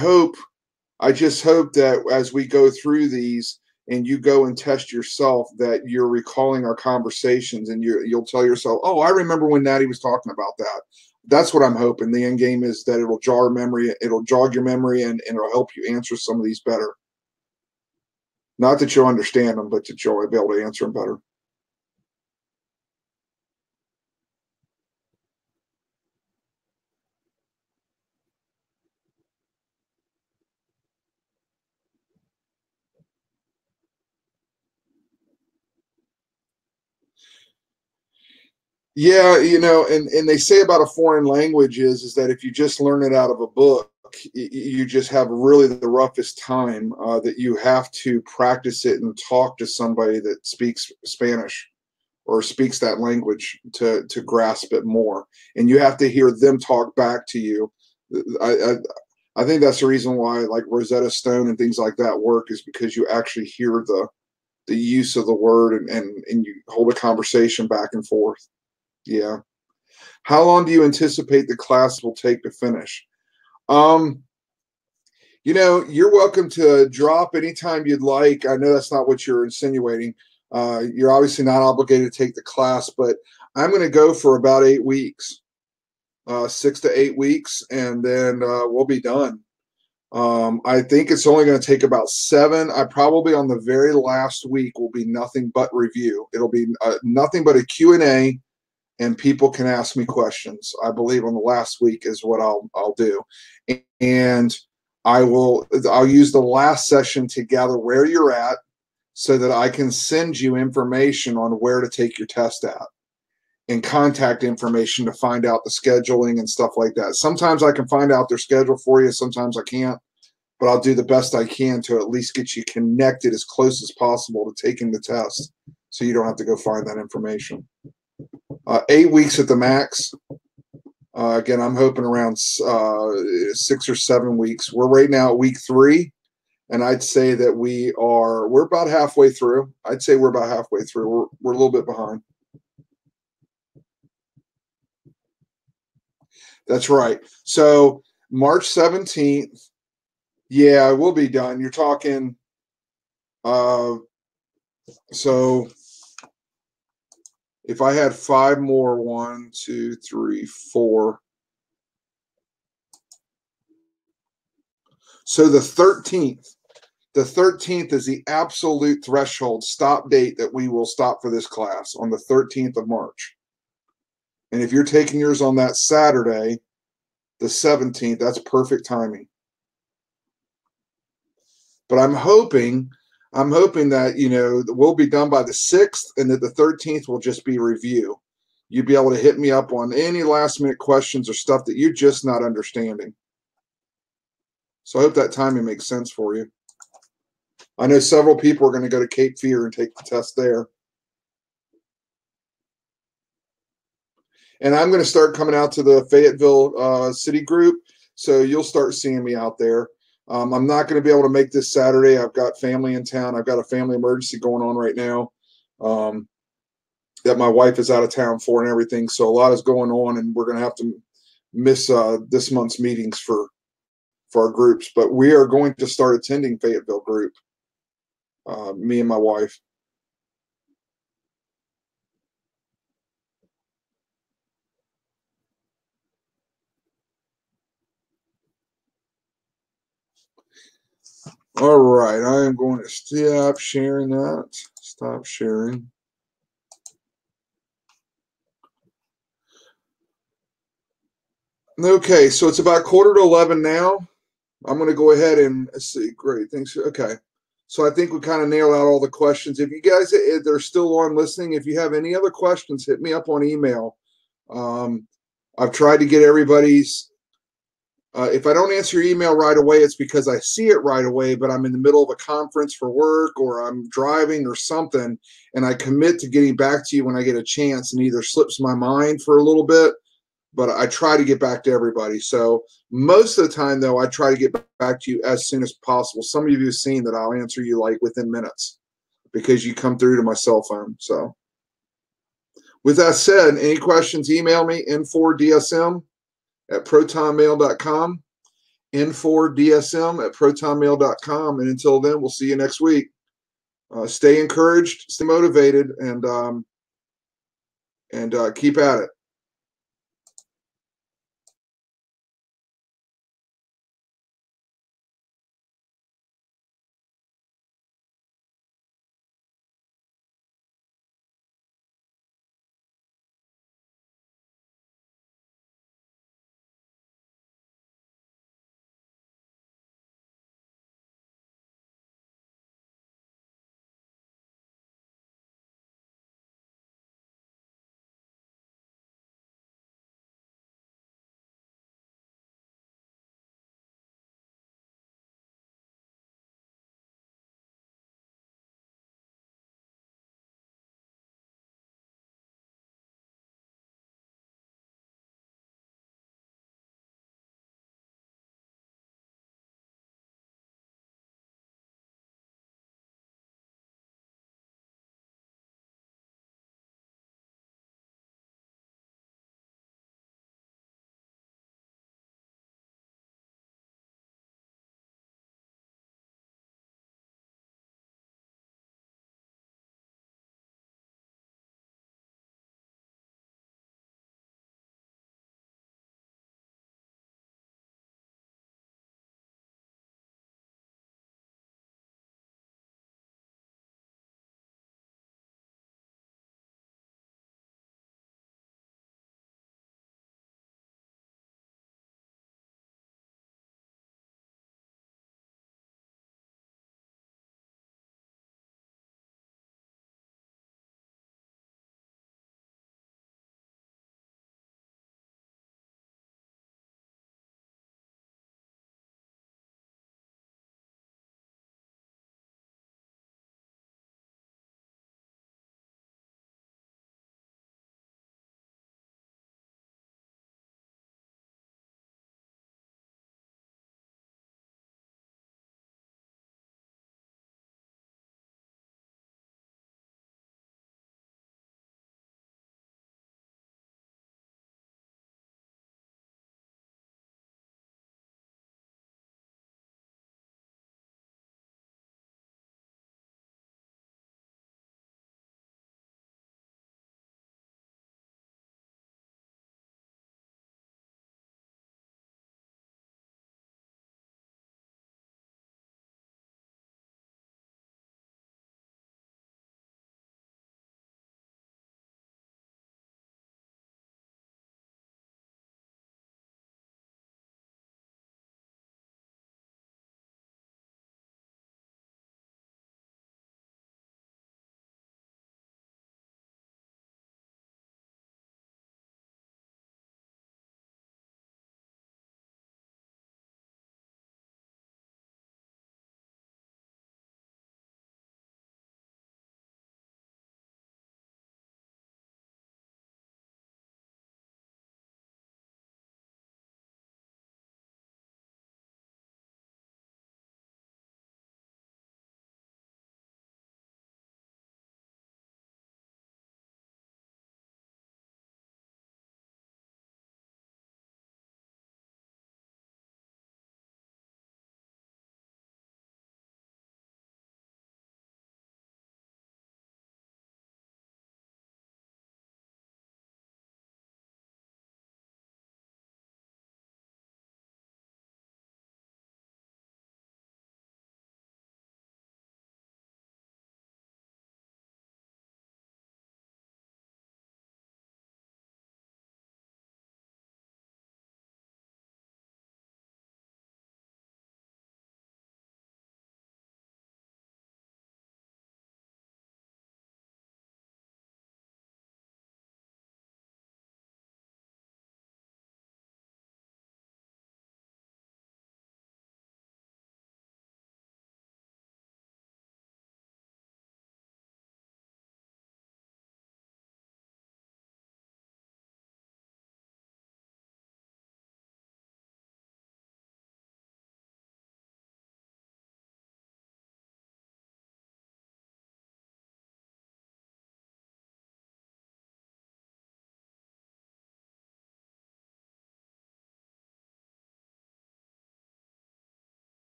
Speaker 1: just hope that as we go through these and you go and test yourself, that you're recalling our conversations and you'll tell yourself, oh, I remember when Natty was talking about that. That's what I'm hoping. The end game is that it'll jog your memory and it'll help you answer some of these better. Not that you'll understand them, but that you'll be able to answer them better. Yeah, you know, and they say about a foreign language is that if you just learn it out of a book, you just have really the roughest time, that you have to practice it and talk to somebody that speaks Spanish or speaks that language to grasp it more. And you have to hear them talk back to you. I think that's the reason why like Rosetta Stone and things like that work, is because you actually hear the use of the word and you hold a conversation back and forth. Yeah. How long do you anticipate the class will take to finish? You know, you're welcome to drop anytime you'd like. I know that's not what you're insinuating. You're obviously not obligated to take the class, but I'm going to go for about 8 weeks. 6 to 8 weeks, and then we'll be done. I think it's only going to take about 7. I probably on the very last week will be nothing but review. It'll be nothing but a Q&A, and people can ask me questions. I believe on the last week is what I'll do, and I'll use the last session to gather where you're at, so that I can send you information on where to take your test at, and contact information to find out the scheduling and stuff like that. Sometimes I can find out their schedule for you. Sometimes I can't, but I'll do the best I can to at least get you connected as close as possible to taking the test, so you don't have to go find that information. 8 weeks at the max. Again, I'm hoping around 6 or 7 weeks. We're right now at week 3, and I'd say that we're about halfway through. I'd say we're about halfway through. We're a little bit behind. That's right. So March 17th, yeah, we'll be done. You're talking, so if I had 5 more, 1, 2, 3, 4. So the 13th is the absolute threshold stop date that we will stop for this class, on the 13th of March. And if you're taking yours on that Saturday, the 17th, that's perfect timing. But I'm hoping that, you know, we'll be done by the 6th, and that the 13th will just be review. You'll be able to hit me up on any last minute questions or stuff that you're just not understanding. So I hope that timing makes sense for you. I know several people are going to go to Cape Fear and take the test there. And I'm going to start coming out to the Fayetteville city group, so you'll start seeing me out there. I'm not going to be able to make this Saturday. I've got family in town. I've got a family emergency going on right now that my wife is out of town for and everything. So a lot is going on, and we're going to have to miss this month's meetings for our groups. But we are going to start attending Fayetteville group, me and my wife. All right, I am going to stop sharing that. Stop sharing. Okay, so it's about 10:45 now. I'm going to go ahead and let's see. Great, thanks. Okay, so I think we kind of nailed out all the questions. If you guys that are still on listening, if you have any other questions, hit me up on email. I've tried to get everybody's. If I don't answer your email right away, it's because I see it right away, but I'm in the middle of a conference for work, or I'm driving or something, and I commit to getting back to you when I get a chance, and either slips my mind for a little bit, but I try to get back to everybody. So most of the time, though, I try to get back to you as soon as possible. Some of you have seen that I'll answer you like within minutes because you come through to my cell phone. So with that said, any questions, email me, n4dsm@protonmail.com, n4dsm@protonmail.com. And until then, we'll see you next week. Stay encouraged, stay motivated, and keep at it.